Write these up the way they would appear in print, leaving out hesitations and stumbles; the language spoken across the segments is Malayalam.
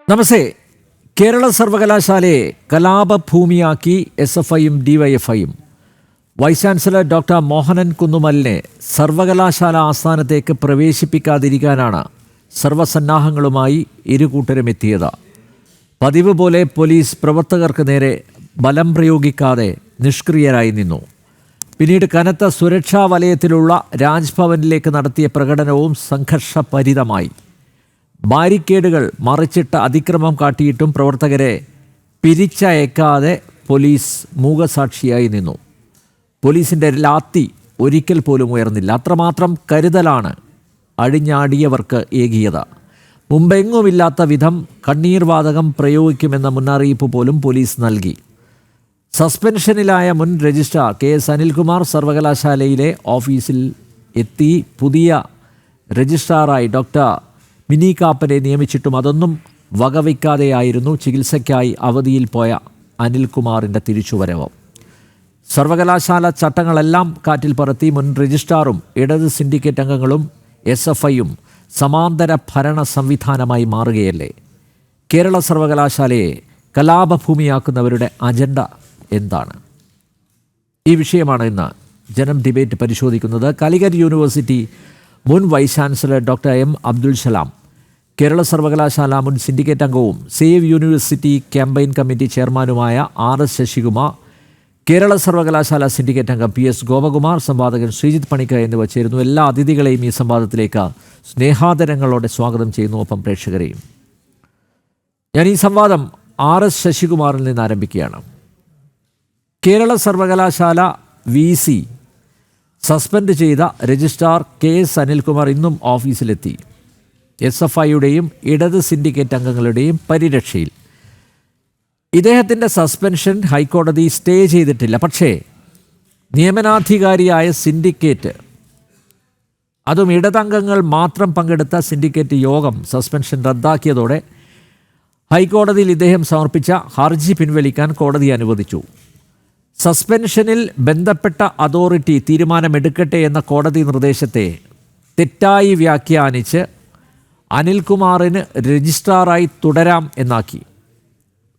നമസ്തേ. കേരള സർവകലാശാലയെ കലാപഭൂമിയാക്കി SFIയും DYFIയും. വൈസ് ചാൻസലർ ഡോക്ടർ മോഹനൻ കുന്നുമലിനെ സർവകലാശാല ആസ്ഥാനത്തേക്ക് പ്രവേശിപ്പിക്കാതിരിക്കാനാണ് സർവ്വസന്നാഹങ്ങളുമായി ഇരുകൂട്ടരും എത്തിയത്. പതിവ് പോലെ പോലീസ് പ്രവർത്തകർക്ക് നേരെ ബലം പ്രയോഗിക്കാതെ നിഷ്ക്രിയരായി നിന്നു. പിന്നീട് കനത്ത സുരക്ഷാ വലയത്തിലുള്ള രാജ്ഭവനിലേക്ക് നടത്തിയ പ്രകടനവും സംഘർഷഭരിതമായി. ബാരിക്കേഡുകൾ മറിച്ചിട്ട് അതിക്രമം കാട്ടിയിട്ടും പ്രവർത്തകരെ പിരിച്ചയക്കാതെ പോലീസ് മൂകസാക്ഷിയായി നിന്നു. പോലീസിൻ്റെ ലാത്തി ഒരിക്കൽ പോലും ഉയർന്നില്ല. അത്രമാത്രം കരുതലാണ് അഴിഞ്ഞാടിയവർക്ക് ഏകിയത്. മുമ്പെങ്ങുമില്ലാത്ത വിധം കണ്ണീർവാതകം പ്രയോഗിക്കുമെന്ന മുന്നറിയിപ്പ് പോലും പോലീസ് നൽകി. സസ്പെൻഷനിലായ മുൻ രജിസ്ട്രാർ KS അനിൽകുമാർ സർവകലാശാലയിലെ ഓഫീസിൽ എത്തി. പുതിയ രജിസ്ട്രാറായി ഡോക്ടർ മിനി കാപ്പനെ നിയമിച്ചിട്ടും അതൊന്നും വകവയ്ക്കാതെയായിരുന്നു ചികിത്സയ്ക്കായി അവധിയിൽ പോയ അനിൽകുമാറിൻ്റെ തിരിച്ചുവരവ്. സർവകലാശാല ചട്ടങ്ങളെല്ലാം കാറ്റിൽ പറത്തി മുൻ രജിസ്ട്രാറും ഇടത് സിൻഡിക്കേറ്റ് അംഗങ്ങളും SFIയും സമാന്തര ഭരണ സംവിധാനമായി മാറുകയല്ലേ. കേരള സർവകലാശാലയെ കലാപഭൂമിയാക്കുന്നവരുടെ അജണ്ട എന്താണ്? ഈ വിഷയമാണ് ഇന്ന് ജനം ഡിബേറ്റ് പരിശോധിക്കുന്നത്. കാലിക്കറ്റ് യൂണിവേഴ്സിറ്റി മുൻ vice chancellor doctor M Abdul Salam, Kerala സർവകലാശാല മുൻ സിൻഡിക്കേറ്റ് അംഗവും സേവ് യൂണിവേഴ്സിറ്റി ക്യാമ്പയിൻ കമ്മിറ്റി ചെയർമാനുമായ RS ശശികുമാർ, കേരള സർവകലാശാല സിൻഡിക്കേറ്റ് അംഗം PS ഗോപകുമാർ, സംവാദകൻ ശ്രീജിത്ത് പണിക്കർ എന്നിവർ ചേരുന്നു. എല്ലാ അതിഥികളെയും ഈ സംവാദത്തിലേക്ക് സ്നേഹാദരങ്ങളോടെ സ്വാഗതം ചെയ്യുന്നു. ഒപ്പം പ്രേക്ഷകരെയും. ഞാൻ ഈ സംവാദം RS ശശികുമാറിൽ നിന്ന് ആരംഭിക്കുകയാണ്. കേരള സർവകലാശാല VC സസ്പെൻഡ് ചെയ്ത രജിസ്ട്രാർ KS അനിൽകുമാർ ഇന്നും ഓഫീസിലെത്തി. SFIയുടെയും ഇടത് സിൻഡിക്കേറ്റ് അംഗങ്ങളുടെയും പരിരക്ഷയിൽ. ഇദ്ദേഹത്തിൻ്റെ സസ്പെൻഷൻ ഹൈക്കോടതി സ്റ്റേ ചെയ്തിട്ടില്ല. പക്ഷേ നിയമനാധികാരിയായ സിൻഡിക്കേറ്റ്, അതും ഇടതംഗങ്ങൾ മാത്രം പങ്കെടുത്ത സിൻഡിക്കേറ്റ് യോഗം സസ്പെൻഷൻ റദ്ദാക്കിയതോടെ ഹൈക്കോടതിയിൽ ഇദ്ദേഹം സമർപ്പിച്ച ഹർജി പിൻവലിക്കാൻ കോടതി അനുവദിച്ചു. സസ്പെൻഷനിൽ ബന്ധപ്പെട്ട അതോറിറ്റി തീരുമാനമെടുക്കട്ടെ എന്ന കോടതി നിർദ്ദേശത്തെ തെറ്റായി വ്യാഖ്യാനിച്ച് അനിൽകുമാറിന് രജിസ്ട്രാറായി തുടരാം എന്നാക്കി.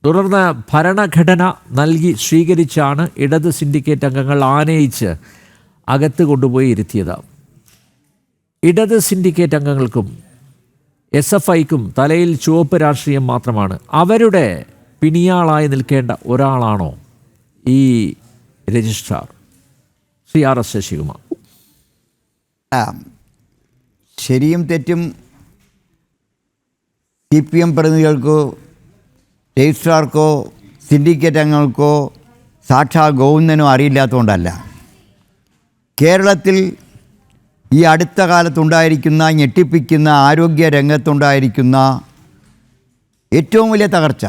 തുടർന്ന് ഭരണഘടന നൽകി സ്വീകരിച്ചാണ് ഇടത് സിൻഡിക്കേറ്റ് അംഗങ്ങൾ ആനയിച്ച് അകത്ത് കൊണ്ടുപോയി ഇരുത്തിയത്. ഇടത് സിൻഡിക്കേറ്റ് അംഗങ്ങൾക്കും SFIക്കും തലയിൽ ചുവപ്പ് രാഷ്ട്രീയം മാത്രമാണ്. അവരുടെ പിണിയാളായി നിൽക്കേണ്ട ഒരാളാണോ ഈ രജിസ്ട്രാർ? ശ്രീ RS ശശികുമാർ. ശരിയും തെറ്റും CPM പ്രതിനിധികൾക്കോ രജിസ്ട്രാർക്കോ സിൻഡിക്കേറ്റ് അംഗങ്ങൾക്കോ സാക്ഷാൽ ഗവർണനോ അറിയില്ലാത്തതുകൊണ്ടല്ല. കേരളത്തിൽ ഈ അടുത്ത കാലത്തുണ്ടായിരിക്കുന്ന ഞെട്ടിപ്പിക്കുന്ന ആരോഗ്യ രംഗത്തുണ്ടായിരിക്കുന്ന ഏറ്റവും വലിയ തകർച്ച,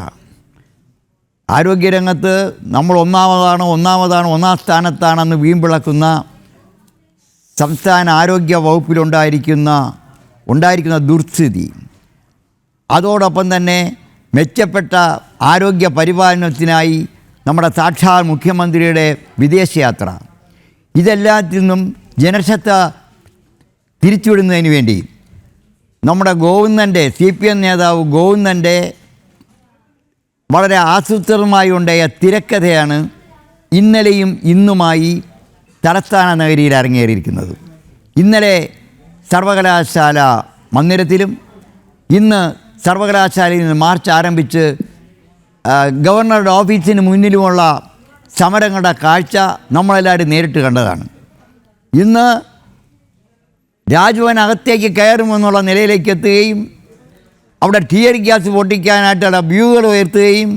ആരോഗ്യരംഗത്ത് നമ്മൾ ഒന്നാം സ്ഥാനത്താണെന്ന് വീമ്പിളക്കുന്ന സംസ്ഥാന ആരോഗ്യ വകുപ്പിലുണ്ടായിരിക്കുന്ന ദുർസ്ഥിതി, അതോടൊപ്പം തന്നെ മെച്ചപ്പെട്ട ആരോഗ്യ പരിപാലനത്തിനായി നമ്മുടെ സാക്ഷാൽ മുഖ്യമന്ത്രിയുടെ വിദേശയാത്ര, ഇതെല്ലാത്തിൽ നിന്നും ജനശ്രദ്ധ തിരിച്ചുവിടുന്നതിന് വേണ്ടി നമ്മുടെ ഗോവിന്ദൻ്റെ CPM നേതാവ് ഗോവിന്ദൻ്റെ വളരെ ആസൂത്രിതമായി ഉണ്ടായ തിരക്കഥയാണ് ഇന്നലെയും ഇന്നുമായി തലസ്ഥാന നഗരിയിൽ അരങ്ങേറിയിരിക്കുന്നത്. ഇന്നലെ സർവകലാശാല മന്ദിരത്തിലും ഇന്ന് സർവകലാശാലയിൽ നിന്ന് മാർച്ച് ആരംഭിച്ച് ഗവർണറുടെ ഓഫീസിന് മുന്നിലുമുള്ള സമരങ്ങളുടെ കാഴ്ച നമ്മളെല്ലാവരും നേരിട്ട് കണ്ടതാണ്. ഇന്ന് രാജ്ഭവനകത്തേക്ക് കയറുമെന്നുള്ള നിലയിലേക്ക് എത്തുകയും അവിടെ ടിയർ ഗ്യാസ് പൊട്ടിക്കാനായിട്ടുള്ള വ്യൂകൾ ഉയർത്തുകയും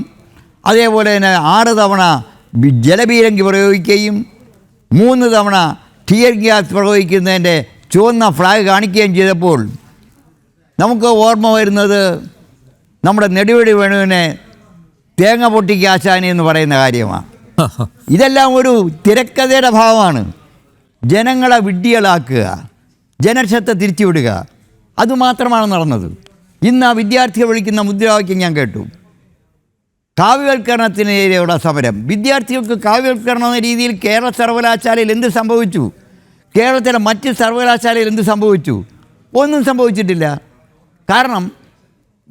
അതേപോലെ തന്നെ 6 തവണ ജലപീരങ്കി പ്രയോഗിക്കുകയും 3 തവണ ടിയർ ഗ്യാസ് പ്രയോഗിക്കുന്നതിൻ്റെ ചുവന്ന ഫ്ലാഗ് കാണിക്കുകയും ചെയ്തപ്പോൾ നമുക്ക് ഓർമ്മ വരുന്നത് നമ്മുടെ നെടുവടി വേണുവിനെ തേങ്ങ പൊട്ടിക്കാശാനി എന്ന് പറയുന്ന കാര്യമാണ്. ഇതെല്ലാം ഒരു തിരക്കഥയുടെ ഭാഗമാണ്. ജനങ്ങളെ വിഡ്ഢികളാക്കുക, ജനശ്രദ്ധ തിരിച്ചുവിടുക, അതുമാത്രമാണ് നടന്നത്. ഇന്ന് ആ വിദ്യാർത്ഥികൾ വിളിക്കുന്ന മുദ്രാവാക്യം ഞാൻ കേട്ടു. കാവ്യവൽക്കരണത്തിനെതിരെയുള്ള സമരം. വിദ്യാർത്ഥികൾക്ക് കാവ്യവൽക്കരണം എന്ന രീതിയിൽ കേരള സർവകലാശാലയിൽ എന്ത് സംഭവിച്ചു? കേരളത്തിലെ മറ്റ് സർവകലാശാലയിൽ എന്ത് സംഭവിച്ചു? ഒന്നും സംഭവിച്ചിട്ടില്ല. കാരണം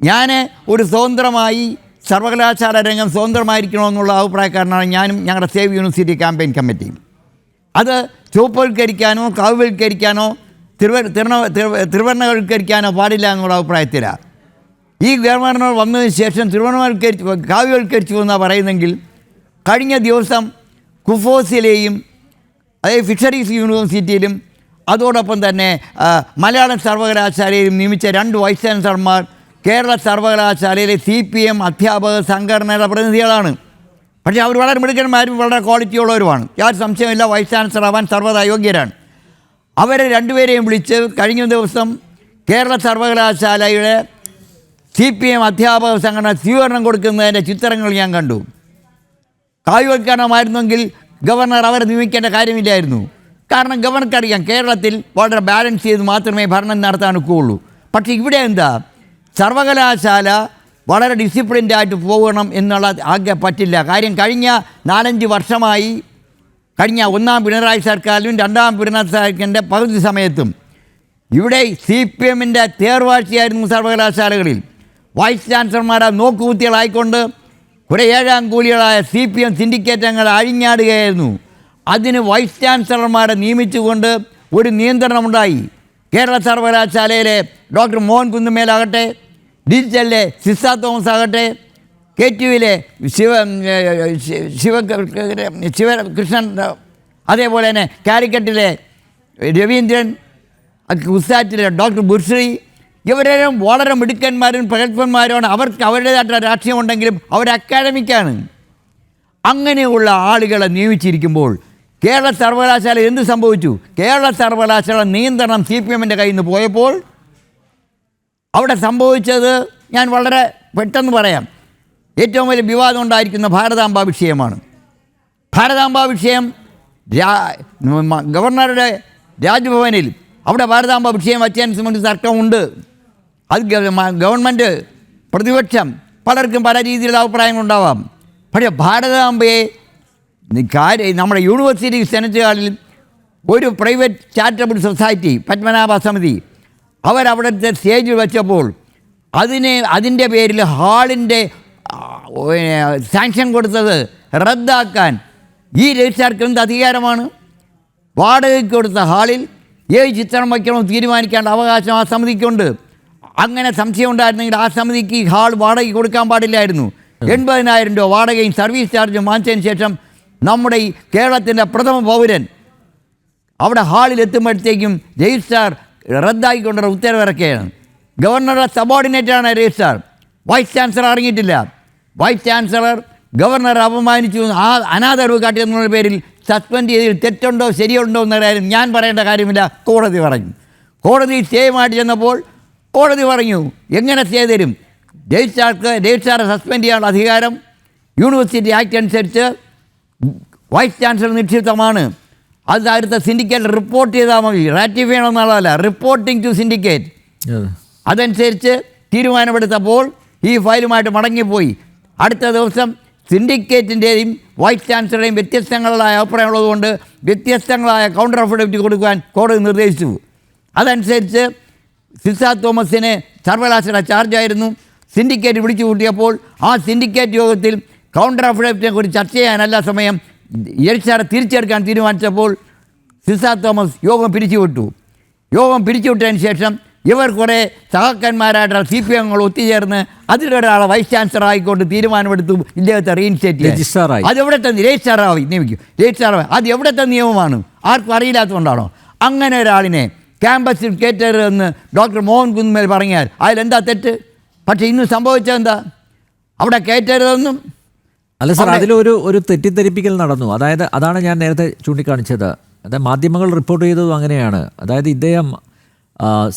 ഞാൻ ഒരു സ്വതന്ത്രമായി സർവകലാശാല രംഗം സ്വതന്ത്രമായിരിക്കണമെന്നുള്ള അഭിപ്രായക്കാരനാണ് ഞാനും ഞങ്ങളുടെ സേവ് യൂണിവേഴ്സിറ്റി ക്യാമ്പയിൻ കമ്മിറ്റിയും. അത് ചുവപ്പുവൽക്കരിക്കാനോ കാവുവൽക്കരിക്കാനോ തിരുവർണ്ണവൽക്കരിക്കാനോ പാടില്ല എന്നുള്ള അഭിപ്രായത്തിലാണ്. ഈ ഗവർണർ വന്നതിന് ശേഷം കാവ്യവൽക്കരിച്ചു എന്നാണ് പറയുന്നെങ്കിൽ കഴിഞ്ഞ ദിവസം കുഫോസിലെയും അതായത് ഫിഷറീസ് യൂണിവേഴ്സിറ്റിയിലും അതോടൊപ്പം തന്നെ മലയാളം സർവകലാശാലയിലും നിയമിച്ച 2 വൈസ് ചാൻസലർമാർ കേരള സർവകലാശാലയിലെ CPM അധ്യാപക സംഘടനയുടെ പ്രതിനിധികളാണ്. പക്ഷേ അവർ വളരെ മിടുക്കന്മാരും വളരെ ക്വാളിറ്റിയുള്ളവരുമാണ്. യാതൊരു സംശയമില്ല, വൈസ് ചാൻസലർ ആവാൻ സർവ്വതാ യോഗ്യരാണ്. അവരെ 2 പേരെയും വിളിച്ച് കഴിഞ്ഞ ദിവസം കേരള സർവകലാശാലയുടെ CPM അധ്യാപക സംഘടന സ്വീകരണം കൊടുക്കുന്നതിൻ്റെ ചിത്രങ്ങൾ ഞാൻ കണ്ടു. കാവ്യവൽക്കരണമായിരുന്നെങ്കിൽ ഗവർണർ അവരെ നിയമിക്കേണ്ട കാര്യമില്ലായിരുന്നു. കാരണം ഗവർണർക്കറിയാം കേരളത്തിൽ വളരെ ബാലൻസ് ചെയ്ത് മാത്രമേ ഭരണം നടത്താൻ ഒക്കുകയുള്ളൂ. പക്ഷേ ഇവിടെ എന്താ, സർവകലാശാല വളരെ ഡിസിപ്ലിൻഡ് ആയിട്ട് പോകണം എന്നുള്ള ആഗ്രഹം പറ്റില്ല. കാര്യം കഴിഞ്ഞ 4-5 വർഷമായി കഴിഞ്ഞ 1ാം പിണറായി സർക്കാരിലും 2ാം പിണറായി സർക്കാരിൻ്റെ പകുതി സമയത്തും ഇവിടെ CPMൻ്റെ തേർവാഴ്ചയായിരുന്നു സർവകലാശാലകളിൽ. വൈസ് ചാൻസലർമാരെ നോക്കുകുത്തികളായിക്കൊണ്ട് കുറേ 7ാം കൂലികളായ CPM സിൻഡിക്കേറ്റ് അംഗങ്ങൾ അഴിഞ്ഞാടുകയായിരുന്നു. അതിന് വൈസ് ചാൻസലർമാരെ നിയമിച്ചുകൊണ്ട് ഒരു നിയന്ത്രണമുണ്ടായി. കേരള സർവകലാശാലയിലെ ഡോക്ടർ മോഹൻ കുന്നുമേലാകട്ടെ, ഡിജിറ്റലിലെ സിസ തോമസ് ആകട്ടെ, KTUവിലെ ശിവകൃഷ്ണൻ, അതേപോലെ തന്നെ കാലിക്കറ്റിലെ രവീന്ദ്രൻ, ഗുസ്താറ്റിലെ ഡോക്ടർ ബുർശ്രീ, ഇവരെല്ലാം വളരെ മിടുക്കന്മാരും പ്രഗത്ഭന്മാരുമാണ്. അവർക്ക് അവരുടേതായിട്ടുള്ള രാഷ്ട്രീയമുണ്ടെങ്കിലും അവർ അക്കാഡമിക്കാണ്. അങ്ങനെയുള്ള ആളുകളെ നിയമിച്ചിരിക്കുമ്പോൾ കേരള സർവകലാശാല എന്ത് സംഭവിച്ചു? കേരള സർവകലാശാല നിയന്ത്രണം CPMൻ്റെ കയ്യിൽ നിന്ന് പോയപ്പോൾ അവിടെ സംഭവിച്ചത് ഞാൻ വളരെ പെട്ടെന്ന് പറയാം. ഏറ്റവും വലിയ വിവാദം ഉണ്ടായിരിക്കുന്ന ഭാരതാംബ വിഷയമാണ്. ഭാരതാംബ വിഷയം ഗവർണറുടെ രാജ്ഭവനിൽ അവിടെ ഭാരതാംബ വിഷയം വച്ചതിനെ സംബന്ധിച്ച് തർക്കമുണ്ട്. അത് ഗവൺമെൻറ്, പ്രതിപക്ഷം പലർക്കും പല രീതിയിലുള്ള അഭിപ്രായങ്ങളുണ്ടാവാം. പക്ഷേ ഭാരതാംബയെ നമ്മുടെ യൂണിവേഴ്സിറ്റി സെനറ്റ് ഹാളിൽ ഒരു പ്രൈവറ്റ് ചാരിറ്റബിൾ സൊസൈറ്റി പത്മനാഭ സമിതി അവരവിടുത്തെ സ്റ്റേജിൽ വെച്ചപ്പോൾ അതിൻ്റെ പേരിൽ ഹാളിൻ്റെ സാങ്ഷൻ കൊടുത്തത് റദ്ദാക്കാൻ ഈ രജിസ്ട്രാർക്ക് എന്ത് അധികാരമാണ്? വാടകയ്ക്ക് കൊടുത്ത ഹാളിൽ ഏത് ചിത്രം വയ്ക്കണമെന്ന് തീരുമാനിക്കേണ്ട അവകാശം ആ സമിതിക്കുണ്ട്. അങ്ങനെ സംശയം ഉണ്ടായിരുന്നെങ്കിൽ ആ സമിതിക്ക് ഹാൾ വാടകയ്ക്ക് കൊടുക്കാൻ പാടില്ലായിരുന്നു. 80,000 രൂപ വാടകയും സർവീസ് ചാർജും വാങ്ങിച്ചതിന് ശേഷം നമ്മുടെ ഈ കേരളത്തിൻ്റെ പ്രഥമ പൗരൻ അവിടെ ഹാളിൽ എത്തുമ്പോഴത്തേക്കും രജിസ്ട്രാർ റദ്ദാക്കിക്കൊണ്ടുള്ള ഉത്തരവിറക്കുകയാണ്. ഗവർണറുടെ സബോർഡിനേറ്റാണ് രജിസ്ട്രാർ. വൈസ് ചാൻസലർ അറിഞ്ഞിട്ടില്ല. വൈസ് ചാൻസലർ ഗവർണറെ അപമാനിച്ചു, ആ അനാദരവ് കാട്ടിയെന്നുള്ള പേരിൽ സസ്പെൻഡ് ചെയ്തതിൽ തെറ്റുണ്ടോ ശരിയുണ്ടോ എന്ന കാര്യം ഞാൻ പറയേണ്ട കാര്യമില്ല, കോടതി പറഞ്ഞു. കോടതി സ്റ്റേയുമായിട്ട് ചെന്നപ്പോൾ കോടതി പറഞ്ഞു എങ്ങനെ സ്റ്റേ തരും? രജിസ്ട്രാറെ സസ്പെൻഡ് ചെയ്യാനുള്ള അധികാരം യൂണിവേഴ്സിറ്റി ആക്ട് അനുസരിച്ച് വൈസ് ചാൻസലർ നിക്ഷിപ്തമാണ്. അത് അടുത്ത സിൻഡിക്കേറ്റ് റിപ്പോർട്ട് ചെയ്താൽ മതി, റാറ്റിഫൈ ചെയ്യണമെന്നുള്ളതല്ല, റിപ്പോർട്ടിംഗ് ടു സിൻഡിക്കേറ്റ്. അതനുസരിച്ച് തീരുമാനമെടുത്തപ്പോൾ ഈ ഫയലുമായിട്ട് മടങ്ങിപ്പോയി. അടുത്ത ദിവസം സിൻഡിക്കേറ്റിൻ്റെയും വൈസ് ചാൻസലറുടെയും വ്യത്യസ്തങ്ങളായ അഭിപ്രായമുള്ളതുകൊണ്ട് വ്യത്യസ്തങ്ങളായ കൗണ്ടർ അഫിഡവിറ്റ് കൊടുക്കാൻ കോടതി നിർദ്ദേശിച്ചു. അതനുസരിച്ച് സിസ തോമസിനെ സർവകലാശാല ചാർജായിരുന്നു. സിൻഡിക്കേറ്റ് വിളിച്ചു കൂട്ടിയപ്പോൾ ആ സിൻഡിക്കേറ്റ് യോഗത്തിൽ കൗണ്ടർ അഫിഡവിറ്റിനെ കുറിച്ച് ചർച്ച ചെയ്യാനല്ല സമയം, രജിസ്ട്രാറെ തിരിച്ചെടുക്കാൻ തീരുമാനിച്ചപ്പോൾ സിസ തോമസ് യോഗം പിരിച്ചുവിട്ടു. യോഗം പിരിച്ചുവിട്ടതിന് ശേഷം ഇവർ കുറേ സഹക്കന്മാരായിട്ടുള്ള CPM ഒത്തുചേർന്ന് അതിലൊരാളെ വൈസ് ചാൻസലർ ആയിക്കൊണ്ട് തീരുമാനമെടുത്തു ഇദ്ദേഹത്തെ റീഇൻസ്റ്റേറ്റ് ചെയ്യാൻ. അത് എവിടത്തെ രജിസ്ട്രാറായി നിയമിക്കും. രജിസ്ട്രാർ അത് എവിടത്തെ നിയമമാണ്? ആർക്കും അറിയില്ലാത്തതുകൊണ്ടാണോ? അങ്ങനെ ഒരാളിനെ ക്യാമ്പസിൽ കയറ്റരുതെന്ന് ഡോക്ടർ മോഹൻ കുന്നുമേൽ പറഞ്ഞാൽ അതിലെന്താ തെറ്റ്? പക്ഷേ ഇന്ന് സംഭവിച്ചതെന്താ? അവിടെ കയറ്റരുതെന്നും അല്ല സാർ, അതിലൊരു തെറ്റിദ്ധരിപ്പിക്കൽ നടന്നു. അതായത് അതാണ് ഞാൻ നേരത്തെ ചൂണ്ടിക്കാണിച്ചത്. അതായത് മാധ്യമങ്ങൾ റിപ്പോർട്ട് ചെയ്തതും അങ്ങനെയാണ്. അതായത് ഇദ്ദേഹം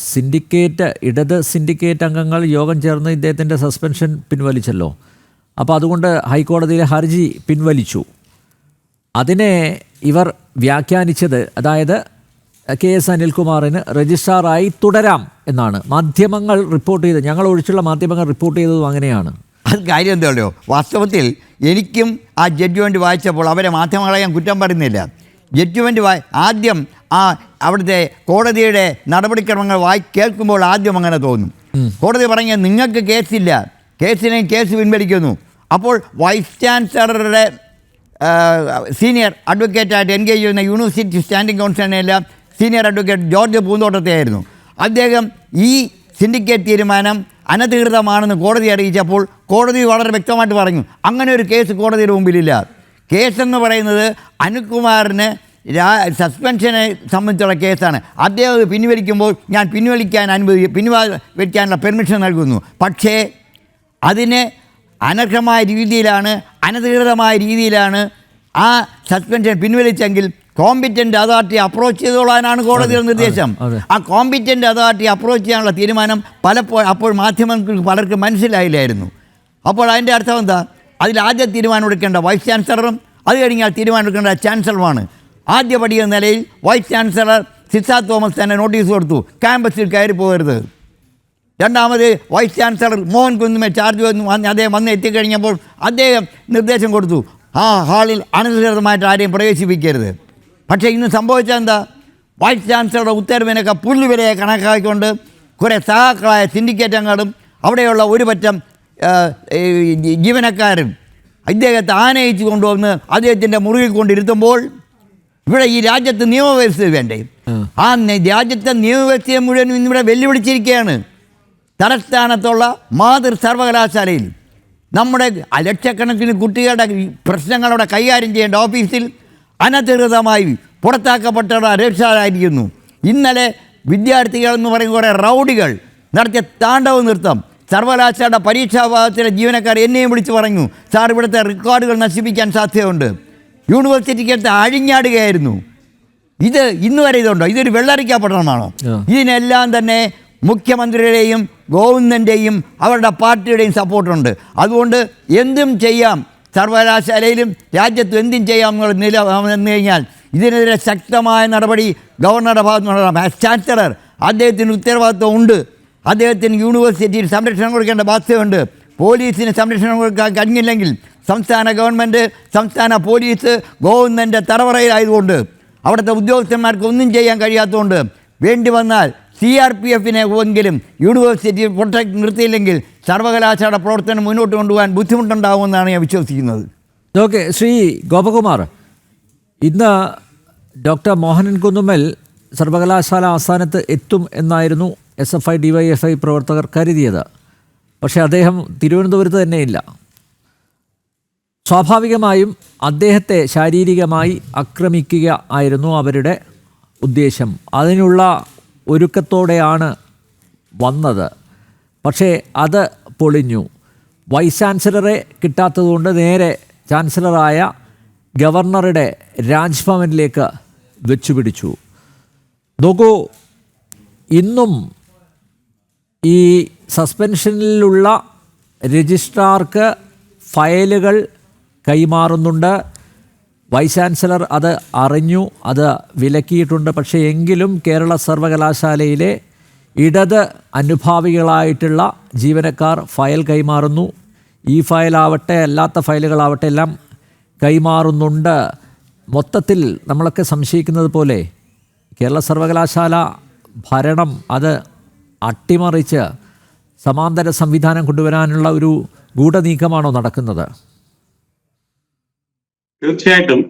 ഇടത് സിൻഡിക്കേറ്റ് അംഗങ്ങൾ യോഗം ചേർന്ന് ഇദ്ദേഹത്തിൻ്റെ സസ്പെൻഷൻ പിൻവലിച്ചല്ലോ. അപ്പോൾ അതുകൊണ്ട് ഹൈക്കോടതിയിലെ ഹർജി പിൻവലിച്ചു. അതിനെ ഇവർ വ്യാഖ്യാനിച്ചത് അതായത് KS അനിൽകുമാറിന് രജിസ്ട്രാറായി തുടരാം എന്നാണ് മാധ്യമങ്ങൾ റിപ്പോർട്ട് ചെയ്തത്. ഞങ്ങൾ ഒഴിച്ചുള്ള മാധ്യമങ്ങൾ റിപ്പോർട്ട് ചെയ്തതും അങ്ങനെയാണ്. അത് കാര്യം എന്താ പറയുക, വാസ്തവത്തിൽ എനിക്കും ആ ജഡ്ജ്മെൻറ്റ് വായിച്ചപ്പോൾ അവരെ മാധ്യമങ്ങളെ ഞാൻ കുറ്റം പറയുന്നില്ല. ജഡ്ജ്മെൻറ്റ് ആദ്യം അവിടുത്തെ കോടതിയുടെ നടപടിക്രമങ്ങൾ കേൾക്കുമ്പോൾ ആദ്യം അങ്ങനെ തോന്നും. കോടതി പറഞ്ഞ നിങ്ങൾക്ക് കേസില്ല, കേസ് പിൻവലിക്കുന്നു. അപ്പോൾ വൈസ് ചാൻസലറുടെ സീനിയർ അഡ്വക്കേറ്റായിട്ട് എൻഗേജ് ചെയ്യുന്ന യൂണിവേഴ്സിറ്റി സ്റ്റാൻഡിംഗ് കൗൺസിലിനെല്ലാം സീനിയർ അഡ്വക്കേറ്റ് ജോർജ് പൂന്തോട്ടത്തെ ആയിരുന്നു. അദ്ദേഹം ഈ സിൻഡിക്കേറ്റ് തീരുമാനം അനധികൃതമാണെന്ന് കോടതി അറിയിച്ചപ്പോൾ കോടതി വളരെ വ്യക്തമായിട്ട് പറഞ്ഞു, അങ്ങനെ ഒരു കേസ് കോടതിയുടെ മുമ്പിലില്ല. കേസെന്ന് പറയുന്നത് അനുകുമാറിന് സസ്പെൻഷനെ സംബന്ധിച്ചുള്ള കേസാണ്. അദ്ദേഹം പിൻവലിക്കുമ്പോൾ ഞാൻ പിൻവലിക്കാനുള്ള പെർമിഷൻ നൽകുന്നു. പക്ഷേ അതിന് അനർഹമായ രീതിയിലാണ്, അനധികൃതമായ രീതിയിലാണ് ആ സസ്പെൻഷൻ പിൻവലിച്ചെങ്കിൽ കോമ്പിറ്റൻ്റ് അതോറിറ്റി അപ്രോച്ച് ചെയ്തോളാനാണ് കോടതിയുടെ നിർദ്ദേശം. ആ കോമ്പിറ്റൻ്റ് അതോറിറ്റി അപ്രോച്ച് ചെയ്യാനുള്ള തീരുമാനം അപ്പോൾ മാധ്യമങ്ങൾക്ക് പലർക്കും മനസ്സിലായില്ലായിരുന്നു. അപ്പോൾ അതിൻ്റെ അർത്ഥം എന്താ? അതിൽ ആദ്യ തീരുമാനം എടുക്കേണ്ട വൈസ് ചാൻസലറും അത് കഴിഞ്ഞാൽ തീരുമാനം എടുക്കേണ്ട ചാൻസലറുമാണ്. ആദ്യപടി എന്ന നിലയിൽ വൈസ് ചാൻസലർ സിസാ തോമസ് തന്നെ നോട്ടീസ് കൊടുത്തു, ക്യാമ്പസിൽ കയറി പോകരുത്. രണ്ടാമത് വൈസ് ചാൻസലർ മോഹൻ കുന്നുമേ ചാർജ് അദ്ദേഹം വന്ന് എത്തിക്കഴിഞ്ഞപ്പോൾ അദ്ദേഹം നിർദ്ദേശം കൊടുത്തു, ആ ഹാളിൽ അനധികൃതമായിട്ട് ആരെയും പ്രവേശിപ്പിക്കരുത്. പക്ഷേ ഇന്ന് സംഭവിച്ചത് എന്താ? വൈസ് ചാൻസലറുടെ ഉത്തരവിനൊക്കെ പുല്ലുവിലയെ കണക്കാക്കിക്കൊണ്ട് കുറേ സഹാക്കളായ സിൻഡിക്കേറ്റ് അംഗങ്ങളും അവിടെയുള്ള ഒരു പറ്റം ജീവനക്കാരും ഇദ്ദേഹത്തെ ആനയിച്ചു കൊണ്ടുവന്ന് അദ്ദേഹത്തിൻ്റെ മുറിയിൽ കൊണ്ടിരുത്തുമ്പോൾ ഇവിടെ ഈ രാജ്യത്ത് നിയമവ്യവസ്ഥ വേണ്ടേ? ആ രാജ്യത്തെ നിയമവ്യവസ്ഥയെ മുഴുവൻ ഇന്നിവിടെ വെല്ലുവിളിച്ചിരിക്കുകയാണ്. തലസ്ഥാനത്തുള്ള മാതൃ സർവകലാശാലയിൽ നമ്മുടെ ലക്ഷക്കണക്കിന് കുട്ടികളുടെ പ്രശ്നങ്ങളവിടെ കൈകാര്യം ചെയ്യേണ്ട ഓഫീസിൽ അനധികൃതമായി പുറത്താക്കപ്പെട്ടവരുടെ രക്ഷായിരിക്കുന്നു. ഇന്നലെ വിദ്യാർത്ഥികളെന്ന് പറയുന്ന കുറേ റൗഡികൾ നടത്തിയ താണ്ഡവ നൃത്തം സർവകലാശാലയുടെ പരീക്ഷാഭാഗത്തിലെ ജീവനക്കാർ എന്നെയും വിളിച്ച് പറഞ്ഞു, സാർ ഇവിടുത്തെ റെക്കോർഡുകൾ നശിപ്പിക്കാൻ സാധ്യതയുണ്ട്. യൂണിവേഴ്സിറ്റിക്കടുത്ത് അഴിഞ്ഞാടുകയായിരുന്നു. ഇത് ഇന്ന് വരെ ഇതുണ്ടോ? ഇതൊരു വെള്ളരിക്ക പട്ടണമാണോ? ഇതിനെല്ലാം തന്നെ മുഖ്യമന്ത്രിയുടെയും ഗവൺമെൻറ്റിൻ്റെയും അവരുടെ പാർട്ടിയുടെയും സപ്പോർട്ടുണ്ട്. അതുകൊണ്ട് എന്തും ചെയ്യാം, സർവകലാശാലയിലും രാജ്യത്തും എന്തും ചെയ്യാം എന്നുള്ള നില വന്നു കഴിഞ്ഞാൽ ഇതിനെതിരെ ശക്തമായ നടപടി ഗവർണറുടെ ഭാഗത്ത് നിന്നുള്ള ചാൻസലർ അദ്ദേഹത്തിന് ഉത്തരവാദിത്വം ഉണ്ട്. അദ്ദേഹത്തിന് യൂണിവേഴ്സിറ്റിയിൽ സംരക്ഷണം കൊടുക്കേണ്ട ബാധ്യതയുണ്ട്. പോലീസിന് സംരക്ഷണം കൊടുക്കാൻ കഴിഞ്ഞില്ലെങ്കിൽ സംസ്ഥാന ഗവൺമെൻറ്, സംസ്ഥാന പോലീസ് ഗവൺമെൻറ് തടവറയിലായതുകൊണ്ട് അവിടുത്തെ ഉദ്യോഗസ്ഥന്മാർക്ക് ഒന്നും ചെയ്യാൻ കഴിയാത്തതുകൊണ്ട് വേണ്ടി വന്നാൽ CRPFനെ എങ്കിലും യൂണിവേഴ്സിറ്റി പ്രൊട്ടക്ട് നിർത്തിയില്ലെങ്കിൽ സർവകലാശാലയുടെ പ്രവർത്തനം മുന്നോട്ട് കൊണ്ടുപോകാൻ ബുദ്ധിമുട്ടുണ്ടാകുമെന്നാണ് ഞാൻ വിശ്വസിക്കുന്നത്. ഓക്കെ, ശ്രീ ഗോപകുമാർ, ഇന്ന് ഡോക്ടർ മോഹനൻ കുന്നുമ്മൽ സർവകലാശാല ആസ്ഥാനത്ത് എത്തും എന്നായിരുന്നു SFI DYFI പ്രവർത്തകർ കരുതിയത്. പക്ഷേ അദ്ദേഹം തിരുവനന്തപുരത്ത് തന്നെയില്ല. സ്വാഭാവികമായും അദ്ദേഹത്തെ ശാരീരികമായി ആക്രമിക്കുക ആയിരുന്നു അവരുടെ ഉദ്ദേശം. അതിനുള്ള ഒരുക്കത്തോടെയാണ് വന്നത്. പക്ഷേ അത് പൊളിഞ്ഞു. വൈസ് ചാൻസലറെ കിട്ടാത്തതുകൊണ്ട് നേരെ ചാൻസലറായ ഗവർണറുടെ രാജ്ഭവനിലേക്ക് വെച്ചുപിടിച്ചു. നോക്കൂ, ഇന്നും ഈ സസ്പെൻഷനിലുള്ള രജിസ്ട്രാർക്ക് ഫയലുകൾ കൈമാറുന്നുണ്ട്. വൈസ് ചാൻസലർ അത് അറിഞ്ഞു, അത് വിലക്കിയിട്ടുണ്ട്. പക്ഷേ എങ്കിലും കേരള സർവകലാശാലയിലെ ഇടത് അനുഭാവികളായിട്ടുള്ള ജീവനക്കാർ ഫയൽ കൈമാറുന്നു. ഈ ഫയലാവട്ടെ അല്ലാത്ത ഫയലുകളാവട്ടെ എല്ലാം കൈമാറുന്നുണ്ട്. മൊത്തത്തിൽ നമ്മളൊക്കെ സംശയിക്കുന്നത് പോലെ കേരള സർവകലാശാല ഭരണം അത് അട്ടിമറിച്ച് സമാന്തര സംവിധാനം കൊണ്ടുവരാനുള്ള ഒരു ഗൂഢനീക്കമാണോ നടക്കുന്നത്? തീർച്ചയായിട്ടും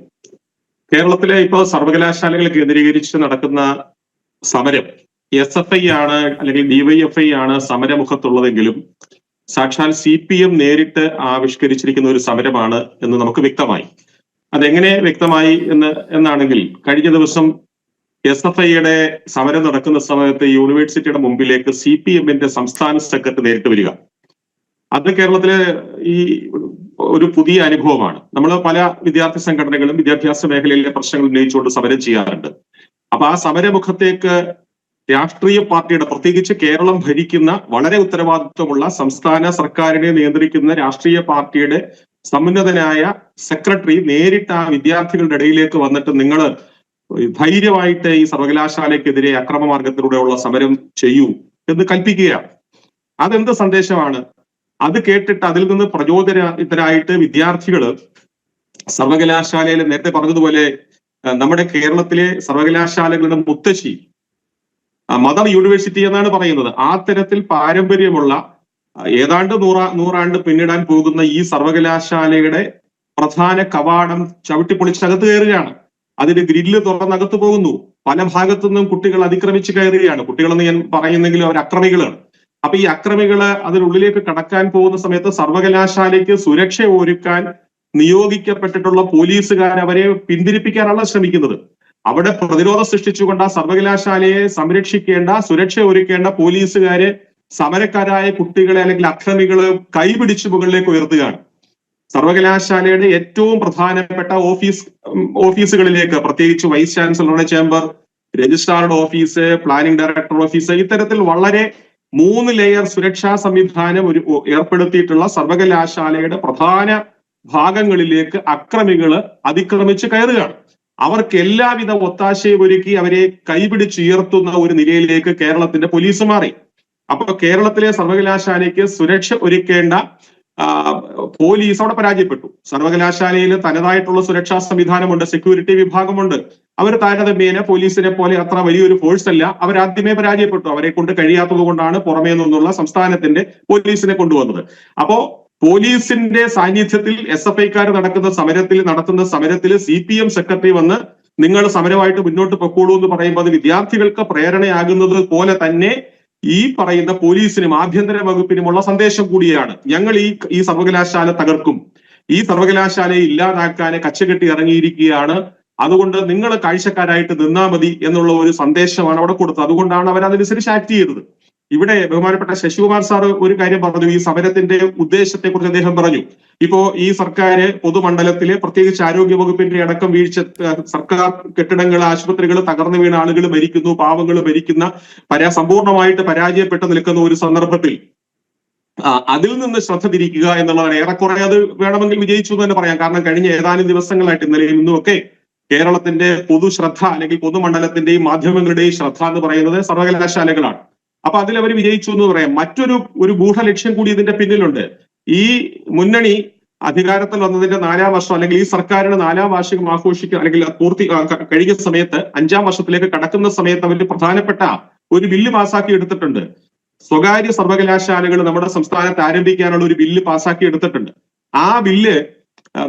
കേരളത്തിലെ ഇപ്പോൾ സർവകലാശാലകൾ കേന്ദ്രീകരിച്ച് നടക്കുന്ന സമരം SFI ആണ് അല്ലെങ്കിൽ DYFI ആണ് സമരമുഖത്തുള്ളതെങ്കിലും സാക്ഷാൽ CPM നേരിട്ട് ആവിഷ്കരിച്ചിരിക്കുന്ന ഒരു സമരമാണ് എന്ന് നമുക്ക് വ്യക്തമായി. അതെങ്ങനെ വ്യക്തമായി എന്നാണെങ്കിൽ കഴിഞ്ഞ ദിവസം SFIയുടെ സമരം നടക്കുന്ന സമയത്ത് യൂണിവേഴ്സിറ്റിയുടെ മുമ്പിലേക്ക് CPMന്റെ സംസ്ഥാന സെക്രട്ടറി നേരിട്ട് വരിക, അത് കേരളത്തിലെ ഈ ഒരു പുതിയ അനുഭവമാണ്. നമ്മൾ പല വിദ്യാർത്ഥി സംഘടനകളും വിദ്യാഭ്യാസ മേഖലയിലെ പ്രശ്നങ്ങൾ ഉന്നയിച്ചുകൊണ്ട് സമരം ചെയ്യാറുണ്ട്. അപ്പൊ ആ സമരമുഖത്തേക്ക് രാഷ്ട്രീയ പാർട്ടിയുടെ, പ്രത്യേകിച്ച് കേരളം ഭരിക്കുന്ന വളരെ ഉത്തരവാദിത്വമുള്ള സംസ്ഥാന സർക്കാരിനെ നിയന്ത്രിക്കുന്ന രാഷ്ട്രീയ പാർട്ടിയുടെ സമുന്നതനായ സെക്രട്ടറി നേരിട്ട് ആ വിദ്യാർത്ഥികളുടെ ഇടയിലേക്ക് വന്നിട്ട് നിങ്ങൾ ധൈര്യമായിട്ട് ഈ സർവകലാശാലയ്ക്കെതിരെ അക്രമമാർഗത്തിലൂടെയുള്ള സമരം ചെയ്യൂ എന്ന് കൽപ്പിക്കുകയാണ്. അതെന്ത് സന്ദേശമാണ്? അത് കേട്ടിട്ട് അതിൽ നിന്ന് പ്രചോദനരായിട്ട് വിദ്യാർത്ഥികള് സർവകലാശാലയിൽ നേരത്തെ പറഞ്ഞതുപോലെ നമ്മുടെ കേരളത്തിലെ സർവകലാശാലകളുടെ മുത്തശ്ശി മദർ യൂണിവേഴ്സിറ്റി എന്നാണ് പറയുന്നത്. ആ തരത്തിൽ പാരമ്പര്യമുള്ള ഏതാണ്ട് നൂറാണ്ട് പിന്നിടാൻ പോകുന്ന ഈ സർവകലാശാലയുടെ പ്രധാന കവാടം ചവിട്ടിപ്പൊളിച്ചകത്ത് കയറുകയാണ്. അതിന്റെ ഗ്രില്ല് തുറന്നകത്ത് പോകുന്നു. പല ഭാഗത്തു നിന്നും കുട്ടികൾ അതിക്രമിച്ച് കയറുകയാണ്. കുട്ടികളെന്ന് ഞാൻ പറയുന്നെങ്കിലും അവർ അക്രമികളാണ്. അപ്പൊ ഈ അക്രമികള് അതിനുള്ളിലേക്ക് കടക്കാൻ പോകുന്ന സമയത്ത് സർവകലാശാലയ്ക്ക് സുരക്ഷ ഒരുക്കാൻ നിയോഗിക്കപ്പെട്ടിട്ടുള്ള പോലീസുകാർ അവരെ പിന്തിരിപ്പിക്കാനാണ് ശ്രമിക്കുന്നത്. അവിടെ പ്രതിരോധം സൃഷ്ടിച്ചുകൊണ്ട് ആ സർവകലാശാലയെ സംരക്ഷിക്കേണ്ട, സുരക്ഷ ഒരുക്കേണ്ട പോലീസുകാരെ സമരക്കാരായ കുട്ടികളെ അല്ലെങ്കിൽ അക്രമികള് കൈപിടിച്ച് മുകളിലേക്ക് ഉയർത്തുകയാണ്. സർവകലാശാലയുടെ ഏറ്റവും പ്രധാനപ്പെട്ട ഓഫീസുകളിലേക്ക്, പ്രത്യേകിച്ച് വൈസ് ചാൻസലറുടെ ചേംബർ, രജിസ്ട്രാറുടെ ഓഫീസ്, പ്ലാനിംഗ് ഡയറക്ടർ ഓഫീസ്, ഇത്തരത്തിൽ വളരെ 3 ലെയർ സുരക്ഷാ സംവിധാനം ഏർപ്പെടുത്തിയിട്ടുള്ള സർവകലാശാലയുടെ പ്രധാന ഭാഗങ്ങളിലേക്ക് അക്രമികള് അതിക്രമിച്ച് കയറുകയാണ്. അവർക്ക് എല്ലാവിധ ഒത്താശയും ഒരുക്കി അവരെ കൈപിടിച്ചുയർത്തുന്ന ഒരു നിലയിലേക്ക് കേരളത്തിന്റെ പോലീസ് മാറി. അപ്പൊ കേരളത്തിലെ സർവകലാശാലയ്ക്ക് സുരക്ഷ ഒരുക്കേണ്ട പോലീസ് അവിടെ പരാജയപ്പെട്ടു. സർവകലാശാലയിൽ തനതായിട്ടുള്ള സുരക്ഷാ സംവിധാനമുണ്ട്, സെക്യൂരിറ്റി വിഭാഗമുണ്ട്. അവർ താരതമ്യേന പോലീസിനെ പോലെ അത്ര വലിയൊരു ഫോഴ്സ് അല്ല. അവരാദ്യമേ പരാജയപ്പെട്ടു. അവരെ കൊണ്ട് കഴിയാത്തത് കൊണ്ടാണ് പുറമേ നിന്നുള്ള സംസ്ഥാനത്തിന്റെ പോലീസിനെ കൊണ്ടുവന്നത്. അപ്പോ പോലീസിന്റെ സാന്നിധ്യത്തിൽ SFIക്കാർ നടത്തുന്ന സമരത്തിൽ CPM സെക്രട്ടറി വന്ന് നിങ്ങൾ സമരമായിട്ട് മുന്നോട്ട് പൊക്കോളൂ എന്ന് പറയുമ്പോൾ അത് വിദ്യാർത്ഥികൾക്ക് പ്രേരണയാകുന്നത് പോലെ തന്നെ ഈ പറയുന്ന പോലീസിനും ആഭ്യന്തര വകുപ്പിനുമുള്ള സന്ദേശം കൂടിയാണ്. ഞങ്ങൾ ഈ സർവകലാശാല തകർക്കും, ഈ സർവകലാശാലയെ ഇല്ലാതാക്കാൻ കച്ചകെട്ടി ഇറങ്ങിയിരിക്കുകയാണ്, അതുകൊണ്ട് നിങ്ങൾ കാഴ്ചക്കാരായിട്ട് നിന്നാ മതി എന്നുള്ള ഒരു സന്ദേശമാണ് അവിടെ കൊടുത്തത്. അതുകൊണ്ടാണ് അവർ അതനുസരിച്ച് ആക്ട് ചെയ്തത്. ഇവിടെ ബഹുമാനപ്പെട്ട ശശികുമാർ സാർ ഒരു കാര്യം പറഞ്ഞു, ഈ സമരത്തിന്റെ ഉദ്ദേശത്തെ കുറിച്ച് അദ്ദേഹം പറഞ്ഞു. ഇപ്പോ ഈ സർക്കാർ പൊതുമണ്ഡലത്തിലെ പ്രത്യേകിച്ച് ആരോഗ്യ വകുപ്പിന്റെ അടക്കം വീഴ്ച, സർക്കാർ കെട്ടിടങ്ങൾ, ആശുപത്രികൾ തകർന്നു വീണ ആളുകൾ മരിക്കുന്നു, പാവങ്ങൾ മരിക്കുന്ന, സമ്പൂർണ്ണമായിട്ട് പരാജയപ്പെട്ട് നിൽക്കുന്ന ഒരു സന്ദർഭത്തിൽ അതിൽ നിന്ന് ശ്രദ്ധ തിരിക്കുക എന്നുള്ളതാണ്. ഏറെക്കുറെ അത് വേണമെങ്കിൽ വിജയിച്ചു എന്ന് തന്നെ പറയാം. കാരണം കഴിഞ്ഞ ഏതാനും ദിവസങ്ങളായിട്ട് ഇന്നലെയും ഇന്നും ഒക്കെ കേരളത്തിന്റെ പൊതുശ്രദ്ധ അല്ലെങ്കിൽ പൊതുമണ്ഡലത്തിന്റെയും മാധ്യമങ്ങളുടെയും ശ്രദ്ധ എന്ന് പറയുന്നത് സർവകലാശാലകളാണ്. അപ്പൊ അതിൽ അവർ വിജയിച്ചു എന്ന് പറയാം. മറ്റൊരു ഗൂഢലക്ഷ്യം കൂടി ഇതിന്റെ പിന്നിലുണ്ട്. ഈ മുന്നണി അധികാരത്തിൽ വന്നതിന്റെ 4ാം വർഷം അല്ലെങ്കിൽ ഈ സർക്കാരിന് 4ാം വാർഷികം ആഘോഷിക്കുക അല്ലെങ്കിൽ കഴിഞ്ഞ സമയത്ത് 5ാം വർഷത്തിലേക്ക് കടക്കുന്ന സമയത്ത് അവർ പ്രധാനപ്പെട്ട ഒരു ബില്ല് പാസ്സാക്കി എടുത്തിട്ടുണ്ട്. സ്വകാര്യ സർവകലാശാലകൾ നമ്മുടെ സംസ്ഥാനത്ത് ആരംഭിക്കാനുള്ള ഒരു ബില്ല് പാസ്സാക്കി എടുത്തിട്ടുണ്ട്. ആ ബില്ല്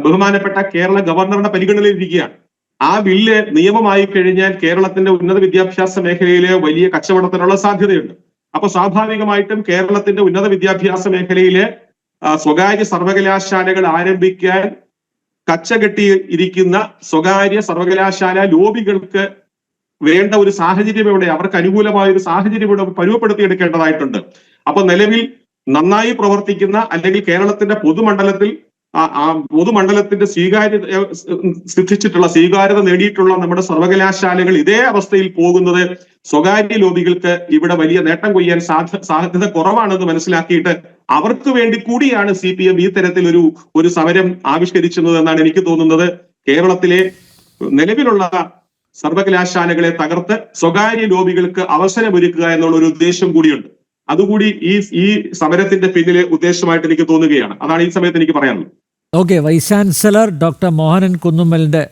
ബഹുമാനപ്പെട്ട കേരള ഗവർണറുടെ പരിഗണനയിലിരിക്കുകയാണ്. ആ ബില്ല് നിയമമായി കഴിഞ്ഞാൽ കേരളത്തിന്റെ ഉന്നത വിദ്യാഭ്യാസ മേഖലയിലെ വലിയ കച്ചവടത്തിനുള്ള സാധ്യതയുണ്ട്. അപ്പൊ സ്വാഭാവികമായിട്ടും കേരളത്തിന്റെ ഉന്നത വിദ്യാഭ്യാസ മേഖലയിലെ സ്വകാര്യ സർവകലാശാലകൾ ആരംഭിക്കാൻ കച്ചകെട്ടി ഇരിക്കുന്ന സ്വകാര്യ സർവകലാശാല ലോബികൾക്ക് വേണ്ട ഒരു സാഹചര്യം ഇവിടെ, അവർക്ക് അനുകൂലമായ ഒരു സാഹചര്യം ഇവിടെ പരുവപ്പെടുത്തിയെടുക്കേണ്ടതായിട്ടുണ്ട്. അപ്പൊ നിലവിൽ നന്നായി പ്രവർത്തിക്കുന്ന അല്ലെങ്കിൽ കേരളത്തിന്റെ പൊതുമണ്ഡലത്തിന്റെ സ്വീകാര്യത നേടിയിട്ടുള്ള നമ്മുടെ സർവകലാശാലകൾ ഇതേ അവസ്ഥയിൽ പോകുന്നത് സ്വകാര്യ ലോബികൾക്ക് ഇവിടെ വലിയ നേട്ടം കൊയ്യാൻ സാധ്യത കുറവാണെന്ന് മനസ്സിലാക്കിയിട്ട് അവർക്ക് വേണ്ടി കൂടിയാണ് CPM ഈ തരത്തിൽ ഒരു സമരം ആവിഷ്കരിച്ചത് എന്നാണ് എനിക്ക് തോന്നുന്നത്. കേരളത്തിലെ നിലവിലുള്ള സർവകലാശാലകളെ തകർത്ത് സ്വകാര്യ ലോബികൾക്ക് അവസരമൊരുക്കുക എന്നുള്ള ഒരു ഉദ്ദേശം കൂടിയുണ്ട്. അതുകൂടി ഈ സമരത്തിന്റെ പിന്നിലെ ഉദ്ദേശമായിട്ട് എനിക്ക് തോന്നുകയാണ്. അതാണ് ഈ സമയത്ത് എനിക്ക് പറയാനുള്ളത്. Okay, vice chancellor doctor Mohanan കുന്നുമ്മലിൻ്റെ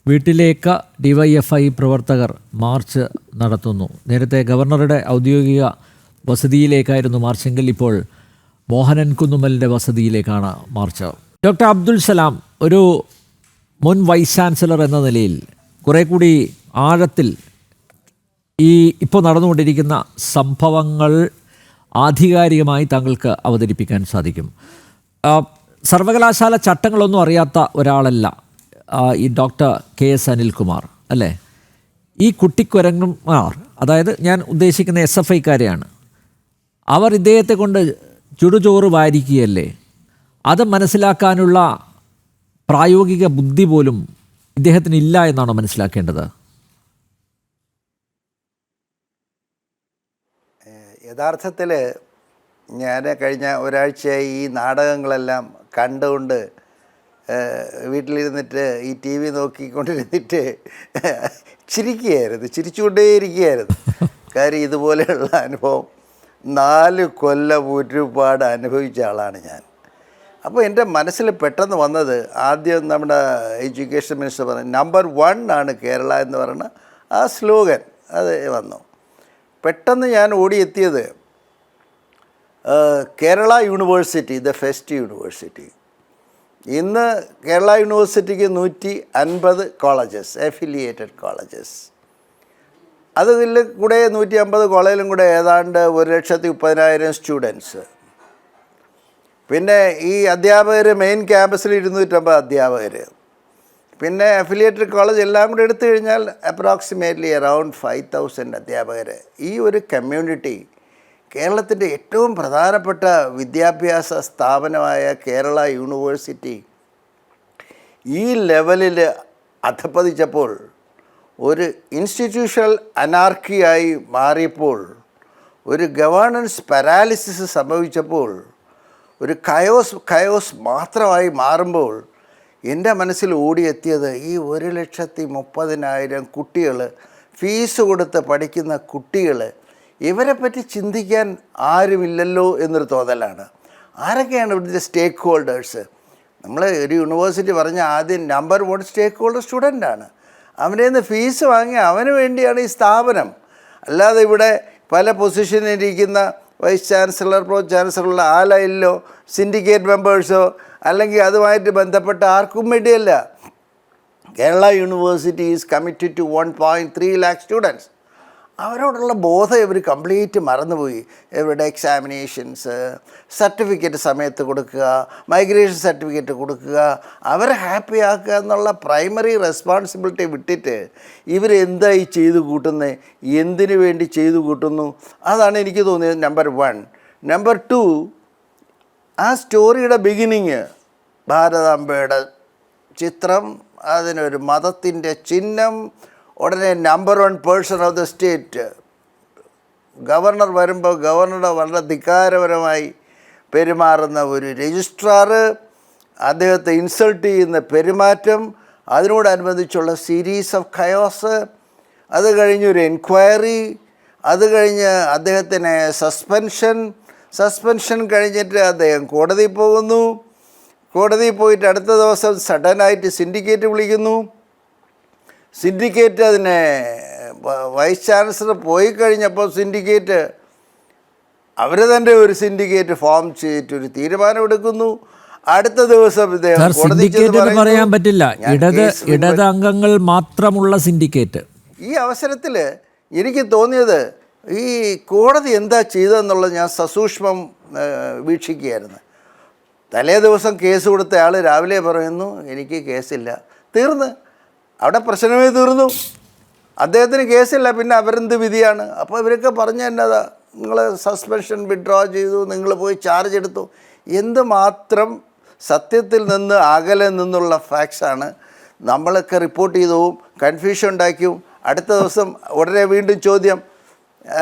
വീട്ടിലേക്ക് DYFI പ്രവർത്തകർ മാർച്ച് നടത്തുന്നു. നേരത്തെ ഗവർണറുടെ ഔദ്യോഗിക വസതിയിലേക്കായിരുന്നു മാർച്ചെങ്കിൽ ഇപ്പോൾ മോഹനൻ കുന്നുമ്മലിൻ്റെ വസതിയിലേക്കാണ് മാർച്ച്. ഡോക്ടർ അബ്ദുൽ സലാം, ഒരു മുൻ വൈസ് ചാൻസലർ എന്ന നിലയിൽ കുറേ കൂടി ആഴത്തിൽ ഇപ്പോൾ നടന്നുകൊണ്ടിരിക്കുന്ന സംഭവങ്ങൾ ആധികാരികമായി താങ്കൾക്ക് അവതരിപ്പിക്കാൻ സാധിക്കും. സർവകലാശാല ചട്ടങ്ങളൊന്നും അറിയാത്ത ഒരാളല്ല ഈ ഡോക്ടർ KS അനിൽകുമാർ അല്ലേ? ഈ കുട്ടിക്കുരങ്ങന്മാർ, അതായത് ഞാൻ ഉദ്ദേശിക്കുന്ന SFIക്കാരെയാണ്, അവർ ഇദ്ദേഹത്തെ കൊണ്ട് ചുടുചോറ് വാരിക്കുകയല്ലേ? അത് മനസ്സിലാക്കാനുള്ള പ്രായോഗിക ബുദ്ധി പോലും ഇദ്ദേഹത്തിന് ഇല്ല എന്നാണോ മനസ്സിലാക്കേണ്ടത്? യഥാർത്ഥത്തിൽ ഞാൻ കഴിഞ്ഞ ഒരാഴ്ചയായി ഈ നാടകങ്ങളെല്ലാം കണ്ടുകൊണ്ട് വീട്ടിലിരുന്നിട്ട് ഈ TV നോക്കിക്കൊണ്ടിരുന്നിട്ട് ചിരിച്ചുകൊണ്ടേയിരിക്കുകയായിരുന്നു. കാര്യം ഇതുപോലെയുള്ള അനുഭവം 4 കൊല്ലം ഒരുപാട് അനുഭവിച്ച ആളാണ് ഞാൻ. അപ്പോൾ എൻ്റെ മനസ്സിൽ പെട്ടെന്ന് വന്നത്, ആദ്യം നമ്മുടെ എഡ്യൂക്കേഷൻ മിനിസ്റ്റർ പറഞ്ഞു നമ്പർ 1 ആണ് കേരള എന്ന് പറയുന്ന ആ സ്ലോഗൻ, അത് വന്നു. പെട്ടെന്ന് ഞാൻ ഓടിയെത്തിയത് Kerala university, the first university. ഇന്ന് കേരള യൂണിവേഴ്സിറ്റിക്ക് 150 കോളേജസ്, അഫിലിയേറ്റഡ് കോളേജസ്. അതിൽ കൂടെ 150 കോളേജിലും കൂടെ ഏതാണ്ട് 1,30,000 സ്റ്റുഡൻസ്. പിന്നെ ഈ അധ്യാപകർ, മെയിൻ ക്യാമ്പസിൽ 250 അധ്യാപകർ, പിന്നെ അഫിലിയേറ്റഡ് കോളേജ് എല്ലാം കൂടെ എടുത്തു കഴിഞ്ഞാൽ അപ്രോക്സിമേറ്റ്ലി അറൗണ്ട് 5,000 അധ്യാപകർ. ഈ ഒരു കമ്മ്യൂണിറ്റി കേരളത്തിൻ്റെ ഏറ്റവും പ്രധാനപ്പെട്ട വിദ്യാഭ്യാസ സ്ഥാപനമായ കേരള യൂണിവേഴ്സിറ്റി ഈ ലെവലിൽ അധപ്പതിച്ചപ്പോൾ, ഒരു ഇൻസ്റ്റിറ്റ്യൂഷണൽ അനാർക്കിയായി മാറിയപ്പോൾ, ഒരു ഗവേണൻസ് പാരാലിസിസ് സംഭവിച്ചപ്പോൾ, ഒരു കയോസ് മാത്രമായി മാറുമ്പോൾ എൻ്റെ മനസ്സിൽ ഓടിയെത്തിയത് ഈ 1,30,000 കുട്ടികൾ, ഫീസ് കൊടുത്ത് പഠിക്കുന്ന കുട്ടികൾ, ഇവരെപ്പറ്റി ചിന്തിക്കാൻ ആരുമില്ലല്ലോ എന്നൊരു തോന്നലാണ്. ആരൊക്കെയാണ് ഇവിടുത്തെ സ്റ്റേക്ക് ഹോൾഡേഴ്സ്? നമ്മൾ ഒരു യൂണിവേഴ്സിറ്റി പറഞ്ഞ ആദ്യം നമ്പർ 1 സ്റ്റേക്ക് ഹോൾഡർ സ്റ്റുഡൻ്റാണ്. അവൻ്റെ നിന്ന് ഫീസ് വാങ്ങി അവന് വേണ്ടിയാണ് ഈ സ്ഥാപനം. അല്ലാതെ ഇവിടെ പല പൊസിഷനിലിരിക്കുന്ന വൈസ് ചാൻസലർ, പ്രോ ചാൻസലർ, ആ ലൈനിലോ സിൻഡിക്കേറ്റ് മെമ്പേഴ്സോ അല്ലെങ്കിൽ അതുമായിട്ട് ബന്ധപ്പെട്ട ആർക്കും വേണ്ടിയല്ല. Kerala university is committed to 1.3 lakh students. അവരോടുള്ള ബോധം ഇവർ കംപ്ലീറ്റ് മറന്നുപോയി. ഇവരുടെ എക്സാമിനേഷൻസ്, സർട്ടിഫിക്കറ്റ് സമയത്ത് കൊടുക്കുക, മൈഗ്രേഷൻ സർട്ടിഫിക്കറ്റ് കൊടുക്കുക, അവരെ ഹാപ്പി ആക്കുക എന്നുള്ള പ്രൈമറി റെസ്പോൺസിബിലിറ്റി വിട്ടിട്ട് ഇവരെന്തായി ചെയ്തു കൂട്ടുന്നത്, എന്തിനു വേണ്ടി ചെയ്തു കൂട്ടുന്നു? അതാണ് എനിക്ക് തോന്നിയത് നമ്പർ 1. നമ്പർ 2, ആ സ്റ്റോറിയുടെ ബിഗിനിങ് ഭാരതാംബയുടെ ചിത്രം, അതിനൊരു മതത്തിൻ്റെ ചിഹ്നം, ഉടനെ number 1 person of the state governor വരുമ്പോൾ ഗവർണറുടെ വളരെ ധിക്കാരപരമായി പെരുമാറുന്ന ഒരു രജിസ്ട്രാർ, അദ്ദേഹത്തെ ഇൻസൾട്ട് ചെയ്യുന്ന പെരുമാറ്റം, അതിനോടനുബന്ധിച്ചുള്ള സീരീസ് ഓഫ് കയോസ്, അത് കഴിഞ്ഞൊരു എൻക്വയറി, അത് കഴിഞ്ഞ് അദ്ദേഹത്തിന് സസ്പെൻഷൻ കഴിഞ്ഞിട്ട് അദ്ദേഹം കോടതിയിൽ പോകുന്നു. കോടതിയിൽ പോയിട്ട് അടുത്ത ദിവസം സഡനായിട്ട് സിൻഡിക്കേറ്റ് വിളിക്കുന്നു. സിൻഡിക്കേറ്റ് അതിനെ വൈസ് ചാൻസലർ പോയി കഴിഞ്ഞപ്പോൾ സിൻഡിക്കേറ്റ് അവർ തന്നെ ഒരു സിൻഡിക്കേറ്റ് ഫോം ചെയ്തിട്ടൊരു തീരുമാനമെടുക്കുന്നു. അടുത്ത ദിവസം ഇദ്ദേഹം സിൻഡിക്കേറ്റ് പറയാൻ പറ്റില്ല, ഇടത് അംഗങ്ങൾ മാത്രമുള്ള സിൻഡിക്കേറ്റ്. ഈ അവസരത്തിൽ എനിക്ക് തോന്നിയത് ഈ കോടതി എന്താ ചെയ്തതെന്നുള്ളത് ഞാൻ സസൂക്ഷ്മം വീക്ഷിക്കുകയായിരുന്നു. തലേ ദിവസം കേസ് കൊടുത്ത ആൾ രാവിലെ പറയുന്നു എനിക്ക് കേസില്ല, തീർന്ന് അവിടെ പ്രശ്നമേ തീർന്നു, അദ്ദേഹത്തിന് കേസില്ല, പിന്നെ അവരെന്ത് വിധിയാണ്? അപ്പോൾ ഇവരൊക്കെ പറഞ്ഞു തന്നതാ, നിങ്ങൾ സസ്പെൻഷൻ വിഡ്രോ ചെയ്തു, നിങ്ങൾ പോയി ചാർജ് എടുത്തു. എന്തുമാത്രം സത്യത്തിൽ നിന്ന് അകലെ നിന്നുള്ള ഫാക്ട്സാണ്. നമ്മളൊക്കെ റിപ്പോർട്ട് ചെയ്തവും കൺഫ്യൂഷൻ ഉണ്ടാക്കിയും അടുത്ത ദിവസം ഉടനെ വീണ്ടും ചോദ്യം,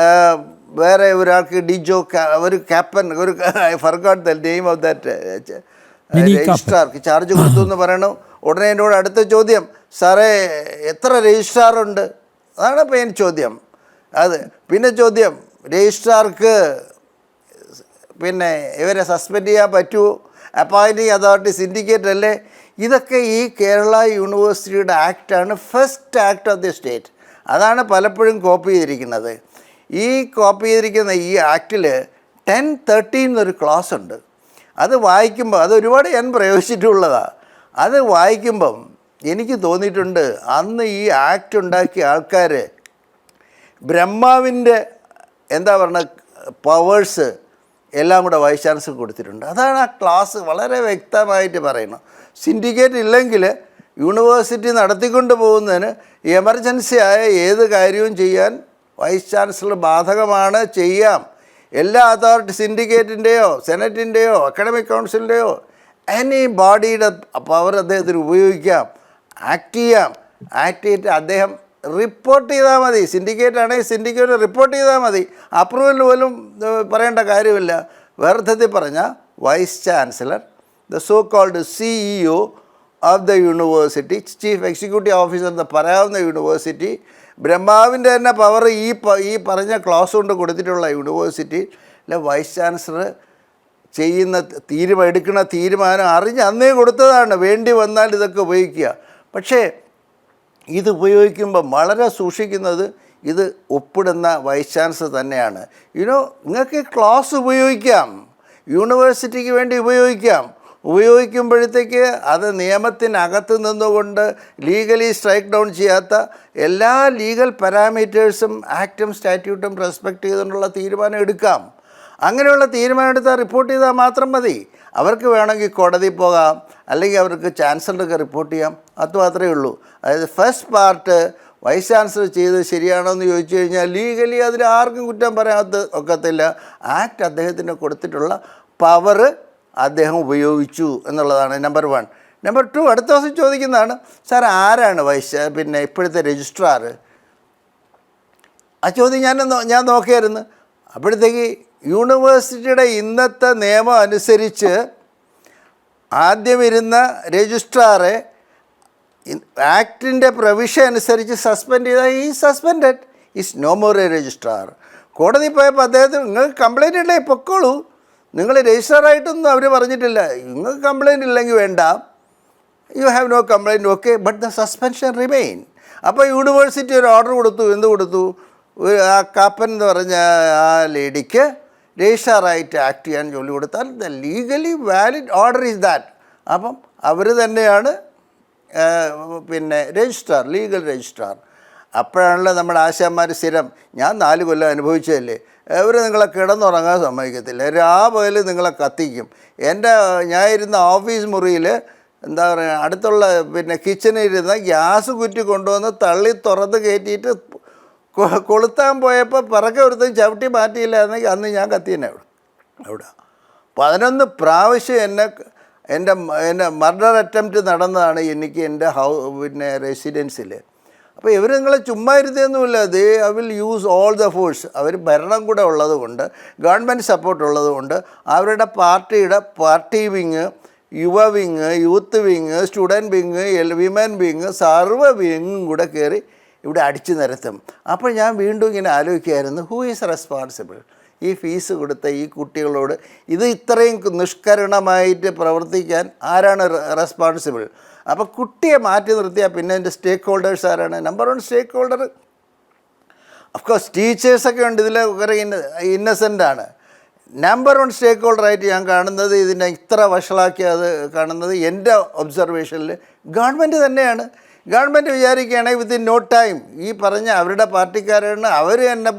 വേറെ ഒരാൾക്ക് ഡിജോ ഒരു ക്യാപ്റ്റൻ, ഒരു I forgot the name of that രജിസ്ട്രാർക്ക് ചാർജ് കൊടുത്തു എന്ന് പറയണു. ഉടനെ എന്നോട് അടുത്ത ചോദ്യം, സാറേ എത്ര രജിസ്ട്രാറുണ്ട്? അതാണ് ഇപ്പോൾ എൻ്റെ ചോദ്യം. അത് പിന്നെ ചോദ്യം, രജിസ്ട്രാർക്ക് പിന്നെ ഇവരെ സസ്പെൻഡ് ചെയ്യാൻ പറ്റുമോ? അപ്പോയിൻറ്റിംഗ് അതോറിറ്റി സിൻഡിക്കേറ്റ് അല്ലേ? ഇതൊക്കെ ഈ കേരള യൂണിവേഴ്സിറ്റിയുടെ ആക്റ്റാണ്, first act of the state. അതാണ് പലപ്പോഴും കോപ്പി ചെയ്തിരിക്കുന്നത്. ഈ കോപ്പി ചെയ്തിരിക്കുന്ന ഈ ആക്റ്റിൽ 10(13) എന്നൊരു ക്ലോസ് ഉണ്ട്. അത് വായിക്കുമ്പോൾ, അത് ഒരുപാട് ഞാൻ പ്രയോഗിച്ചിട്ടുള്ളതാണ്, അത് വായിക്കുമ്പം എനിക്ക് തോന്നിയിട്ടുണ്ട് അന്ന് ഈ ആക്ട് ഉണ്ടാക്കിയ ആൾക്കാർ ബ്രഹ്മാവിൻ്റെ എന്താ പറയുക പവേഴ്സ് എല്ലാം കൂടെ വൈസ് ചാൻസലർ കൊടുത്തിട്ടുണ്ട്. അതാണ് ആ ക്ലാസ് വളരെ വ്യക്തമായിട്ട് പറയുന്നത്. സിൻഡിക്കേറ്റ് ഇല്ലെങ്കിൽ യൂണിവേഴ്സിറ്റി നടത്തിക്കൊണ്ട് പോകുന്നതിന് എമർജൻസി ആയ ഏത് കാര്യവും ചെയ്യാൻ വൈസ് ചാൻസലർ ബാധകമാണ്, ചെയ്യാം. എല്ലാ അതോറിറ്റി സിൻഡിക്കേറ്റിൻ്റെയോ സെനറ്റിൻ്റെയോ അക്കാഡമിക് കൗൺസിലിൻ്റെയോ എനി ബോഡിയുടെ പവർ അദ്ദേഹത്തിന് ഉപയോഗിക്കാം, ആക്ട് ചെയ്യാം. ആക്ട് ചെയ്തിട്ട് അദ്ദേഹം റിപ്പോർട്ട് ചെയ്താൽ മതി. സിൻഡിക്കേറ്റ് ആണെങ്കിൽ സിൻഡിക്കേറ്റ് റിപ്പോർട്ട് ചെയ്താൽ മതി, അപ്രൂവൽ പോലും പറയേണ്ട കാര്യമില്ല. വേറെത്തിൽ പറഞ്ഞാൽ vice chancellor, the so called CEO of the university, chief executive officer എന്ന് പറയാവുന്ന യൂണിവേഴ്സിറ്റി, ബ്രഹ്മാവിൻ്റെ തന്നെ പവർ ഈ പറഞ്ഞ ക്ലോസ് കൊണ്ട് കൊടുത്തിട്ടുള്ള യൂണിവേഴ്സിറ്റിയിലെ വൈസ് ചാൻസലർ എടുക്കുന്ന തീരുമാനം അറിഞ്ഞ് അന്നേ കൊടുത്തതാണ്. വേണ്ടി വന്നാൽ ഇതൊക്കെ ഉപയോഗിക്കുക. പക്ഷേ ഇത് ഉപയോഗിക്കുമ്പോൾ വളരെ സൂക്ഷിക്കുന്നത് ഇത് ഒപ്പിടുന്ന വൈസ് ചാൻസലർ തന്നെയാണ്. നിങ്ങൾക്ക് ക്ലോസ് ഉപയോഗിക്കാം, യൂണിവേഴ്സിറ്റിക്ക് വേണ്ടി ഉപയോഗിക്കുമ്പോഴത്തേക്ക് അത് നിയമത്തിനകത്ത് നിന്നുകൊണ്ട് ലീഗലി സ്ട്രൈക്ക് ഡൗൺ ചെയ്യാത്ത എല്ലാ ലീഗൽ പാരാമീറ്റേഴ്സും ആക്റ്റും സ്റ്റാറ്റ്യൂട്ടും റെസ്പെക്റ്റ് ചെയ്തുകൊണ്ടുള്ള തീരുമാനം എടുക്കാം. അങ്ങനെയുള്ള തീരുമാനം എടുത്താൽ റിപ്പോർട്ട് ചെയ്താൽ മാത്രം മതി. അവർക്ക് വേണമെങ്കിൽ കോടതിയിൽ പോകാം, അല്ലെങ്കിൽ അവർക്ക് ചാൻസലർക്ക് റിപ്പോർട്ട് ചെയ്യാം. അതുമാത്രമേ ഉള്ളൂ. അതായത് ഫസ്റ്റ് പാർട്ട് വൈസ് ചാൻസലർ ചെയ്തത് ശരിയാണോ എന്ന് ചോദിച്ചു കഴിഞ്ഞാൽ ലീഗലി അതിൽ ആർക്കും കുറ്റം പറയാൻ ഒക്കത്തില്ല. ആക്ട് അദ്ദേഹത്തിന് കൊടുത്തിട്ടുള്ള പവർ അദ്ദേഹം ഉപയോഗിച്ചു എന്നുള്ളതാണ് നമ്പർ 1. നമ്പർ 2, അടുത്ത ദിവസം ചോദിക്കുന്നതാണ്, സാർ ആരാണ് ഇപ്പോഴത്തെ രജിസ്ട്രാർ? ആ ചോദ്യം ഞാൻ നോക്കിയായിരുന്നു. അപ്പോഴത്തേക്ക് യൂണിവേഴ്സിറ്റിയുടെ ഇന്നത്തെ നിയമം അനുസരിച്ച് ആദ്യം ഇരുന്ന രജിസ്ട്രാറെ ആക്ടിൻ്റെ പ്രവിഷൻ അനുസരിച്ച് സസ്പെൻഡ് ചെയ്താൽ ഈ suspended is no more a registrar. കോടതി പോയപ്പോൾ അദ്ദേഹത്തിന് നിങ്ങൾക്ക് കംപ്ലയിൻ്റ് ഉണ്ടെങ്കിൽ പൊക്കോളൂ, നിങ്ങൾ രജിസ്റ്ററായിട്ടൊന്നും അവർ പറഞ്ഞിട്ടില്ല. നിങ്ങൾക്ക് കംപ്ലയിൻ്റ് ഇല്ലെങ്കിൽ വേണ്ട, you have no complaint, okay, but the suspension remain. അപ്പോൾ യൂണിവേഴ്സിറ്റി ഒരു ഓർഡർ കൊടുത്തു. എന്ത് കൊടുത്തു? ആ കാപ്പൻ എന്ന് പറഞ്ഞ ആ ലേഡിക്ക് രജിസ്ട്രാറായിട്ട് ആക്ട് ചെയ്യാൻ ജോലി കൊടുത്താൽ the legally valid order is that. അപ്പം അവർ തന്നെയാണ് രജിസ്ട്രാർ, ലീഗൽ രജിസ്ട്രാർ. അപ്പോഴാണല്ലോ നമ്മുടെ ആശാന്മാർ സ്ഥിരം, ഞാൻ 4 കൊല്ലം അനുഭവിച്ചതല്ലേ, അവർ നിങ്ങളെ കിടന്നുറങ്ങാൻ സമ്മതിക്കത്തില്ല, രാവിലെ നിങ്ങളെ കത്തിക്കും. ഞാൻ ഇരുന്ന ഓഫീസ് മുറിയിൽ എന്താ പറയുക, അടുത്തുള്ള കിച്ചണിൽ ഇരുന്ന ഗ്യാസ് കുറ്റി കൊണ്ടുവന്ന് തള്ളി തുറന്ന് കയറ്റിയിട്ട് കൊളുത്താൻ പോയപ്പോൾ പിറകെ ഒരുത്തും ചവിട്ടി മാറ്റിയില്ലായിരുന്നെങ്കിൽ അന്ന് ഞാൻ കത്തി തന്നെ അവിടെ 11 പ്രാവശ്യം എൻ്റെ മർഡർ അറ്റംപ്റ്റ് നടന്നതാണ് എനിക്ക് എൻ്റെ റെസിഡൻസിൽ. അപ്പോൾ ഇവർ നിങ്ങളെ ചുമ്മാ ഇരുത്തിയൊന്നുമില്ല, ദേ I will use all the force. അവർ ഭരണം കൂടെ ഉള്ളതുകൊണ്ട്, ഗവൺമെൻറ് സപ്പോർട്ട് ഉള്ളതുകൊണ്ട്, അവരുടെ പാർട്ടി വിങ്, യുവ wing, youth wing, student wing, women wing, സർവ്വ വിങ്ങും കൂടെ കയറി ഇവിടെ അടിച്ചു നിരത്തും. അപ്പോൾ ഞാൻ വീണ്ടും ഇങ്ങനെ ആലോചിക്കുകയായിരുന്നു, ഹൂ ഈസ് റെസ്പോൺസിബിൾ? ഈ ഫീസ് കൊടുത്ത ഈ കുട്ടികളോട് ഇത് ഇത്രയും നിഷ്കരുണമായിട്ട് പ്രവർത്തിക്കാൻ ആരാണ് റെസ്പോൺസിബിൾ? അപ്പോൾ കുട്ടിയെ മാറ്റി നിർത്തിയാൽ പിന്നെ എൻ്റെ സ്റ്റേക്ക് ഹോൾഡേഴ്സ് ആരാണ്? നമ്പർ 1 സ്റ്റേക്ക് ഹോൾഡർ അഫ്കോഴ്സ് ടീച്ചേഴ്സൊക്കെ ഉണ്ട്, ഇതിൽ കുറേ ഇന്നസെൻ്റാണ്. നമ്പർ 1 സ്റ്റേക്ക് ഹോൾഡറായിട്ട് ഞാൻ കാണുന്നത്, ഇതിനെ ഇത്ര വഷളാക്കിയത് കാണുന്നത് എൻ്റെ ഒബ്സർവേഷനിൽ ഗവൺമെൻറ് തന്നെയാണ്. ഗവൺമെൻറ് വിചാരിക്കുകയാണെങ്കിൽ വിത്തിൻ നോ ടൈം ഈ പറഞ്ഞ അവരുടെ പാർട്ടിക്കാരാണ്, അവർ എന്നെ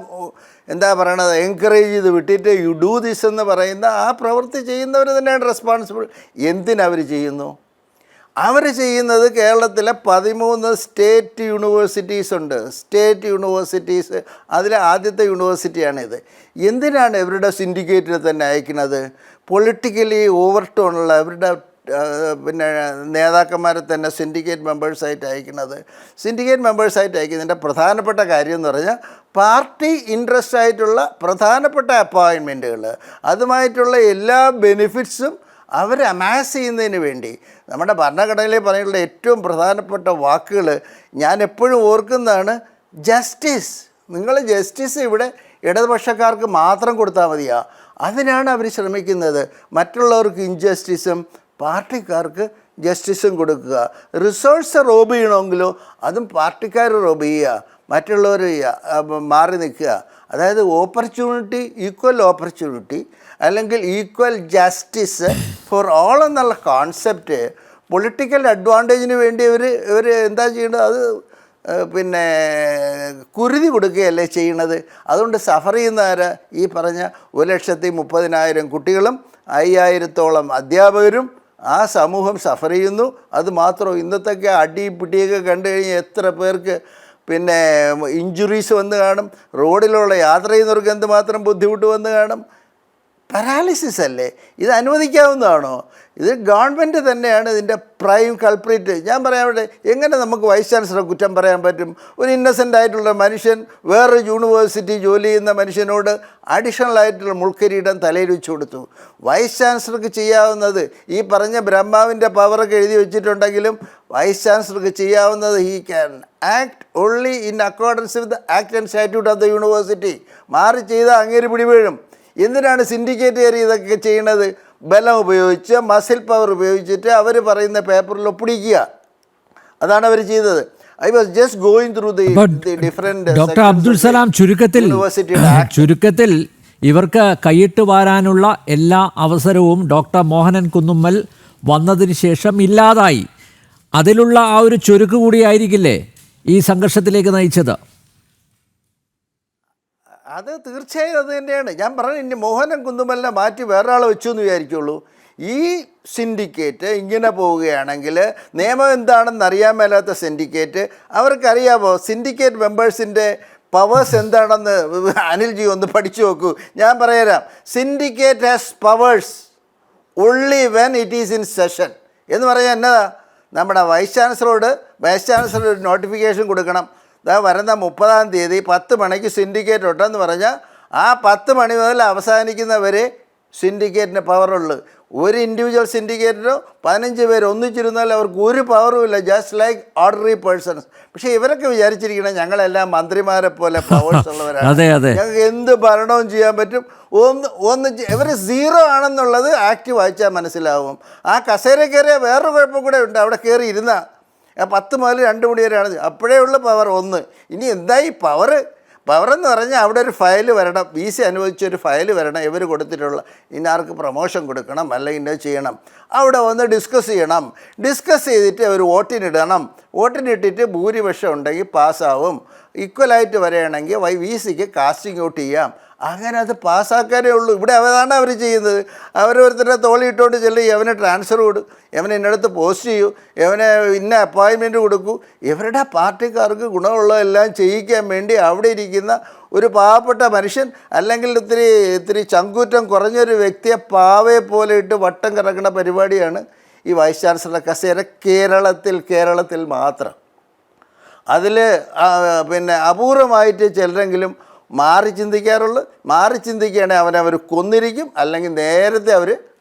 എന്താ പറയണത് എൻകറേജ് ചെയ്ത് വിട്ടിട്ട് യു ഡൂ ദിസ് എന്ന് പറയുന്ന ആ പ്രവൃത്തി ചെയ്യുന്നവർ തന്നെയാണ് റെസ്പോൺസിബിൾ. എന്തിനവർ ചെയ്യുന്നു? അവർ ചെയ്യുന്നത് കേരളത്തിലെ 13 സ്റ്റേറ്റ് യൂണിവേഴ്സിറ്റീസ് ഉണ്ട്. സ്റ്റേറ്റ് യൂണിവേഴ്സിറ്റീസ് അതിലെ ആദ്യത്തെ യൂണിവേഴ്സിറ്റിയാണിത്. എന്തിനാണ് ഇവരുടെ സിൻഡിക്കേറ്റിൽ തന്നെ അയക്കുന്നത്? പൊളിറ്റിക്കലി ഓവർടോണുള്ള അവരുടെ നേതാക്കന്മാരെ തന്നെ സിൻഡിക്കേറ്റ് മെമ്പേഴ്സായിട്ട് അയക്കുന്നത്. സിൻഡിക്കേറ്റ് മെമ്പേഴ്സായിട്ട് അയക്കുന്നതിൻ്റെ പ്രധാനപ്പെട്ട കാര്യം എന്ന് പറഞ്ഞാൽ പാർട്ടി ഇൻട്രസ്റ്റ് ആയിട്ടുള്ള പ്രധാനപ്പെട്ട അപ്പോയിൻമെൻറ്റുകൾ, അതുമായിട്ടുള്ള എല്ലാ ബെനിഫിറ്റ്സും അവർ അമാസ് ചെയ്യുന്നതിന് വേണ്ടി. നമ്മുടെ ഭരണഘടനയിൽ പറഞ്ഞിട്ടുള്ള ഏറ്റവും പ്രധാനപ്പെട്ട വാക്കുകൾ ഞാൻ എപ്പോഴും ഓർക്കുന്നതാണ് ജസ്റ്റിസ്. നിങ്ങൾ ജസ്റ്റിസ് ഇവിടെ ഇടതുപക്ഷക്കാർക്ക് മാത്രം കൊടുത്താൽ മതിയാ, അതിനാണ് അവർ ശ്രമിക്കുന്നത്. മറ്റുള്ളവർക്ക് ഇൻജസ്റ്റിസും പാർട്ടിക്കാർക്ക് ജസ്റ്റിസും കൊടുക്കുക. റിസോഴ്സ് റോബ് ചെയ്യണമെങ്കിലോ അതും പാർട്ടിക്കാർ റോബ് ചെയ്യുക, മറ്റുള്ളവർ മാറി നിൽക്കുക. അതായത് ഓപ്പർച്യൂണിറ്റി, ഈക്വൽ ഓപ്പർച്യൂണിറ്റി അല്ലെങ്കിൽ ഈക്വൽ ജസ്റ്റിസ് ഫോർ ഓൾ എന്നുള്ള കോൺസെപ്റ്റ് പൊളിറ്റിക്കൽ അഡ്വാൻറ്റേജിന് വേണ്ടി ഇവർ എന്താ ചെയ്യേണ്ടത്? അത് കുരുതി കൊടുക്കുകയല്ലേ ചെയ്യണത്. അതുകൊണ്ട് സഫർ ചെയ്യുന്നവരെ ഈ പറഞ്ഞ 1,30,000 കുട്ടികളും 5,000-ഓളം അധ്യാപകരും ആ സമൂഹം സഫർ ചെയ്യുന്നു. അതുമാത്രം ഇന്നത്തൊക്കെ അടി പിടിയൊക്കെ കണ്ടു കഴിഞ്ഞാൽ എത്ര പേർക്ക് ഇഞ്ചുറീസ് വന്ന് കാണും. റോഡിലുള്ള യാത്ര ചെയ്യുന്നവർക്ക് എന്തുമാത്രം ബുദ്ധിമുട്ട് വന്ന് കാണും. പാരാലിസിസ് അല്ലേ? ഇത് അനുവദിക്കാവുന്നതാണോ? ഇത് ഗവൺമെൻറ് തന്നെയാണ് ഇതിൻ്റെ പ്രൈം കൾപ്രിറ്റ്. ഞാൻ പറയാൻ വേണ്ടി എങ്ങനെ നമുക്ക് വൈസ് ചാൻസലറെ കുറ്റം പറയാൻ പറ്റും? ഒരു ഇന്നസെൻ്റ് ആയിട്ടുള്ള മനുഷ്യൻ വേറൊരു യൂണിവേഴ്സിറ്റി ജോലി ചെയ്യുന്ന മനുഷ്യനോട് അഡീഷണൽ ആയിട്ടുള്ള മുൾക്കിരീടം തലയിൽ വെച്ച് കൊടുത്തു. വൈസ് ചാൻസലർക്ക് ചെയ്യാവുന്നത് ഈ പറഞ്ഞ ബ്രഹ്മാവിൻ്റെ പവറൊക്കെ എഴുതി വെച്ചിട്ടുണ്ടെങ്കിലും വൈസ് ചാൻസലർക്ക് ചെയ്യാവുന്നത് he can act only in accordance with act and statute of the university. മാറി ചെയ്താൽ അങ്ങേര് പിടിവീഴും. എന്തിനാണ് സിൻഡിക്കേറ്റ് കയറി ഇതൊക്കെ ചെയ്യണത്? ബലം ഉപയോഗിച്ച്, മസിൽ പവർ ഉപയോഗിച്ചിട്ട് അവർ പറയുന്ന പേപ്പറിൽ ഒപ്പിടിക്കുക. അതാണ് അവർ ചെയ്തത്. I was just going through the different doctor Abdul Salam ചുരുക്കത്തിൽ ഇവർക്ക് കൈയിട്ട് വാരാനുള്ള എല്ലാ അവസരവും ഡോക്ടർ മോഹനൻ കുന്നുമ്മൽ വന്നതിന് ശേഷം ഇല്ലാതായി. അതിലുള്ള ആ ഒരു ചുരുക്ക് കൂടിയായിരിക്കില്ലേ ഈ സംഘർഷത്തിലേക്ക് നയിച്ചത്? അത് തീർച്ചയായും അത് തന്നെയാണ് ഞാൻ പറഞ്ഞത്. ഇനി മോഹനൻ കുന്നുമ്മലിനെ മാറ്റി വേറൊരാളെ വെച്ചു എന്ന് വിചാരിക്കുള്ളൂ. ഈ സിൻഡിക്കേറ്റ് ഇങ്ങനെ പോവുകയാണെങ്കിൽ നിയമം എന്താണെന്ന് അറിയാൻ മേലാത്ത സിൻഡിക്കേറ്റ്, അവർക്കറിയാമോ സിൻഡിക്കേറ്റ് മെമ്പേഴ്സിൻ്റെ പവേഴ്സ് എന്താണെന്ന്? അനിൽജി ഒന്ന് പഠിച്ചു നോക്കൂ. ഞാൻ പറയാം, syndicate has powers only when it is in session എന്ന് പറയാൻ എന്നതാ? നമ്മുടെ വൈസ് ചാൻസലർ ഒരു നോട്ടിഫിക്കേഷൻ കൊടുക്കണം. വരുന്ന 30-ാം തീയതി 10 മണിക്ക് സിൻഡിക്കേറ്റ് ഉണ്ടെന്ന് പറഞ്ഞാൽ ആ 10 മണി മുതൽ അവസാനിക്കുന്നവരെ സിൻഡിക്കേറ്റിന് പവറുള്ളൂ. ഒരു ഇൻഡിവിജ്വൽ സിൻഡിക്കേറ്റിനോ 15 പേര് ഒന്നിച്ചിരുന്നാൽ അവർക്ക് ഒരു പവറും ഇല്ല, ജസ്റ്റ് ലൈക്ക് ഓർഡിനറി പേഴ്സൺസ്. പക്ഷേ ഇവരൊക്കെ വിചാരിച്ചിരിക്കണം ഞങ്ങളെല്ലാം മന്ത്രിമാരെ പോലെ പവേഴ്സ് ഉള്ളവരാണ്, ഞങ്ങൾക്ക് എന്ത് ഭരണവും ചെയ്യാൻ പറ്റും. ഇവർ സീറോ ആണെന്നുള്ളത് ആക്ട് വായിച്ചാൽ മനസ്സിലാവും. ആ കസേര കയറിയ വേറൊരു കുഴപ്പം കൂടെ ഉണ്ട്. അവിടെ കയറി ഇരുന്ന 10 മുതൽ 2 മണി വരെയാണ്, അപ്പോഴേ ഉള്ള പവർ 1. ഇനി എന്തായി പവറെന്ന് പറഞ്ഞാൽ അവിടെ ഒരു ഫയൽ വരണം, VC അനുവദിച്ചൊരു ഫയൽ വരണം, ഇവർ കൊടുത്തിട്ടുള്ള ഇന്നാർക്ക് പ്രൊമോഷൻ കൊടുക്കണം അല്ലെങ്കിൽ ഇന്നത് ചെയ്യണം. അവിടെ വന്ന് ഡിസ്കസ് ചെയ്യണം. ഡിസ്കസ് ചെയ്തിട്ട് അവർ വോട്ടിനിടണം. വോട്ടിനിട്ടിട്ട് ഭൂരിപക്ഷം ഉണ്ടെങ്കിൽ പാസ്സാവും. ഈക്വലായിട്ട് വരികയാണെങ്കിൽ VCക്ക് കാസ്റ്റിംഗ് ഔട്ട് ചെയ്യാം. അങ്ങനെ അത് പാസ്സാക്കാനേ ഉള്ളൂ. ഇവിടെ അതാണ് അവർ ചെയ്യുന്നത്. അവരോരുത്തരുടെ തോളിയിട്ടുകൊണ്ട് ചെല്ലും, അവന് ട്രാൻസ്ഫർ കൊടുക്കും, അവനെ ഇന്നടത്ത് പോസ്റ്റ് ചെയ്യൂ, അവനെ ഇന്ന അപ്പോയിൻമെൻറ്റ് കൊടുക്കൂ. ഇവരുടെ പാർട്ടിക്കാർക്ക് ഗുണമുള്ളതെല്ലാം ചെയ്യിക്കാൻ വേണ്ടി അവിടെ ഇരിക്കുന്ന ഒരു പാവപ്പെട്ട മനുഷ്യൻ അല്ലെങ്കിൽ ഇത്തിരി ചങ്കൂറ്റം കുറഞ്ഞൊരു വ്യക്തിയെ പാവയെ പോലെ ഇട്ട് വട്ടം കറക്കുന്ന പരിപാടിയാണ് ഈ വൈസ് ചാൻസലർ കസേര. കേരളത്തിൽ മാത്രം. അതിൽ പിന്നെ അപൂർവമായിട്ട് ചിലരെങ്കിലും മാറി ചിന്തിക്കുകയാണെങ്കിൽ അവർ കൊന്നിരിക്കും, അല്ലെങ്കിൽ നേരത്തെ അവർ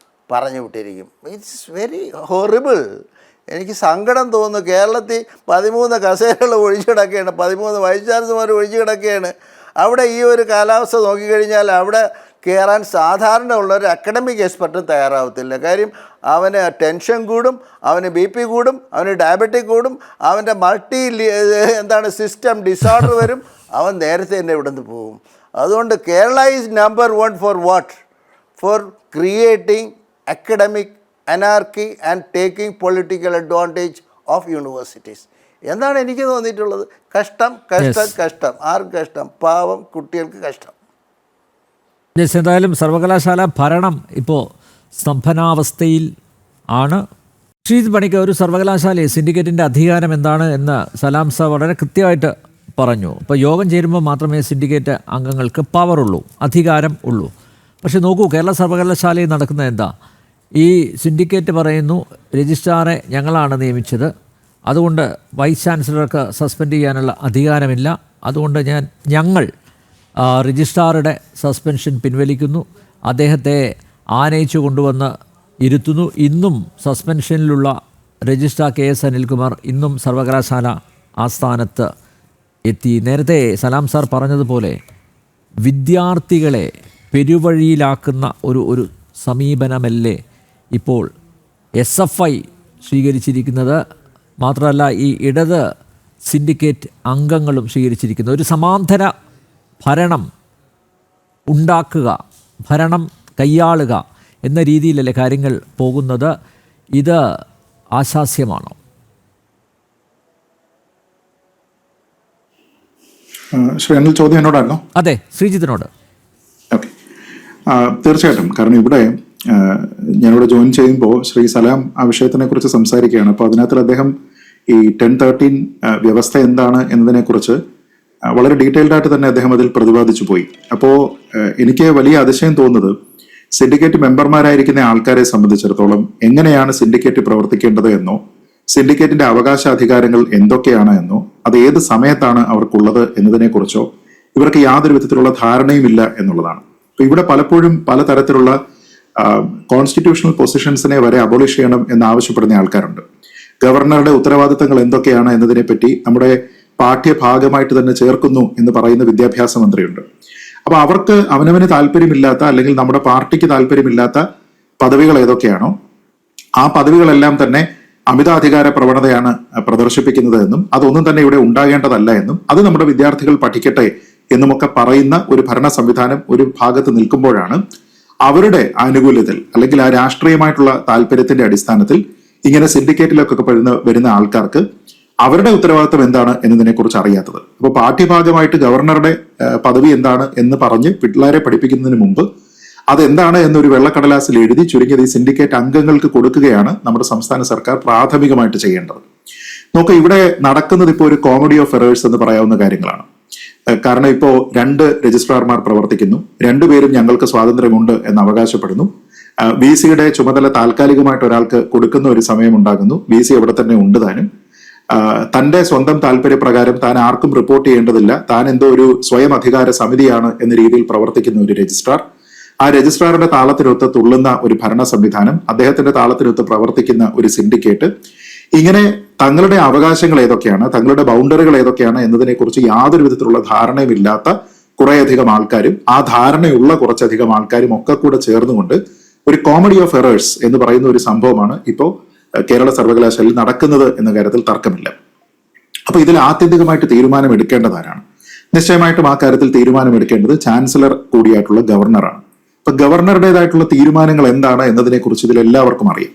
പറഞ്ഞു വിട്ടിരിക്കും. It's very horrible. എനിക്ക് സങ്കടം തോന്നുന്നു. കേരളത്തിൽ 13 കസേരകൾ ഒഴിച്ചു കിടക്കുകയാണ്, 13 വൈസ് ചാൻസലർമാർ ഒഴിച്ചു കിടക്കുകയാണ്. അവിടെ ഈ ഒരു കാലാവസ്ഥ നോക്കിക്കഴിഞ്ഞാൽ അവിടെ കയറാൻ സാധാരണ ഉള്ളൊരു അക്കാഡമിക് എക്സ്പെർട്ടും തയ്യാറാവത്തില്ല. കാര്യം അവന് ടെൻഷൻ കൂടും, അവന് BP കൂടും, അവന് ഡയബറ്റിക് കൂടും, അവൻ്റെ സിസ്റ്റം ഡിസോർഡർ വരും, അവൻ നേരത്തെ തന്നെ ഇവിടെ നിന്ന് പോകും. അതുകൊണ്ട് Kerala is number 1 for what? For creating academic anarchy and taking political advantage of universities എന്നാണ് എനിക്ക് തോന്നിയിട്ടുള്ളത്. കഷ്ടം. ആർക്ക് കഷ്ടം? പാവം കുട്ടികൾക്ക് കഷ്ടം. എന്തായാലും സർവകലാശാല ഭരണം ഇപ്പോൾ സ്തംഭനാവസ്ഥയിൽ ആണ്. ശ്രീജിത് പണിക്കർ, ഒരു സർവകലാശാലയെ സിൻഡിക്കേറ്റിൻ്റെ അധികാരം എന്താണ് എന്ന് സലാം സാർ വളരെ കൃത്യമായിട്ട് പറഞ്ഞു. ഇപ്പോൾ യോഗം ചേരുമ്പോൾ മാത്രമേ സിൻഡിക്കേറ്റ് അംഗങ്ങൾക്ക് പവറുള്ളൂ, അധികാരം ഉള്ളൂ. പക്ഷെ നോക്കൂ, കേരള സർവകലാശാലയിൽ നടക്കുന്നത് എന്താ? ഈ സിൻഡിക്കേറ്റ് പറയുന്നു രജിസ്ട്രാറെ ഞങ്ങളാണ് നിയമിച്ചത്, അതുകൊണ്ട് വൈസ് ചാൻസലർക്ക് സസ്പെൻഡ് ചെയ്യാനുള്ള അധികാരമില്ല, അതുകൊണ്ട് ഞങ്ങൾ രജിസ്ട്രാറുടെ സസ്പെൻഷൻ പിൻവലിക്കുന്നു, അദ്ദേഹത്തെ ആനയിച്ചു കൊണ്ടുവന്ന് ഇരുത്തുന്നു. ഇന്നും സസ്പെൻഷനിലുള്ള രജിസ്ട്രാർ KS അനിൽകുമാർ ഇന്നും സർവകലാശാല ആസ്ഥാനത്ത് എത്തി. നേരത്തെ സലാം സാർ പറഞ്ഞതുപോലെ വിദ്യാർത്ഥികളെ പെരുവഴിയിലാക്കുന്ന ഒരു സമീപനമല്ലേ ഇപ്പോൾ SFI സ്വീകരിച്ചിരിക്കുന്നത്? മാത്രമല്ല ഈ ഇടത് സിൻഡിക്കേറ്റ് അംഗങ്ങളും സ്വീകരിച്ചിരിക്കുന്ന ഒരു സമാന്തര ഭരണം ഉണ്ടാക്കുക, ഭരണം കൈയാളുക എന്ന രീതിയിലല്ലേ കാര്യങ്ങൾ പോകുന്നത്? ഇത് ആശാസ്യമാണോ? ശ്രീ അനിൽ, ചോദ്യം എന്നോടാണോ? അതെ, ശ്രീജിത്തിനോട്. ഓക്കെ, തീർച്ചയായിട്ടും. കാരണം ഇവിടെ ഞാനിവിടെ ജോയിൻ ചെയ്യുമ്പോൾ ശ്രീ സലാം ആ വിഷയത്തിനെ കുറിച്ച് സംസാരിക്കുകയാണ്. അപ്പോൾ അതിനകത്ത് അദ്ദേഹം ഈ 1013 വ്യവസ്ഥ എന്താണ് എന്നതിനെക്കുറിച്ച് വളരെ ഡീറ്റെയിൽഡ് ആയിട്ട് തന്നെ അദ്ദേഹം അതിൽ പ്രതിപാദിച്ചു പോയി. അപ്പോൾ എനിക്ക് വലിയ അതിശയം തോന്നുന്നത് സിൻഡിക്കേറ്റ് മെമ്പർമാരായിരിക്കുന്ന ആൾക്കാരെ സംബന്ധിച്ചിടത്തോളം എങ്ങനെയാണ് സിൻഡിക്കേറ്റ് പ്രവർത്തിക്കേണ്ടത് എന്നോ സിൻഡിക്കേറ്റിന്റെ അവകാശാധികാരങ്ങൾ എന്തൊക്കെയാണ് എന്നോ അത് ഏത് സമയത്താണ് അവർക്കുള്ളത് എന്നതിനെക്കുറിച്ചോ ഇവർക്ക് യാതൊരു വിധത്തിലുള്ള ധാരണയുമില്ല എന്നുള്ളതാണ്. അപ്പൊ ഇവിടെ പലപ്പോഴും പലതരത്തിലുള്ള കോൺസ്റ്റിറ്റ്യൂഷണൽ പൊസിഷൻസിനെ വരെ അബോളിഷ് ചെയ്യണം എന്നാവശ്യപ്പെടുന്ന ആൾക്കാരുണ്ട്. ഗവർണറുടെ ഉത്തരവാദിത്തങ്ങൾ എന്തൊക്കെയാണ് എന്നതിനെപ്പറ്റി നമ്മുടെ പാഠ്യഭാഗമായിട്ട് തന്നെ ചേർക്കുന്നു എന്ന് പറയുന്ന വിദ്യാഭ്യാസ മന്ത്രിയുണ്ട്. അപ്പൊ അവർക്ക് അവനവന് താല്പര്യമില്ലാത്ത അല്ലെങ്കിൽ നമ്മുടെ പാർട്ടിക്ക് താല്പര്യമില്ലാത്ത പദവികൾ ഏതൊക്കെയാണോ ആ പദവികളെല്ലാം തന്നെ അമിതാധികാര പ്രവണതയാണ് പ്രദർശിപ്പിക്കുന്നത് എന്നും അതൊന്നും തന്നെ ഇവിടെ ഉണ്ടാകേണ്ടതല്ല എന്നും അത് നമ്മുടെ വിദ്യാർത്ഥികൾ പഠിക്കട്ടെ എന്നുമൊക്കെ പറയുന്ന ഒരു ഭരണ സംവിധാനം ഒരു ഭാഗത്ത് നിൽക്കുമ്പോഴാണ് അവരുടെ ആനുകൂല്യത്തിൽ അല്ലെങ്കിൽ ആ രാഷ്ട്രീയമായിട്ടുള്ള താല്പര്യത്തിന്റെ അടിസ്ഥാനത്തിൽ ഇങ്ങനെ സിൻഡിക്കേറ്റിലൊക്കെ വരുന്ന ആൾക്കാർക്ക് അവരുടെ ഉത്തരവാദിത്വം എന്താണ് എന്നതിനെ കുറിച്ച് അറിയാത്തത്. അപ്പോൾ പാഠ്യഭാഗമായിട്ട് ഗവർണറുടെ പദവി എന്താണ് എന്ന് പറഞ്ഞ് പിള്ളേരെ പഠിപ്പിക്കുന്നതിന് മുമ്പ് അതെന്താണ് എന്നൊരു വെള്ളക്കടലാസിൽ എഴുതി ചുരുങ്ങിയത് ഈ സിൻഡിക്കേറ്റ് അംഗങ്ങൾക്ക് കൊടുക്കുകയാണ് നമ്മുടെ സംസ്ഥാന സർക്കാർ പ്രാഥമികമായിട്ട് ചെയ്യേണ്ടത്. നോക്കുക, ഇവിടെ നടക്കുന്നത് ഇപ്പോൾ ഒരു കോമഡി ഓഫ് എറേഴ്സ് എന്ന് പറയാവുന്ന കാര്യങ്ങളാണ്. കാരണം ഇപ്പോൾ 2 രജിസ്ട്രാർമാർ പ്രവർത്തിക്കുന്നു, രണ്ടുപേരും ഞങ്ങൾക്ക് സ്വാതന്ത്ര്യമുണ്ട് എന്ന് അവകാശപ്പെടുന്നു. വി സിയുടെ ചുമതല താൽക്കാലികമായിട്ട് ഒരാൾക്ക് കൊടുക്കുന്ന ഒരു സമയം ഉണ്ടാകുന്നു. വി സി അവിടെ തന്നെ ഉണ്ട് താനും. തന്റെ സ്വന്തം താല്പര്യപ്രകാരം താൻ ആർക്കും റിപ്പോർട്ട് ചെയ്യേണ്ടതില്ല, താൻ എന്തോ ഒരു സ്വയം അധികാര സമിതിയാണ് എന്ന രീതിയിൽ പ്രവർത്തിക്കുന്ന ഒരു രജിസ്ട്രാർ, ആ രജിസ്ട്രാറുടെ താളത്തിനൊത്ത് തുള്ളുന്ന ഒരു ഭരണ സംവിധാനം, അദ്ദേഹത്തിന്റെ താളത്തിനൊത്ത് പ്രവർത്തിക്കുന്ന ഒരു സിൻഡിക്കേറ്റ്, ഇങ്ങനെ തങ്ങളുടെ അവകാശങ്ങൾ ഏതൊക്കെയാണ്, തങ്ങളുടെ ബൗണ്ടറികൾ ഏതൊക്കെയാണ് എന്നതിനെക്കുറിച്ച് യാതൊരു വിധത്തിലുള്ള ധാരണയുമില്ലാത്ത കുറേയധികം ആൾക്കാരും ആ ധാരണയുള്ള കുറച്ചധികം ആൾക്കാരും ഒക്കെ കൂടെ ചേർന്നുകൊണ്ട് ഒരു കോമഡി ഓഫ് എറേഴ്സ് എന്ന് പറയുന്ന ഒരു സംഭവമാണ് ഇപ്പോൾ കേരള സർവകലാശാലയിൽ നടക്കുന്നത് എന്ന കാര്യത്തിൽ തർക്കമില്ല. അപ്പൊ ഇതിൽ ആത്യന്തികമായിട്ട് തീരുമാനം എടുക്കേണ്ടതാരാണ്? നിശ്ചയമായിട്ടും ആ കാര്യത്തിൽ തീരുമാനമെടുക്കേണ്ടത് ചാൻസലർ കൂടിയായിട്ടുള്ള ഗവർണറാണ്. അപ്പൊ ഗവർണറുടേതായിട്ടുള്ള തീരുമാനങ്ങൾ എന്താണ് എന്നതിനെ കുറിച്ച് ഇതിൽ എല്ലാവർക്കും അറിയാം.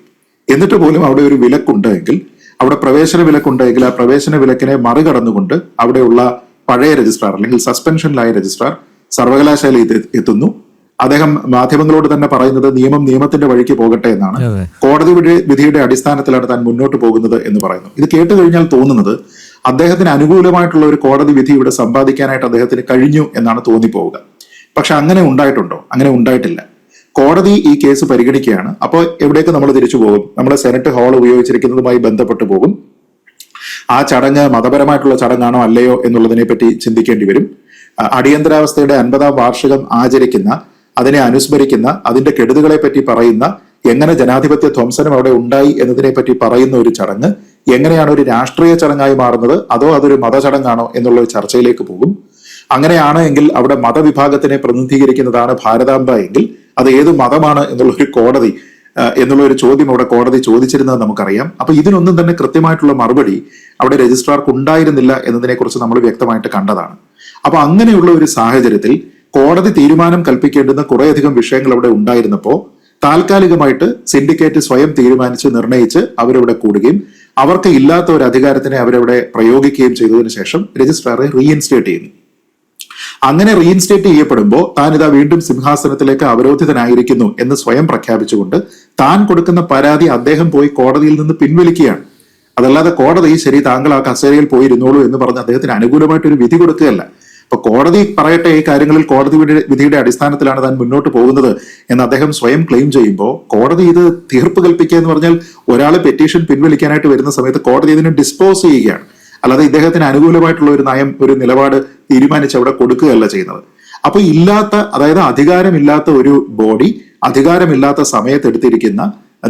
എന്നിട്ട് പോലും അവിടെ ഒരു വിലക്കുണ്ടെങ്കിൽ, അവിടെ പ്രവേശന വിലക്കുണ്ടെങ്കിൽ ആ പ്രവേശന വിലക്കിനെ മറികടന്നുകൊണ്ട് അവിടെയുള്ള പഴയ രജിസ്ട്രാർ അല്ലെങ്കിൽ സസ്പെൻഷനിലായ രജിസ്ട്രാർ സർവകലാശാലയിൽ എത്തുന്നു. അദ്ദേഹം മാധ്യമങ്ങളോട് തന്നെ പറയുന്നത് നിയമം നിയമത്തിന്റെ വഴിക്ക് പോകട്ടെ എന്നാണ്. കോടതി വിധിയുടെ അടിസ്ഥാനത്തിലാണ് താൻ മുന്നോട്ട് പോകുന്നത് എന്ന് പറയുന്നു. ഇത് കേട്ട് കഴിഞ്ഞാൽ തോന്നുന്നത് അദ്ദേഹത്തിന് അനുകൂലമായിട്ടുള്ള ഒരു കോടതി വിധി ഇവിടെ സമ്പാദിക്കാനായിട്ട് അദ്ദേഹത്തിന് കഴിഞ്ഞു എന്നാണ് തോന്നിപ്പോവുക. പക്ഷെ അങ്ങനെ ഉണ്ടായിട്ടുണ്ടോ? അങ്ങനെ ഉണ്ടായിട്ടില്ല. കോടതി ഈ കേസ് പരിഗണിക്കുകയാണ്. അപ്പോൾ എവിടേക്ക് നമ്മൾ തിരിച്ചു പോകും? നമ്മുടെ സെനറ്റ് ഹാൾ ഉപയോഗിച്ചിരിക്കുന്നതുമായി ബന്ധപ്പെട്ട് പോകും. ആ ചടങ്ങ് മതപരമായിട്ടുള്ള ചടങ്ങാണോ അല്ലയോ എന്നുള്ളതിനെ പറ്റി ചിന്തിക്കേണ്ടി വരും. അടിയന്തരാവസ്ഥയുടെ 50ാം വാർഷികം ആചരിക്കുന്ന, അതിനെ അനുസ്മരിക്കുന്ന, അതിന്റെ കെടുതികളെ പറ്റി പറയുന്ന, എങ്ങനെ ജനാധിപത്യ ധ്വംസനം അവിടെ ഉണ്ടായി എന്നതിനെ പറ്റി പറയുന്ന ഒരു ചടങ്ങ് എങ്ങനെയാണ് ഒരു രാഷ്ട്രീയ ചടങ്ങായി മാറുന്നത്, അതോ അതൊരു മതചടങ്ങാണോ എന്നുള്ള ഒരു ചർച്ചയിലേക്ക് പോകും. അങ്ങനെയാണ് എങ്കിൽ അവിടെ മതവിഭാഗത്തിനെ പ്രതിനിധീകരിക്കുന്നതാണ് ഭാരതാംബ എങ്കിൽ അത് ഏത് മതമാണ് എന്നുള്ള ഒരു ചോദ്യം അവിടെ കോടതി ചോദിച്ചിരുന്നത് നമുക്കറിയാം. അപ്പൊ ഇതിനൊന്നും തന്നെ കൃത്യമായിട്ടുള്ള മറുപടി അവിടെ രജിസ്ട്രാർക്ക് ഉണ്ടായിരുന്നില്ല എന്നതിനെ കുറിച്ച് നമ്മൾ വ്യക്തമായിട്ട് കണ്ടതാണ്. അപ്പൊ അങ്ങനെയുള്ള ഒരു സാഹചര്യത്തിൽ കോടതി തീരുമാനം കൽപ്പിക്കേണ്ടുന്ന കുറേയധികം വിഷയങ്ങൾ അവിടെ ഉണ്ടായിരുന്നപ്പോ താൽക്കാലികമായിട്ട് സിൻഡിക്കേറ്റ് സ്വയം തീരുമാനിച്ച് നിർണയിച്ച് അവരവിടെ കൂടുകയും അവർക്ക് ഇല്ലാത്ത ഒരു അധികാരത്തിനെ അവരവിടെ പ്രയോഗിക്കുകയും ചെയ്തതിനു ശേഷം രജിസ്ട്രാറെ റീഇൻസ്റ്റേറ്റ് ചെയ്യുന്നു. അങ്ങനെ റീഇൻസ്റ്റേറ്റ് ചെയ്യപ്പെടുമ്പോൾ താൻ ഇതാ വീണ്ടും സിംഹാസനത്തിലേക്ക് അവരോധിതനായിരിക്കുന്നു എന്ന് സ്വയം പ്രഖ്യാപിച്ചുകൊണ്ട് താൻ കൊടുക്കുന്ന പരാതി അദ്ദേഹം പോയി കോടതിയിൽ നിന്ന് പിൻവലിക്കുകയാണ്. അതല്ലാതെ കോടതി ശരി താങ്കൾ ആ കസേരയിൽ പോയി ഇരുന്നോളൂ എന്ന് പറഞ്ഞ് അദ്ദേഹത്തിന് അനുകൂലമായിട്ടൊരു വിധി കൊടുക്കുകയല്ല. അപ്പൊ കോടതി പറയട്ടെ ഈ കാര്യങ്ങളിൽ കോടതി വിധിയുടെ അടിസ്ഥാനത്തിലാണ് താൻ മുന്നോട്ട് പോകുന്നത് എന്ന് അദ്ദേഹം സ്വയം ക്ലെയിം ചെയ്യുമ്പോൾ കോടതി ഇത് തീർപ്പ് കൽപ്പിക്കുക എന്ന് പറഞ്ഞാൽ ഒരാളെ പെറ്റീഷൻ പിൻവലിക്കാനായിട്ട് വരുന്ന സമയത്ത് കോടതി ഇതിനെ ഡിസ്പോസ് ചെയ്യുകയാണ്. അല്ലാതെ ഇദ്ദേഹത്തിന് അനുകൂലമായിട്ടുള്ള ഒരു നയം, ഒരു നിലപാട് തീരുമാനിച്ച് അവിടെ കൊടുക്കുകയല്ല ചെയ്യുന്നത്. അപ്പൊ അതായത് അധികാരമില്ലാത്ത ഒരു ബോഡി അധികാരമില്ലാത്ത സമയത്തെടുത്തിരിക്കുന്ന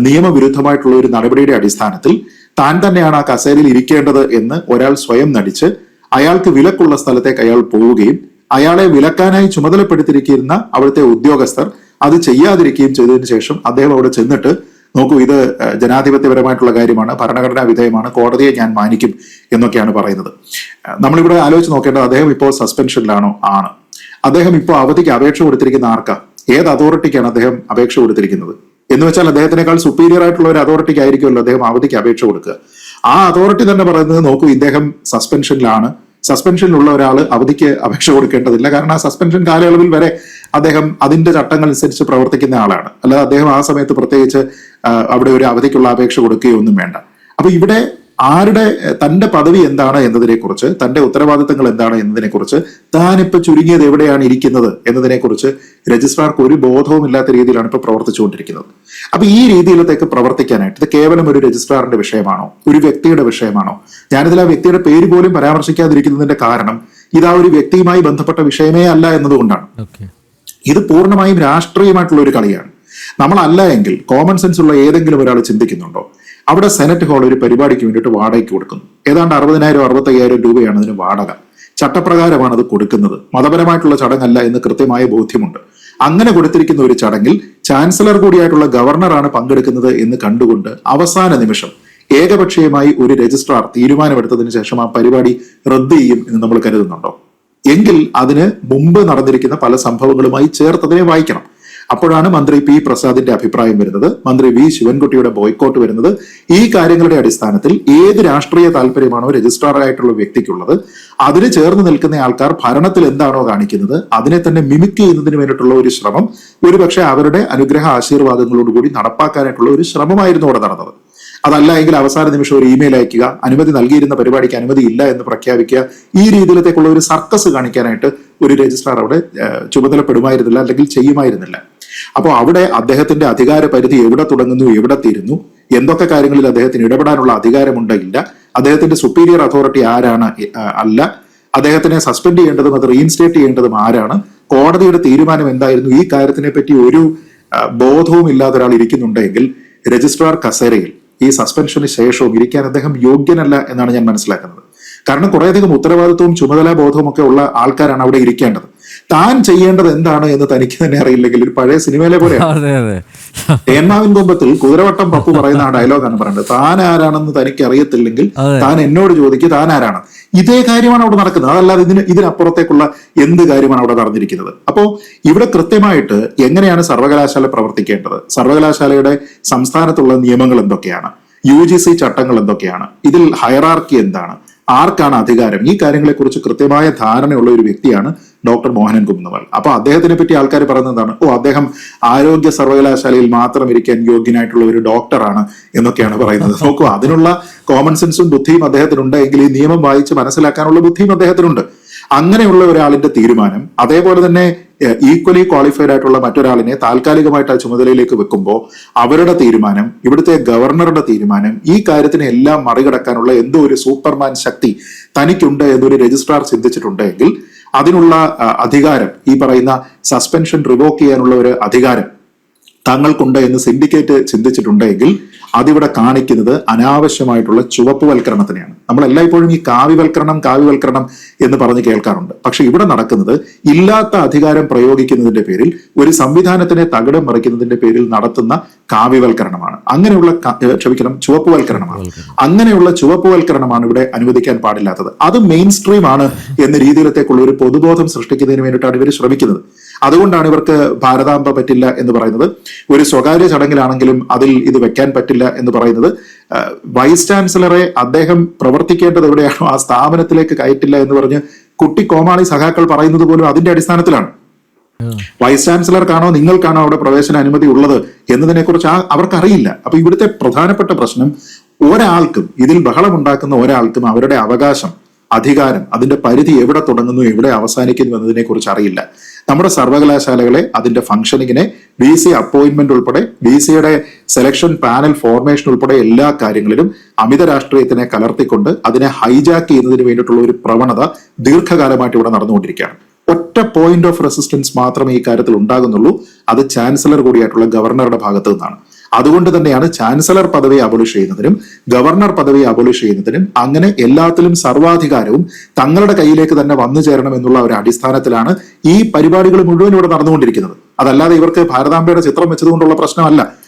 നിയമവിരുദ്ധമായിട്ടുള്ള ഒരു നടപടിയുടെ അടിസ്ഥാനത്തിൽ താൻ തന്നെയാണ് ആ കസേരയിൽ ഇരിക്കേണ്ടത് എന്ന് ഒരാൾ സ്വയം നടിച്ച് അയാൾക്ക് വിലക്കുള്ള സ്ഥലത്തേക്ക് അയാൾ പോവുകയും അയാളെ വിലക്കാനായി ചുമതലപ്പെടുത്തിയിരിക്കുന്ന അവിടുത്തെ ഉദ്യോഗസ്ഥർ അത് ചെയ്യാതിരിക്കുകയും ചെയ്തതിനു ശേഷം അദ്ദേഹം അവിടെ ചെന്നിട്ട് നോക്കൂ, ഇത് ജനാധിപത്യപരമായിട്ടുള്ള കാര്യമാണ്, ഭരണഘടനാ വിധേയമാണ്, കോടതിയെ ഞാൻ മാനിക്കും എന്നൊക്കെയാണ് പറയുന്നത്. നമ്മളിവിടെ ആലോചിച്ച് നോക്കേണ്ടത് അദ്ദേഹം ഇപ്പോൾ സസ്പെൻഷനിലാണോ? ആണ്. അദ്ദേഹം ഇപ്പോൾ അവധിക്ക് അപേക്ഷ കൊടുത്തിരിക്കുന്ന ആർക്കാ? ഏത് അതോറിറ്റിക്കാണ് അദ്ദേഹം അപേക്ഷ കൊടുത്തിരിക്കുന്നത്? എന്ന് വെച്ചാൽ അദ്ദേഹത്തിനേക്കാൾ സുപ്പീരിയർ ആയിട്ടുള്ള ഒരു അതോറിറ്റിക്ക് ആയിരിക്കുമല്ലോ അദ്ദേഹം അവധിക്ക് അപേക്ഷ കൊടുക്കുക. ആ അതോറിറ്റി തന്നെ പറയുന്നത് നോക്കൂ, ഇദ്ദേഹം സസ്പെൻഷനിലാണ്, സസ്പെൻഷനിലുള്ള ഒരാൾ അവധിക്ക് അപേക്ഷ കൊടുക്കേണ്ടതില്ല, കാരണം ആ സസ്പെൻഷൻ കാലയളവിൽ വരെ അദ്ദേഹം അതിന്റെ ചട്ടങ്ങൾ അനുസരിച്ച് പ്രവർത്തിക്കുന്ന ആളാണ്. അല്ലാതെ അദ്ദേഹം ആ സമയത്ത് പ്രത്യേകിച്ച് അവിടെ ഒരു അവധിക്കുള്ള അപേക്ഷ കൊടുക്കുകയൊന്നും വേണ്ട. അപ്പൊ ഇവിടെ തന്റെ പദവി എന്താണ് എന്നതിനെക്കുറിച്ച്, തന്റെ ഉത്തരവാദിത്തങ്ങൾ എന്താണ് എന്നതിനെക്കുറിച്ച്, താനിപ്പോ ചുരുങ്ങിയത് എവിടെയാണ് ഇരിക്കുന്നത് എന്നതിനെക്കുറിച്ച് രജിസ്ട്രാർക്ക് ഒരു ബോധവും ഇല്ലാത്ത രീതിയിലാണ് ഇപ്പൊ പ്രവർത്തിച്ചുകൊണ്ടിരിക്കുന്നത്. അപ്പൊ ഈ രീതിയിലത്തേക്ക് പ്രവർത്തിക്കാനായിട്ട് ഇത് കേവലം ഒരു രജിസ്ട്രാറിന്റെ വിഷയമാണോ, ഒരു വ്യക്തിയുടെ വിഷയമാണോ? ഞാനിതിൽ ആ വ്യക്തിയുടെ പേര് പോലും പരാമർശിക്കാതിരിക്കുന്നതിന്റെ കാരണം ഇത് ആ ഒരു വ്യക്തിയുമായി ബന്ധപ്പെട്ട വിഷയമേ അല്ല എന്നതുകൊണ്ടാണ്. ഇത് പൂർണ്ണമായും രാഷ്ട്രീയമായിട്ടുള്ള ഒരു കളിയാണ്. നമ്മളല്ല എങ്കിൽ കോമൺ സെൻസ് ഉള്ള ഏതെങ്കിലും ഒരാൾ ചിന്തിക്കുന്നുണ്ടോ? അവിടെ സെനറ്റ് ഹാൾ ഒരു പരിപാടിക്ക് വേണ്ടിയിട്ട് വാടകയ്ക്ക് കൊടുക്കുന്നു. ഏതാണ്ട് 60,000 65,000 രൂപയാണ് അതിന് വാടക. ചട്ടപ്രകാരമാണ് അത് കൊടുക്കുന്നത്. മതപരമായിട്ടുള്ള ചടങ്ങല്ല എന്ന് കൃത്യമായ ബോധ്യമുണ്ട്. അങ്ങനെ കൊടുത്തിരിക്കുന്ന ഒരു ചടങ്ങിൽ ചാൻസലർ കൂടിയായിട്ടുള്ള ഗവർണറാണ് പങ്കെടുക്കുന്നത് എന്ന് കണ്ടുകൊണ്ട് അവസാന നിമിഷം ഏകപക്ഷീയമായി ഒരു രജിസ്ട്രാർ തീരുമാനമെടുത്തതിന് ശേഷം ആ പരിപാടി റദ്ദ് ചെയ്യും എന്ന് നമ്മൾ കരുതുന്നുണ്ടോ? എങ്കിൽ അതിന് മുമ്പ് നടന്നിരിക്കുന്ന പല സംഭവങ്ങളുമായി ചേർത്തതിനെ വായിക്കണം. അപ്പോഴാണ് മന്ത്രി പി പ്രസാദിന്റെ അഭിപ്രായം വരുന്നത്, മന്ത്രി വി ശിവൻകുട്ടിയുടെ ബോയ്ക്കോട്ട് വരുന്നത്. ഈ കാര്യങ്ങളുടെ അടിസ്ഥാനത്തിൽ ഏത് രാഷ്ട്രീയ താല്പര്യമാണോ രജിസ്ട്രാറായിട്ടുള്ള വ്യക്തിക്കുള്ളത്, അതിന് ചേർന്ന് നിൽക്കുന്ന ആൾക്കാർ ഭരണത്തിൽ എന്താണോ കാണിക്കുന്നത് അതിനെ തന്നെ മിമിക് ചെയ്യുന്നതിന് വേണ്ടിയിട്ടുള്ള ഒരു ശ്രമം, ഒരുപക്ഷെ അവരുടെ അനുഗ്രഹ ആശീർവാദങ്ങളോടുകൂടി നടപ്പാക്കാനായിട്ടുള്ള ഒരു ശ്രമമായിരുന്നു അവിടെ നടന്നത്. അതല്ല എങ്കിൽ അവസാന നിമിഷം ഒരു ഇമെയിൽ അയക്കുക, അനുമതി നൽകിയിരുന്ന പരിപാടിക്ക് അനുമതി ഇല്ല എന്ന് പ്രഖ്യാപിക്കുക, ഈ രീതിയിലത്തേക്കുള്ള ഒരു സർക്കസ് കാണിക്കാനായിട്ട് ഒരു രജിസ്ട്രാർ അവിടെ ചുമതലപ്പെടുമായിരുന്നില്ല, അല്ലെങ്കിൽ ചെയ്യുമായിരുന്നില്ല. അപ്പോൾ അവിടെ അദ്ദേഹത്തിന്റെ അധികാര പരിധി എവിടെ തുടങ്ങുന്നു, എവിടെ തീരുന്നു, എന്തൊക്കെ കാര്യങ്ങളിൽ അദ്ദേഹത്തിന് ഇടപെടാനുള്ള അധികാരമുണ്ടില്ല, അദ്ദേഹത്തിന്റെ സുപ്പീരിയർ അതോറിറ്റി ആരാണ് അല്ല, അദ്ദേഹത്തിനെ സസ്പെൻഡ് ചെയ്യേണ്ടതും അത് റീഇൻസ്റ്റേറ്റ് ചെയ്യേണ്ടതും ആരാണ്, കോടതിയുടെ തീരുമാനം എന്തായിരുന്നു, ഈ കാര്യത്തിനെ പറ്റി ഒരു ബോധവും ഇല്ലാത്ത ഒരാൾ ഇരിക്കുന്നുണ്ടെങ്കിൽ രജിസ്ട്രാർ കസേരയിൽ ഈ സസ്പെൻഷന് ശേഷവും ഇരിക്കാൻ അദ്ദേഹം യോഗ്യനല്ല എന്നാണ് ഞാൻ മനസ്സിലാക്കുന്നത്. കാരണം കുറേയധികം ഉത്തരവാദിത്വവും ചുമതലാ ബോധവും ഒക്കെ ഉള്ള ആൾക്കാരാണ് അവിടെ ഇരിക്കേണ്ടത്. താൻ ചെയ്യേണ്ടത് എന്താണ് എന്ന് തനിക്ക് തന്നെ അറിയില്ലെങ്കിൽ ഒരു പഴയ സിനിമയിലെ പോലെയാണ്. തേന്മാവിൻ കൊമ്പത്തിൽ കുതിരവട്ടം പപ്പു പറയുന്ന ആ ഡയലോഗാണ് പറയുന്നത്, താൻ ആരാണെന്ന് തനിക്ക് അറിയത്തില്ലെങ്കിൽ താൻ എന്നോട് ചോദിക്കുക താൻ ആരാണ്. ഇതേ കാര്യമാണ് അവിടെ നടക്കുന്നത്. അതല്ലാതെ ഇതിനപ്പുറത്തേക്കുള്ള എന്ത് കാര്യമാണ് അവിടെ നടന്നിരിക്കുന്നത്? അപ്പോ ഇവിടെ കൃത്യമായിട്ട് എങ്ങനെയാണ് സർവകലാശാല പ്രവർത്തിക്കേണ്ടത്, സർവകലാശാലയുടെ സംസ്ഥാനത്തുള്ള നിയമങ്ങൾ എന്തൊക്കെയാണ്, UGC ചട്ടങ്ങൾ എന്തൊക്കെയാണ്, ഇതിൽ ഹയറാർക്കി എന്താണ്, ആർക്കാണ് അധികാരം, ഈ കാര്യങ്ങളെക്കുറിച്ച് കൃത്യമായ ധാരണയുള്ള ഒരു വ്യക്തിയാണ് ഡോക്ടർ മോഹനൻ കുന്നുമ്മൽ. അപ്പൊ അദ്ദേഹത്തിനെ പറ്റി ആൾക്കാർ പറയുന്നത് എന്താണ്, അദ്ദേഹം ആരോഗ്യ സർവകലാശാലയിൽ മാത്രം ഇരിക്കാൻ യോഗ്യനായിട്ടുള്ള ഒരു ഡോക്ടറാണ് എന്നൊക്കെയാണ് പറയുന്നത്. നോക്കൂ, അതിനുള്ള കോമൺ സെൻസും ബുദ്ധിയും അദ്ദേഹത്തിനുണ്ട് എങ്കിൽ ഈ നിയമം വായിച്ച് മനസ്സിലാക്കാനുള്ള ബുദ്ധിയും അദ്ദേഹത്തിനുണ്ട്. അങ്ങനെയുള്ള ഒരാളിന്റെ തീരുമാനം, അതേപോലെ തന്നെ ഈക്വലി ക്വാളിഫൈഡ് ആയിട്ടുള്ള മറ്റൊരാളിനെ താൽക്കാലികമായിട്ട് ആ ചുമതലയിലേക്ക് വെക്കുമ്പോൾ അവരുടെ തീരുമാനം, ഇവിടുത്തെ ഗവർണറുടെ തീരുമാനം, ഈ കാര്യത്തിനെ എല്ലാം മറികടക്കാനുള്ള എന്തോ ഒരു സൂപ്പർമാൻ ശക്തി തനിക്കുണ്ട് എന്നൊരു രജിസ്ട്രാർ ചിന്തിച്ചിട്ടുണ്ടെങ്കിൽ അതിനുള്ള അധികാരം, ഈ പറയുന്ന സസ്പെൻഷൻ റിവോക്ക് ചെയ്യാനുള്ള ഒരു അധികാരം തങ്ങൾക്കുണ്ട് എന്ന് സിൻഡിക്കേറ്റ് ചിന്തിച്ചിട്ടുണ്ടെങ്കിൽ അതിവിടെ കാണിക്കുന്നത് അനാവശ്യമായിട്ടുള്ള ചുവപ്പുവൽക്കരണത്തിനെയാണ്. നമ്മൾ എല്ലായ്പ്പോഴും ഈ കാവ്യവൽക്കരണം എന്ന് പറഞ്ഞ് കേൾക്കാറുണ്ട്. പക്ഷെ ഇവിടെ നടക്കുന്നത് ഇല്ലാത്ത അധികാരം പ്രയോഗിക്കുന്നതിന്റെ പേരിൽ, ഒരു സംവിധാനത്തിനെ തകിടം മറിക്കുന്നതിന്റെ പേരിൽ നടത്തുന്ന കാവ്യവൽക്കരണമാണ്. അങ്ങനെയുള്ള ചുവപ്പുവൽക്കരണമാണ്. അങ്ങനെയുള്ള ചുവപ്പുവൽക്കരണമാണ് ഇവിടെ അനുവദിക്കാൻ പാടില്ലാത്തത്. അത് മെയിൻ സ്ട്രീം ആണ് എന്ന രീതിയിലത്തേക്കുള്ള ഒരു പൊതുബോധം സൃഷ്ടിക്കുന്നതിന് വേണ്ടിയിട്ടാണ് ഇവർ ശ്രമിക്കുന്നത്. അതുകൊണ്ടാണ് ഇവർക്ക് ഭാരതാംബ പറ്റില്ല എന്ന് പറയുന്നത്. ഒരു സ്വകാര്യ ചടങ്ങിലാണെങ്കിലും അതിൽ ഇത് വെക്കാൻ പറ്റില്ല എന്ന് പറയുന്നത്. വൈസ് ചാൻസലറെ അദ്ദേഹം പ്രവർത്തിക്കേണ്ടത് എവിടെയാണോ ആ സ്ഥാപനത്തിലേക്ക് കയറ്റില്ല എന്ന് പറഞ്ഞ് കുട്ടി കോമാളി സഖാക്കൾ പറയുന്നത് പോലും അതിന്റെ അടിസ്ഥാനത്തിലാണ്. വൈസ് ചാൻസലർക്കാണോ നിങ്ങൾക്കാണോ അവിടെ പ്രവേശന അനുമതി ഉള്ളത് എന്നതിനെ കുറിച്ച് അവർക്കറിയില്ല. അപ്പൊ ഇവിടുത്തെ പ്രധാനപ്പെട്ട പ്രശ്നം, ഒരാൾക്കും ഇതിൽ ബഹളമുണ്ടാക്കുന്ന ഒരാൾക്കും അവരുടെ അവകാശം, അധികാരം, അതിന്റെ പരിധി എവിടെ തുടങ്ങുന്നു എവിടെ അവസാനിക്കുന്നു എന്നതിനെ കുറിച്ച് അറിയില്ല. നമ്മുടെ സർവകലാശാലകളെ, അതിന്റെ ഫംഗ്ഷനിങ്ങിനെ, VC അപ്പോയിന്റ്മെന്റ് ഉൾപ്പെടെ VCയുടെ സെലക്ഷൻ പാനൽ ഫോർമേഷൻ ഉൾപ്പെടെ എല്ലാ കാര്യങ്ങളിലും അമിത രാഷ്ട്രീയത്തിനെ കലർത്തിക്കൊണ്ട് അതിനെ ഹൈജാക്ക് ചെയ്യുന്നതിന് വേണ്ടിയിട്ടുള്ള ഒരു പ്രവണത ദീർഘകാലമായിട്ട് ഇവിടെ നടന്നുകൊണ്ടിരിക്കുകയാണ്. ഒറ്റ പോയിന്റ് ഓഫ് റെസിസ്റ്റൻസ് മാത്രമേ ഈ കാര്യത്തിൽ ഉണ്ടാകുന്നുള്ളൂ. അത് ചാൻസലർ കൂടിയായിട്ടുള്ള ഗവർണറുടെ ഭാഗത്തു നിന്നാണ്. അതുകൊണ്ട് തന്നെയാണ് ചാൻസലർ പദവി അബോളിഷ് ചെയ്യുന്നതിനും ഗവർണർ പദവി അബോളിഷ് ചെയ്യുന്നതിനും അങ്ങനെ എല്ലാത്തിലും സർവാധികാരവും തങ്ങളുടെ കയ്യിലേക്ക് തന്നെ വന്നു ചേരണം എന്നുള്ള ഒരു അടിസ്ഥാനത്തിലാണ് ഈ പരിപാടികൾ മുഴുവൻ ഇവിടെ നടന്നുകൊണ്ടിരിക്കുന്നത്. അതല്ലാതെ ഇവർക്ക് ഭാരതാംബയുടെ ചിത്രം വെച്ചതുകൊണ്ടുള്ള പ്രശ്നമല്ല.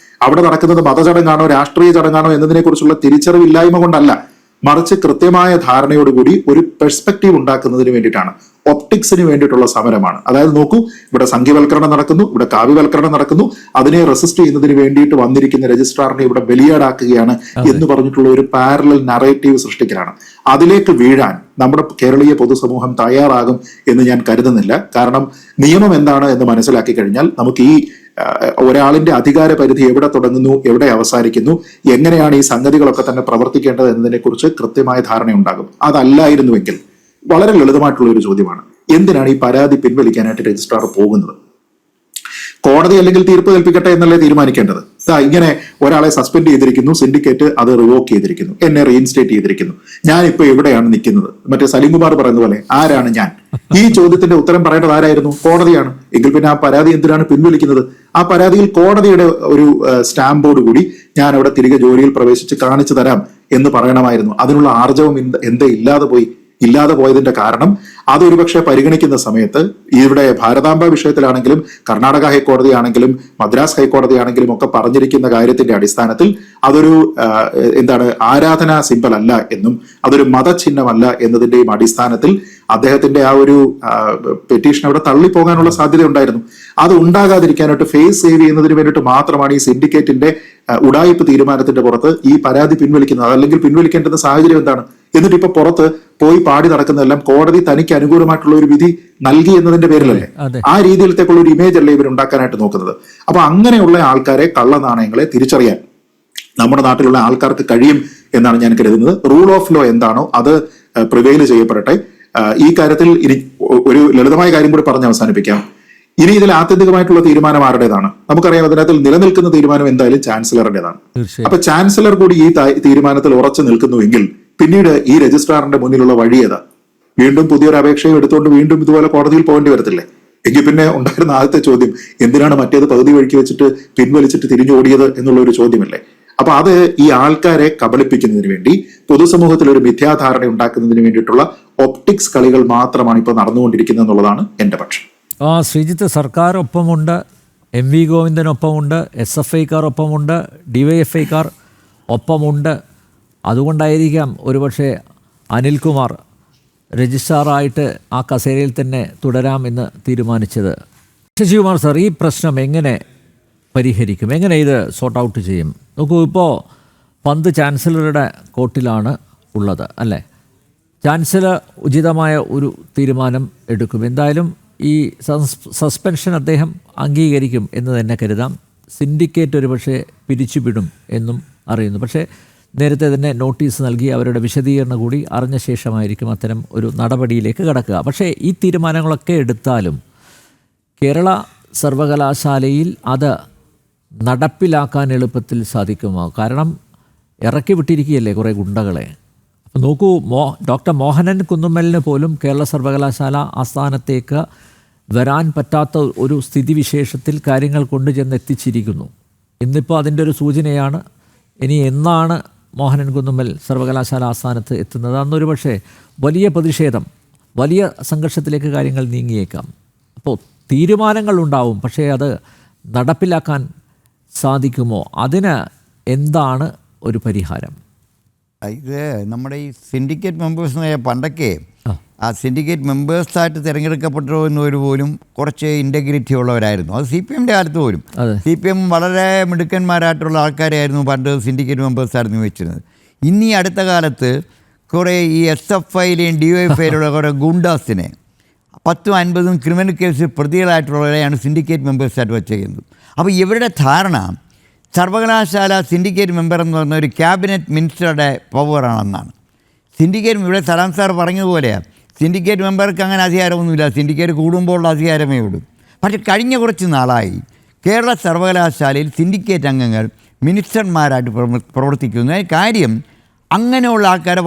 അവിടെ നടക്കുന്നത് മതചടങ്ങാണോ രാഷ്ട്രീയ ചടങ്ങാണോ എന്നതിനെ കുറിച്ചുള്ള തിരിച്ചറിവില്ലായ്മ കൊണ്ടല്ല, മറിച്ച് കൃത്യമായ ധാരണയോടുകൂടി ഒരു പെർസ്പെക്റ്റീവ് ഉണ്ടാക്കുന്നതിന് വേണ്ടിയിട്ടാണ്, ഒപ്റ്റിക്സിന് വേണ്ടിയിട്ടുള്ള സമരമാണ്. അതായത് നോക്കൂ, ഇവിടെ സംഖ്യവൽക്കരണം നടക്കുന്നു, ഇവിടെ കാവ്യവൽക്കരണം നടക്കുന്നു, അതിനെ റെസിസ്റ്റ് ചെയ്യുന്നതിന് വേണ്ടിയിട്ട് വന്നിരിക്കുന്ന രജിസ്ട്രാറിനെ ഇവിടെ ബലിയാടാക്കുകയാണ് എന്ന് പറഞ്ഞിട്ടുള്ള ഒരു പാരലൽ നറേറ്റീവ് സൃഷ്ടിക്കലാണ്. അതിലേക്ക് വീഴാൻ നമ്മുടെ കേരളീയ പൊതുസമൂഹം തയ്യാറാകും എന്ന് ഞാൻ കരുതുന്നില്ല. കാരണം നിയമം എന്താണ് എന്ന് മനസ്സിലാക്കി കഴിഞ്ഞാൽ നമുക്ക് ഈ ഒരാളിന്റെ അധികാര പരിധി എവിടെ തുടങ്ങുന്നു എവിടെ അവസാനിക്കുന്നു, എങ്ങനെയാണ് ഈ സംഗതികളൊക്കെ തന്നെ പ്രവർത്തിക്കേണ്ടത് എന്നതിനെ കുറിച്ച് കൃത്യമായ ധാരണയുണ്ടാകും. അതല്ലായിരുന്നുവെങ്കിൽ വളരെ ലളിതമായിട്ടുള്ള ഒരു ചോദ്യമാണ്, എന്തിനാണ് ഈ പരാതി പിൻവലിക്കാനായിട്ട് രജിസ്ട്രാർ പോകുന്നത്? കോടതി അല്ലെങ്കിൽ തീർപ്പ് കൽപ്പിക്കട്ടെ എന്നല്ലേ തീരുമാനിക്കേണ്ടത്. ഇങ്ങനെ ഒരാളെ സസ്പെൻഡ് ചെയ്തിരിക്കുന്നു, സിൻഡിക്കേറ്റ് അത് റിവോക്ക് ചെയ്തിരിക്കുന്നു, എന്നെ റീഇൻസ്റ്റേറ്റ് ചെയ്തിരിക്കുന്നു, ഞാനിപ്പോ എവിടെയാണ് നിൽക്കുന്നത്? മറ്റേ സലീം കുമാർ പറയുന്ന പോലെ ആരാണ് ഞാൻ? ഈ ചോദ്യത്തിന്റെ ഉത്തരം പറയേണ്ടത് ആരായിരുന്നു? കോടതിയാണ്. എങ്കിൽ പിന്നെ ആ പരാതി എന്തിനാണ് പിൻവലിക്കുന്നത്? ആ പരാതിയിൽ കോടതിയുടെ ഒരു സ്റ്റാമ്പോട് കൂടി ഞാൻ അവിടെ തിരികെ ജോലിയിൽ പ്രവേശിച്ച് കാണിച്ചു തരാം എന്ന് പറയണമായിരുന്നു. അതിനുള്ള ആർജവം ഇല്ലാതെ പോയതിന്റെ കാരണം അതൊരുപക്ഷെ പരിഗണിക്കുന്ന സമയത്ത് ഇവിടെ ഭാരതാംബ വിഷയത്തിലാണെങ്കിലും കർണാടക ഹൈക്കോടതി ആണെങ്കിലും മദ്രാസ് ഹൈക്കോടതി ആണെങ്കിലും ഒക്കെ പറഞ്ഞിരിക്കുന്ന കാര്യത്തിന്റെ അടിസ്ഥാനത്തിൽ അതൊരു ആരാധനാ സിംബൽ അല്ല എന്നും അതൊരു മതചിഹ്നമല്ല എന്നതിന്റെയും അടിസ്ഥാനത്തിൽ അദ്ദേഹത്തിന്റെ ആ ഒരു പെറ്റീഷൻ അവിടെ തള്ളിപ്പോകാനുള്ള സാധ്യത ഉണ്ടായിരുന്നു. അത് ഉണ്ടാകാതിരിക്കാനായിട്ട് ഫേസ് സേവ് ചെയ്യുന്നതിന് വേണ്ടിയിട്ട് മാത്രമാണ് ഈ സിൻഡിക്കേറ്റിന്റെ ഉഡായിപ്പ് തീരുമാനത്തിന്റെ പുറത്ത് ഈ പരാതി പിൻവലിക്കുന്നത്. അതല്ലെങ്കിൽ പിൻവലിക്കേണ്ടുന്ന സാഹചര്യം എന്താണ്? എന്നിട്ട് ഇപ്പൊ പുറത്ത് പോയി പാടി നടക്കുന്നതെല്ലാം കോടതി തനിക്ക് അനുകൂലമായിട്ടുള്ള ഒരു വിധി നൽകി എന്നതിന്റെ പേരിലല്ലേ? ആ രീതിയിലത്തേക്കുള്ള ഒരു ഇമേജ് അല്ലേ ഇവർ ഉണ്ടാക്കാനായിട്ട് നോക്കുന്നത്. അപ്പൊ അങ്ങനെയുള്ള ആൾക്കാരെ, കള്ളനാണയങ്ങളെ തിരിച്ചറിയാൻ നമ്മുടെ നാട്ടിലുള്ള ആൾക്കാർക്ക് കഴിയും എന്നാണ് ഞാൻ കരുതുന്നത്. റൂൾ ഓഫ് ലോ എന്താണോ അത് പ്രിവെയിൽ ചെയ്യപ്പെടട്ടെ. ഈ കാര്യത്തിൽ ഇനി ഒരു ലളിതമായ കാര്യം കൂടി പറഞ്ഞ് അവസാനിപ്പിക്കാം. ഇനി ഇതിൽ ആത്യന്തികമായിട്ടുള്ള തീരുമാനം ആരുടേതാണ്? നമുക്കറിയാം, അതിനകത്തിൽ നിലനിൽക്കുന്ന തീരുമാനം എന്തായാലും ചാൻസലറുടേതാണ്. അപ്പൊ ചാൻസലർ കൂടി ഈ തീരുമാനത്തിൽ ഉറച്ചു നിൽക്കുന്നുവെങ്കിൽ പിന്നീട് ഈ രജിസ്ട്രാറിന്റെ മുന്നിലുള്ള വഴി ഏതാ? വീണ്ടും പുതിയൊരു അപേക്ഷയും എടുത്തുകൊണ്ട് വീണ്ടും ഇതുപോലെ കോടതിയിൽ പോകേണ്ടി വരത്തില്ലേ? എങ്കിൽ പിന്നെ ഉണ്ടായിരുന്ന ആദ്യത്തെ ചോദ്യം, എന്തിനാണ് മറ്റേത് പകുതി വഴിക്ക് വെച്ചിട്ട് പിൻവലിച്ചിട്ട് തിരിഞ്ഞോടിയത് എന്നുള്ള ഒരു ചോദ്യമല്ലേ? അപ്പൊ അത് ഈ ആൾക്കാരെ കബളിപ്പിക്കുന്നതിന് വേണ്ടി, പൊതുസമൂഹത്തിൽ ഒരു മിഥ്യാധാരണ ഉണ്ടാക്കുന്നതിന് വേണ്ടിയിട്ടുള്ള ഒപ്റ്റിക്സ് കളികൾ മാത്രമാണ് ഇപ്പോൾ നടന്നുകൊണ്ടിരിക്കുന്നത് എന്നുള്ളതാണ് എന്റെ പക്ഷം. ശ്രീജിത്ത്, സർക്കാർ ഒപ്പമുണ്ട്, MV ഗോവിന്ദനൊപ്പമുണ്ട്, SFIക്കാർ ഒപ്പമുണ്ട്, DYFIക്കാർ ഒപ്പമുണ്ട്. അതുകൊണ്ടായിരിക്കാം ഒരുപക്ഷെ അനിൽകുമാർ രജിസ്ട്രാറായിട്ട് ആ കസേരയിൽ തന്നെ തുടരാം എന്ന് തീരുമാനിച്ചത്. ശശികുമാർ സാർ, ഈ പ്രശ്നം എങ്ങനെ പരിഹരിക്കും? എങ്ങനെ ഇത് സോർട്ട് ഔട്ട് ചെയ്യും? നോക്കൂ, ഇപ്പോൾ പന്ത് ചാൻസലറുടെ കോർട്ടിലാണ് ഉള്ളത് അല്ലേ? ചാൻസലർ ഉചിതമായ ഒരു തീരുമാനം എടുക്കും. എന്തായാലും ഈ സസ്പെൻഷൻ അദ്ദേഹം അംഗീകരിക്കും എന്ന് തന്നെ കരുതാം. സിൻഡിക്കേറ്റ് ഒരുപക്ഷെ പിരിച്ചുവിടും എന്നും അറിയുന്നു. പക്ഷേ നേരത്തെ തന്നെ നോട്ടീസ് നൽകി അവരുടെ വിശദീകരണം കൂടി അറിഞ്ഞ ശേഷമായിരിക്കും അത്തരം ഒരു നടപടിയിലേക്ക് കടക്കുക. പക്ഷേ ഈ തീരുമാനങ്ങളൊക്കെ എടുത്താലും കേരള സർവകലാശാലയിൽ അത് നടപ്പിലാക്കാൻ എളുപ്പത്തിൽ സാധിക്കുമോ? കാരണം ഇറക്കി വിട്ടിരിക്കുകയല്ലേ കുറേ ഗുണ്ടകളെ. അപ്പോൾ നോക്കൂ, ഡോക്ടർ മോഹനൻ കുന്നുമ്മലിന് പോലും കേരള സർവകലാശാല ആസ്ഥാനത്തേക്ക് വരാൻ പറ്റാത്ത ഒരു സ്ഥിതിവിശേഷത്തിൽ കാര്യങ്ങൾ കൊണ്ടുചെന്ന് എത്തിച്ചിരിക്കുന്നു. ഇന്നിപ്പോൾ അതിൻ്റെ ഒരു സൂചനയാണ്. ഇനി എന്നാണ് മോഹനൻ കുന്നുമ്മൽ സർവകലാശാല ആസ്ഥാനത്ത് എത്തുന്നത്? അന്നൊരു പക്ഷേ വലിയ പ്രതിഷേധം, വലിയ സംഘർഷത്തിലേക്ക് കാര്യങ്ങൾ നീങ്ങിയേക്കാം. അപ്പോൾ തീരുമാനങ്ങൾ ഉണ്ടാവും, പക്ഷേ അത് നടപ്പിലാക്കാൻ സാധിക്കുമോ? അതിന് എന്താണ് ഒരു പരിഹാരം? ഇത് നമ്മുടെ ഈ സിൻഡിക്കേറ്റ് മെമ്പേഴ്സ് പണ്ടൊക്കെ ആ സിൻഡിക്കേറ്റ് മെമ്പേഴ്സായിട്ട് തിരഞ്ഞെടുക്കപ്പെട്ടവർ പോലും കുറച്ച് ഇൻറ്റഗ്രിറ്റി ഉള്ളവരായിരുന്നു. അത് CPM കാലത്ത് പോലും CPM വളരെ മിടുക്കന്മാരായിട്ടുള്ള ആൾക്കാരായിരുന്നു പണ്ട് സിൻഡിക്കേറ്റ് മെമ്പേഴ്സായിരുന്നു വെച്ചിരുന്നത്. ഇനി അടുത്ത കാലത്ത് കുറേ ഈ SFIയിലെയും DYFIയിലുള്ള കുറേ ഗുണ്ടാസിനെ 10-50 ക്രിമിനൽ കേസിൽ പ്രതികളായിട്ടുള്ളവരെയാണ് സിൻഡിക്കേറ്റ് മെമ്പേഴ്സായിട്ട് വെച്ചിരിക്കുന്നത്. അപ്പോൾ ഇവരുടെ ധാരണ സർവകലാശാല സിൻഡിക്കേറ്റ് മെമ്പർ എന്ന് പറഞ്ഞ ഒരു ക്യാബിനറ്റ് മിനിസ്റ്ററുടെ പവറാണെന്നാണ്. സിൻഡിക്കേറ്റ് ഇവിടെ സലാം സാർ പറഞ്ഞതുപോലെയാണ്, സിൻഡിക്കേറ്റ് മെമ്പർക്ക് അങ്ങനെ അധികാരമൊന്നുമില്ല. സിൻഡിക്കേറ്റ് കൂടുമ്പോഴുള്ള അധികാരമേ ഉള്ളൂ. പക്ഷേ കഴിഞ്ഞ കുറച്ച് നാളായി കേരള സർവകലാശാലയിൽ സിൻഡിക്കേറ്റ് അംഗങ്ങൾ മിനിസ്റ്റർമാരായിട്ട് പ്രവർത്തിക്കുന്നു. കാര്യം അങ്ങനെയുള്ള ആൾക്കാരെ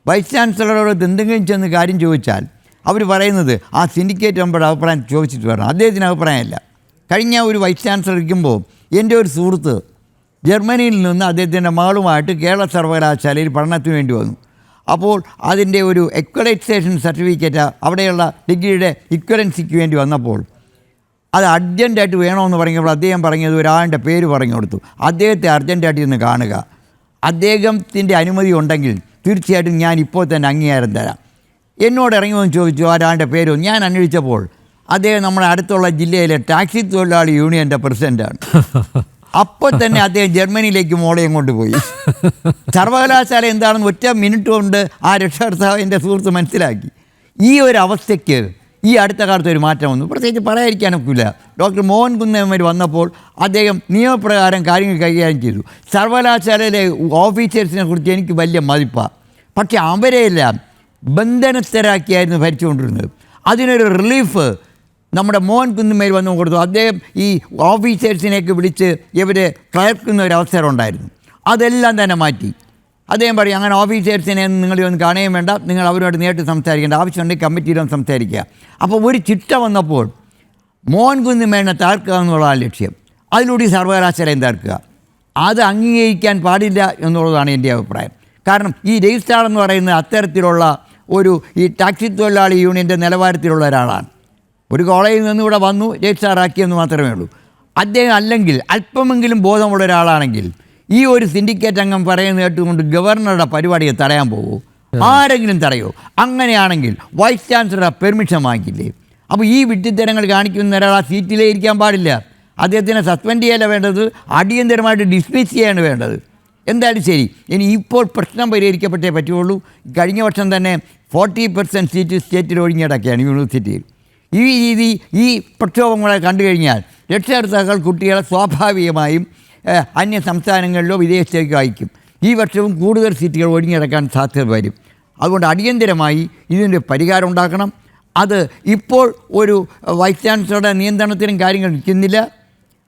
വൈസ് ചാൻസലറോട് എന്തെങ്കിലും ചെന്ന് കാര്യം ചോദിച്ചാൽ അവർ പറയുന്നത് ആ സിൻഡിക്കേറ്റ് മെമ്പറുടെ അഭിപ്രായം ചോദിച്ചിട്ട് വരണം. അദ്ദേഹത്തിന് അഭിപ്രായമല്ല. കഴിഞ്ഞ ഒരു വൈസ് ചാൻസലർ ഇരിക്കുമ്പോൾ എൻ്റെ ഒരു സുഹൃത്ത് ജർമ്മനിയിൽ നിന്ന് അദ്ദേഹത്തിൻ്റെ മകളുമായിട്ട് കേരള സർവകലാശാലയിൽ പഠനത്തിന് വേണ്ടി വന്നു. അപ്പോൾ അതിൻ്റെ ഒരു എക്വലൈസേഷൻ സർട്ടിഫിക്കറ്റ്, അവിടെയുള്ള ഡിഗ്രിയുടെ ഇക്വലൻസിക്ക് വേണ്ടി വന്നപ്പോൾ അത് അർജൻറ്റായിട്ട് വേണമെന്ന് പറഞ്ഞപ്പോൾ അദ്ദേഹം പറഞ്ഞത് ഒരാളുടെ പേര് പറഞ്ഞു കൊടുത്തു. അദ്ദേഹത്തെ അർജൻറ്റായിട്ട് ഇന്ന് കാണുക, അദ്ദേഹത്തിൻ്റെ അനുമതി ഉണ്ടെങ്കിൽ തീർച്ചയായിട്ടും ഞാൻ ഇപ്പോൾ തന്നെ അംഗീകാരം തരാം. എന്നോട് ഇറങ്ങുമെന്ന് ചോദിച്ചു. ഒരാളുടെ പേര് ഞാൻ അന്വേഷിച്ചപ്പോൾ അദ്ദേഹം നമ്മുടെ അടുത്തുള്ള ജില്ലയിലെ ടാക്സി തൊഴിലാളി യൂണിയൻ്റെ പ്രസിഡൻ്റാണ്. അപ്പോൾ തന്നെ അദ്ദേഹം ജർമ്മനിയിലേക്ക് മോളെയും കൊണ്ടുപോയി. സർവകലാശാല എന്താണെന്ന് ഒറ്റ മിനിറ്റ് കൊണ്ട് ആ രക്ഷകർത്താവ് എൻ്റെ സുഹൃത്ത് മനസ്സിലാക്കി. ഈ ഒരു അവസ്ഥയ്ക്ക് ഈ അടുത്ത കാലത്ത് ഒരു മാറ്റം വന്നു. പ്രത്യേകിച്ച് പറയാതിരിക്കാനൊക്കില്ല. ഡോക്ടർ മോഹൻ കുന്നമ്മർ വന്നപ്പോൾ അദ്ദേഹം നിയമപ്രകാരം കാര്യങ്ങൾ കൈകാര്യം ചെയ്തു. സർവകലാശാലയിലെ ഓഫീസേഴ്സിനെ കുറിച്ച് എനിക്ക് വലിയ മതിപ്പാണ്. പക്ഷേ അവരെയെല്ലാം ബന്ധനസ്ഥരാക്കിയായിരുന്നു ഭരിച്ചുകൊണ്ടിരുന്നത്. അതിനൊരു റിലീഫ് നമ്മുടെ മോഹൻ കുന്നുമ്മേൽ വന്നു കൊടുത്തു. അദ്ദേഹം ഈ ഓഫീസേഴ്സിനെയൊക്കെ വിളിച്ച് ഇവരെ ക്ലർക്കുന്ന ഒരു അവസരം ഉണ്ടായിരുന്നു. അതെല്ലാം തന്നെ മാറ്റി. അദ്ദേഹം പറയും, അങ്ങനെ ഓഫീസേഴ്സിനെ നിങ്ങൾ ഒന്ന് കാണുകയും വേണ്ട, നിങ്ങൾ അവരുമായിട്ട് നേരിട്ട് സംസാരിക്കേണ്ട, ആവശ്യമുണ്ടെങ്കിൽ കമ്മിറ്റിയിലും സംസാരിക്കുക. അപ്പോൾ ഒരു ചിട്ട വന്നപ്പോൾ മോഹൻ കുന്നുമ്മേനെ താർക്കുക എന്നുള്ളതാണ് ലക്ഷ്യം. അതിലൂടെ സർവകലാശാലയും താർക്കുക. അത് അംഗീകരിക്കാൻ പാടില്ല എന്നുള്ളതാണ് എൻ്റെ അഭിപ്രായം. കാരണം ഈ രജിസ്ട്രാർ എന്ന് പറയുന്നത് അത്തരത്തിലുള്ള ഒരു ഈ ടാക്സി തൊഴിലാളി യൂണിയൻ്റെ നിലവാരത്തിലുള്ള ഒരാളാണ്. ഒരു കോളേജിൽ നിന്ന് ഇവിടെ വന്നു രജിസ്ട്രാറാക്കിയെന്ന് മാത്രമേ ഉള്ളൂ. അദ്ദേഹം അല്ലെങ്കിൽ അല്പമെങ്കിലും ബോധമുള്ള ഒരാളാണെങ്കിൽ ഈ ഒരു സിൻഡിക്കേറ്റ് അംഗം പറയുന്നത് കേട്ടുകൊണ്ട് ഗവർണറുടെ പരിപാടിയെ തടയാൻ പോകുമോ? ആരെങ്കിലും തടയോ? അങ്ങനെയാണെങ്കിൽ വൈസ് ചാൻസലറുടെ പെർമിഷൻ വാങ്ങിക്കില്ലേ? അപ്പോൾ ഈ വിഡ്ഢിത്തരങ്ങൾ കാണിക്കുന്ന ഒരാൾ ആ സീറ്റിലേ ഇരിക്കാൻ പാടില്ല. അദ്ദേഹത്തിനെ സസ്പെൻഡ് ചെയ്യല്ല വേണ്ടത്, അടിയന്തരമായിട്ട് ഡിസ്മിസ് ചെയ്യാണ് വേണ്ടത്. എന്തായാലും ശരി, ഇനി ഇപ്പോൾ പ്രശ്നം പരിഹരിക്കപ്പെട്ടേ പറ്റുള്ളൂ. കഴിഞ്ഞ വർഷം തന്നെ 40% സീറ്റ് സ്റ്റേറ്റിൽ ഒഴിഞ്ഞടക്കുകയാണ് യൂണിവേഴ്സിറ്റിയിൽ. ഈ രീതി ഈ പ്രക്ഷോഭങ്ങളെ കണ്ടു കഴിഞ്ഞാൽ രക്ഷകർത്താക്കൾ കുട്ടികളെ സ്വാഭാവികമായും അന്യ സംസ്ഥാനങ്ങളിലോ വിദേശത്തേക്കോ അയക്കും. ഈ വർഷവും കൂടുതൽ സീറ്റുകൾ ഒഴിഞ്ഞടക്കാൻ സാധ്യത വരും. അതുകൊണ്ട് അടിയന്തരമായി ഇതിൻ്റെ പരിഹാരം ഉണ്ടാക്കണം. അത് ഇപ്പോൾ ഒരു വൈസ് ചാൻസലറുടെ നിയന്ത്രണത്തിനും കാര്യങ്ങൾ നിൽക്കുന്നില്ല.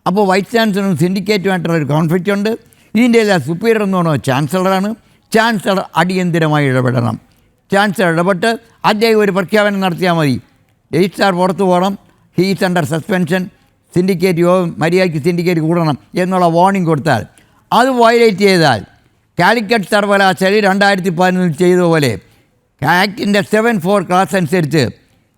അപ്പോൾ വൈസ് ചാൻസലറും സിൻഡിക്കേറ്റുമായിട്ടുള്ള ഒരു കോൺഫ്ലിക്റ്റ് ഉണ്ട്. ഇതിൻ്റെ എല്ലാം സുപ്പീരിയർ എന്ന് പറഞ്ഞാൽ ചാൻസലറാണ്. ചാൻസലർ അടിയന്തരമായി ഇടപെടണം. ചാൻസലർ ഇടപെട്ട് അദ്ദേഹം ഒരു പ്രഖ്യാപനം നടത്തിയാൽ മതി. രജിസ്ട്രാർ പുറത്തു പോകണം, ഹീസ് അണ്ടർ സസ്പെൻഷൻ, സിൻഡിക്കേറ്റ് യോഗം മര്യാദയ്ക്ക് സിൻഡിക്കേറ്റ് കൂടണം എന്നുള്ള വാർണിംഗ് കൊടുത്താൽ, അത് വയലേറ്റ് ചെയ്താൽ കാലിക്കറ്റ് സർവകലാശാല 2011 ചെയ്തതുപോലെ ആക്ടിൻ്റെ 7(4) ക്ലാസ് അനുസരിച്ച്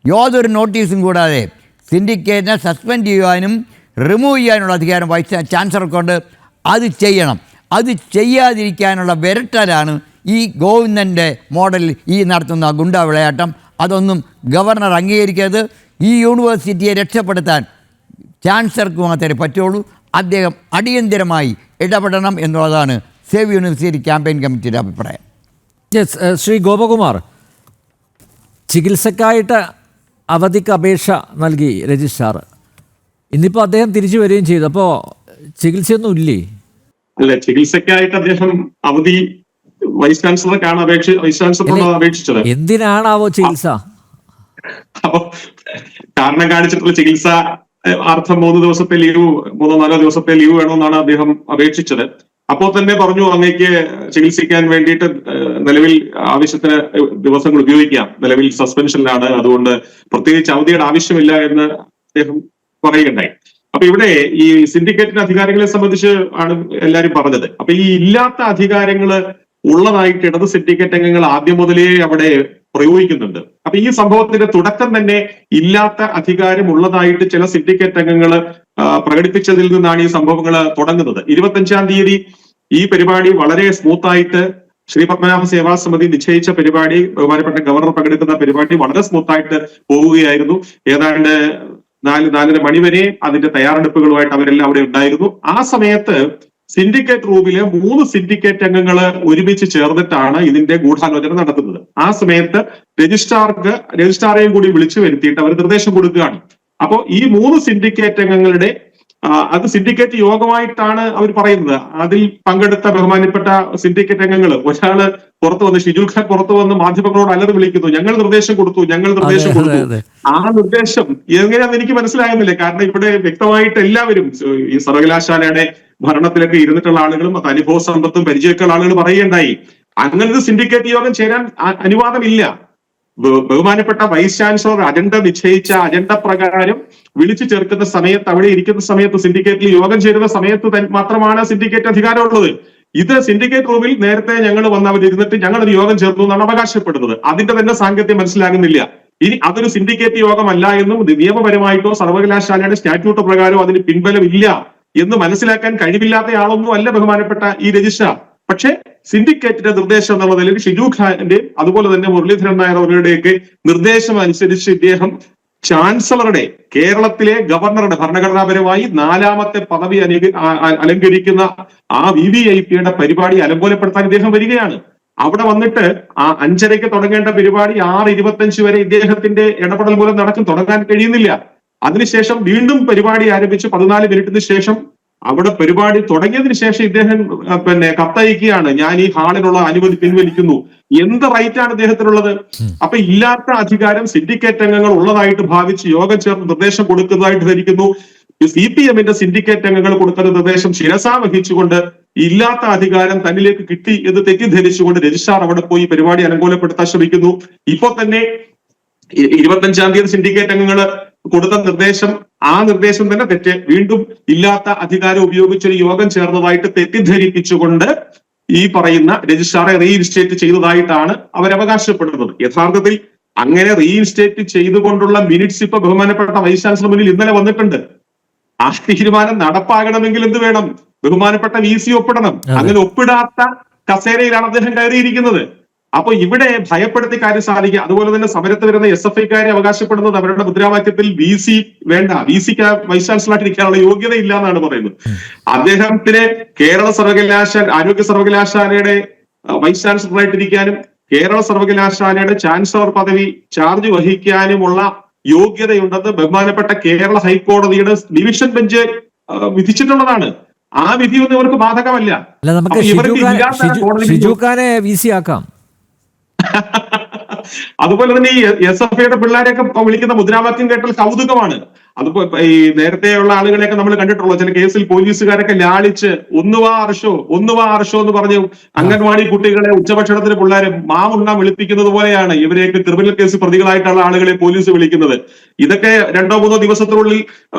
യാതൊരു നോട്ടീസും കൂടാതെ സിൻഡിക്കേറ്റിനെ സസ്പെൻഡ് ചെയ്യുവാനും റിമൂവ് ചെയ്യാനുള്ള അധികാരം വൈസ് ചാൻസലർക്കുണ്ട്. അത് ചെയ്യണം. അത് ചെയ്യാതിരിക്കാനുള്ള വിരട്ടലാണ് ഈ ഗോവിന്ദൻ്റെ മോഡലിൽ ഈ നടത്തുന്ന ഗുണ്ടാ വിളയാട്ടം. അതൊന്നും ഗവർണർ അംഗീകരിക്കരുത്. ഈ യൂണിവേഴ്സിറ്റിയെ രക്ഷപ്പെടുത്താൻ ചാൻസലർക്ക് മാത്രമേ പറ്റുള്ളൂ. അദ്ദേഹം അടിയന്തരമായി ഇടപെടണം എന്നുള്ളതാണ് സേവ് യൂണിവേഴ്സിറ്റി ക്യാമ്പയിൻ കമ്മിറ്റിയുടെ അഭിപ്രായം. യെസ്, ശ്രീ ഗോപകുമാർ, ചികിത്സക്കായിട്ട് അവധിക്ക് അപേക്ഷ നൽകി രജിസ്ട്രാർ. ഇന്നിപ്പോൾ അദ്ദേഹം തിരിച്ചു വരികയും ചെയ്തു. അപ്പോൾ ചികിത്സയൊന്നും ഇല്ലേ? അല്ല, ചികിത്സക്കായിട്ട് അദ്ദേഹം അവധി വൈസ് ചാൻസലർക്കാണ് വൈസ് ചാൻസലറിനോട് അപേക്ഷിച്ചത്. എന്തിനാണാവോ ചികിത്സ? അപ്പൊ കാരണം കാണിച്ചിട്ടുള്ള ചികിത്സ അർത്ഥം 3 ദിവസത്തെ ലീവ്, 3-4 ദിവസത്തെ ലീവ് വേണമെന്നാണ് അദ്ദേഹം അപേക്ഷിച്ചത്. അപ്പോൾ തന്നെ പറഞ്ഞു അങ്ങേക്ക് ചികിത്സിക്കാൻ വേണ്ടിയിട്ട് നിലവിൽ ആവശ്യത്തിന് ദിവസങ്ങൾ ഉപയോഗിക്കാം, നിലവിൽ സസ്പെൻഷനിലാണ്, അതുകൊണ്ട് പ്രത്യേകിച്ച് അവധിയുടെ ആവശ്യമില്ല എന്ന് അദ്ദേഹം പറയുകയുണ്ടായി. അപ്പൊ ഇവിടെ ഈ സിൻഡിക്കേറ്റിന്റെ അധികാരങ്ങളെ സംബന്ധിച്ച് ആണ് എല്ലാവരും പറഞ്ഞത്. അപ്പൊ ഈ ഇല്ലാത്ത അധികാരങ്ങള് ഉള്ളതായിട്ട് ഇടത് സിൻഡിക്കേറ്റ് അംഗങ്ങൾ ആദ്യം മുതലേ അവിടെ പ്രയോഗിക്കുന്നുണ്ട്. അപ്പൊ ഈ സംഭവത്തിന്റെ തുടക്കം തന്നെ ഇല്ലാത്ത അധികാരം ഉള്ളതായിട്ട് ചില സിൻഡിക്കേറ്റ് അംഗങ്ങൾ പ്രകടിപ്പിച്ചതിൽ നിന്നാണ് ഈ സംഭവങ്ങൾ തുടങ്ങുന്നത്. 25-ാം തീയതി ഈ പരിപാടി വളരെ സ്മൂത്തായിട്ട് ശ്രീ പത്മനാഭ സേവാ സമിതി നിശ്ചയിച്ച പരിപാടി, ബഹുമാനപ്പെട്ട ഗവർണർ പങ്കെടുക്കുന്ന പരിപാടി വളരെ സ്മൂത്തായിട്ട് പോവുകയായിരുന്നു. ഏതാണ്ട് 4-4:30 മണി വരെ അതിന്റെ തയ്യാറെടുപ്പുകളുമായിട്ട് അവരെല്ലാം അവിടെ ഉണ്ടായിരുന്നു. ആ സമയത്ത് സിൻഡിക്കേറ്റ് റൂമിലെ 3 സിൻഡിക്കേറ്റ് അംഗങ്ങൾ ഒരുമിച്ച് ചേർന്നിട്ടാണ് ഇതിന്റെ ഗൂഢാലോചന നടത്തുന്നത്. ആ സമയത്ത് രജിസ്ട്രാറെയും കൂടി വിളിച്ചു വരുത്തിയിട്ട് അവർ നിർദ്ദേശം കൊടുക്കുകയാണ്. അപ്പോൾ ഈ 3 സിൻഡിക്കേറ്റ് അംഗങ്ങളുടെ അത് സിൻഡിക്കേറ്റ് യോഗമായിട്ടാണ് അവർ പറയുന്നത്. അതിൽ പങ്കെടുത്ത ബഹുമാനപ്പെട്ട സിൻഡിക്കേറ്റ് അംഗങ്ങൾ ഒരാള് പുറത്തു വന്ന്, ഷിജുൽ ഖാൻ പുറത്തു വന്ന് മാധ്യമങ്ങളോട് അലറി വിളിക്കുന്നു, ഞങ്ങൾ നിർദ്ദേശം കൊടുത്തു. ആ നിർദ്ദേശം എങ്ങനെയാണെന്ന് എനിക്ക് മനസ്സിലാകുന്നില്ല. കാരണം ഇവിടെ വ്യക്തമായിട്ട് എല്ലാവരും ഈ സർവകലാശാലയുടെ ഭരണത്തിലൊക്കെ ഇരുന്നിട്ടുള്ള ആളുകളും അത് അനുഭവ സമ്പത്തും പരിചയമൊക്കെയുള്ള ആളുകൾ പറയുകയുണ്ടായി, അങ്ങനൊരു സിൻഡിക്കേറ്റ് യോഗം ചേരാൻ അനുവാദമില്ല. ബഹുമാനപ്പെട്ട വൈസ് ചാൻസലർ അജണ്ട നിശ്ചയിച്ച അജണ്ട പ്രകാരം വിളിച്ചു ചേർക്കുന്ന സമയത്ത്, അവിടെ ഇരിക്കുന്ന സമയത്ത്, സിൻഡിക്കേറ്റിൽ യോഗം ചേരുന്ന സമയത്ത് മാത്രമാണ് സിൻഡിക്കേറ്റ് അധികാരമുള്ളത്. ഇത് സിൻഡിക്കേറ്റ് റൂമിൽ നേരത്തെ ഞങ്ങൾ വന്ന് അവരിരുന്നിട്ട് ഞങ്ങൾ ഒരു യോഗം ചേർന്നു എന്നാണ് അവകാശപ്പെടുന്നത്. അതിന്റെ തന്നെ സാങ്കത്യം മനസ്സിലാകുന്നില്ല. ഇനി അതൊരു സിൻഡിക്കേറ്റ് യോഗമല്ല എന്നും നിയമപരമായിട്ടോ സർവകലാശാലയുടെ സ്റ്റാറ്റ്യൂട്ട് പ്രകാരമോ അതിന് പിൻബലമില്ല എന്ന് മനസ്സിലാക്കാൻ കഴിവില്ലാത്തയാളൊന്നും അല്ല ബഹുമാനപ്പെട്ട ഈ രജിസ്ട്രാർ. പക്ഷേ സിൻഡിക്കേറ്റിന്റെ നിർദ്ദേശം എന്നുള്ള നിലയിൽ ഷിജു ഖാന്റെ അതുപോലെ തന്നെ മുരളീധരൻ നായർ അവരുടെയൊക്കെ നിർദ്ദേശം അനുസരിച്ച് ഇദ്ദേഹം ചാൻസലറുടെ, കേരളത്തിലെ ഗവർണറുടെ ഭരണഘടനാപരമായി 4ാമത്തെ പദവി അലങ്കരിക്കുന്ന ആ VVIPയുടെ പരിപാടി അലങ്കോലപ്പെടുത്താൻ ഇദ്ദേഹം വരികയാണ്. അവിടെ വന്നിട്ട് ആ 5:30 തുടങ്ങേണ്ട പരിപാടി 6:25 വരെ ഇദ്ദേഹത്തിന്റെ ഇടപെടൽ മൂലം തുടങ്ങാൻ കഴിയുന്നില്ല. അതിനുശേഷം വീണ്ടും പരിപാടി ആരംഭിച്ച് 14 മിനിറ്റിന് ശേഷം അവിടെ പരിപാടി തുടങ്ങിയതിന് ശേഷം ഇദ്ദേഹം കത്തയക്കുകയാണ്, ഞാൻ ഈ ഹാളിനുള്ള അനുമതി പിൻവലിക്കുന്നു. എന്ത് റൈറ്റാണ് ഇദ്ദേഹത്തിനുള്ളത്? അപ്പൊ ഇല്ലാത്ത അധികാരം സിൻഡിക്കേറ്റ് അംഗങ്ങൾ ഉള്ളതായിട്ട് ഭാവിച്ച് യോഗം ചേർന്ന് നിർദ്ദേശം കൊടുക്കുന്നതായിട്ട് ധരിക്കുന്നു. CPMന്റെ സിൻഡിക്കേറ്റ് അംഗങ്ങൾ കൊടുക്കുന്ന നിർദ്ദേശം ശിരസാ വഹിച്ചുകൊണ്ട് ഇല്ലാത്ത അധികാരം തന്നിലേക്ക് കിട്ടി എന്ന് തെറ്റിദ്ധരിച്ചുകൊണ്ട് രജിസ്ട്രാർ അവിടെ പോയി പരിപാടി അലങ്കോലപ്പെടുത്താൻ ശ്രമിക്കുന്നു. ഇപ്പൊ തന്നെ 25-ാം തീയതി സിൻഡിക്കേറ്റ് അംഗങ്ങൾ കൊടുത്ത നിർദ്ദേശം, ആ നിർദ്ദേശം തന്നെ തെറ്റ്. വീണ്ടും ഇല്ലാത്ത അധികാരം ഉപയോഗിച്ചൊരു യോഗം ചേർന്നതായിട്ട് തെറ്റിദ്ധരിപ്പിച്ചുകൊണ്ട് ഈ പറയുന്ന രജിസ്ട്രാറെ റീഇൻസ്റ്റേറ്റ് ചെയ്തതായിട്ടാണ് അവരവകാശപ്പെടുന്നത്. യഥാർത്ഥത്തിൽ അങ്ങനെ റീഇൻസ്റ്റേറ്റ് ചെയ്തുകൊണ്ടുള്ള മിനിറ്റ്സ് ഇപ്പൊ ബഹുമാനപ്പെട്ട വൈസ് ചാൻസലർ മുന്നിൽ ഇന്നലെ വന്നിട്ടുണ്ട്. ആ തീരുമാനം നടപ്പാകണമെങ്കിൽ എന്ത് വേണം? ബഹുമാനപ്പെട്ട VC ഒപ്പിടണം. അങ്ങനെ ഒപ്പിടാത്ത കസേരയിലാണ് അദ്ദേഹം കയറിയിരിക്കുന്നത്. അപ്പൊ ഇവിടെ ഭയപ്പെടുത്തി കാര്യം സാധിക്കുക. അതുപോലെ തന്നെ സമരത്ത് വരുന്ന SFIക്കാരെ അവകാശപ്പെടുന്നത് അവരുടെ മുദ്രാവാക്യത്തിൽ VC വേണ്ട, VCക്ക് വൈസ് ചാൻസലറായിട്ടിരിക്കാനുള്ള യോഗ്യതയില്ല എന്നാണ് പറയുന്നത്. അദ്ദേഹത്തിന് കേരള സർവകലാശാല ആരോഗ്യ സർവകലാശാലയുടെ വൈസ് ചാൻസലറായിട്ടിരിക്കാനും കേരള സർവകലാശാലയുടെ ചാൻസലർ പദവി ചാർജ് വഹിക്കാനുമുള്ള യോഗ്യതയുണ്ടെന്ന് ബഹുമാനപ്പെട്ട കേരള ഹൈക്കോടതിയുടെ ഡിവിഷൻ ബെഞ്ച് വിധിച്ചിട്ടുള്ളതാണ്. ആ വിധിയൊന്നും ഇവർക്ക് ബാധകമല്ല. അല്ല, നമുക്ക് ഷിജുഖാനെ VC ആക്കാം. അതുപോലെ തന്നെ ഈ SFIയുടെ പിള്ളേരെയൊക്കെ വിളിക്കുന്ന മുദ്രാവാക്യം കേട്ടാൽ കൗതുകമാണ്. അതിപ്പോ ഈ നേരത്തെയുള്ള ആളുകളെയൊക്കെ നമ്മൾ കണ്ടിട്ടുള്ളൂ. ചില കേസിൽ പോലീസുകാരൊക്കെ ലാളിച്ച് ഒന്നുവാ അർഷോ എന്ന് പറഞ്ഞ് അംഗൻവാടി കുട്ടികളെ ഉച്ചഭക്ഷണത്തിന് പിള്ളേരെ മാമുണ്ണാൻ വിളിപ്പിക്കുന്നത് പോലെയാണ് ഇവരെയൊക്കെ ക്രിമിനൽ കേസ് പ്രതികളായിട്ടുള്ള ആളുകളെ പോലീസ് വിളിക്കുന്നത്. ഇതൊക്കെ 2-3 ദിവസത്തിനുള്ളിൽ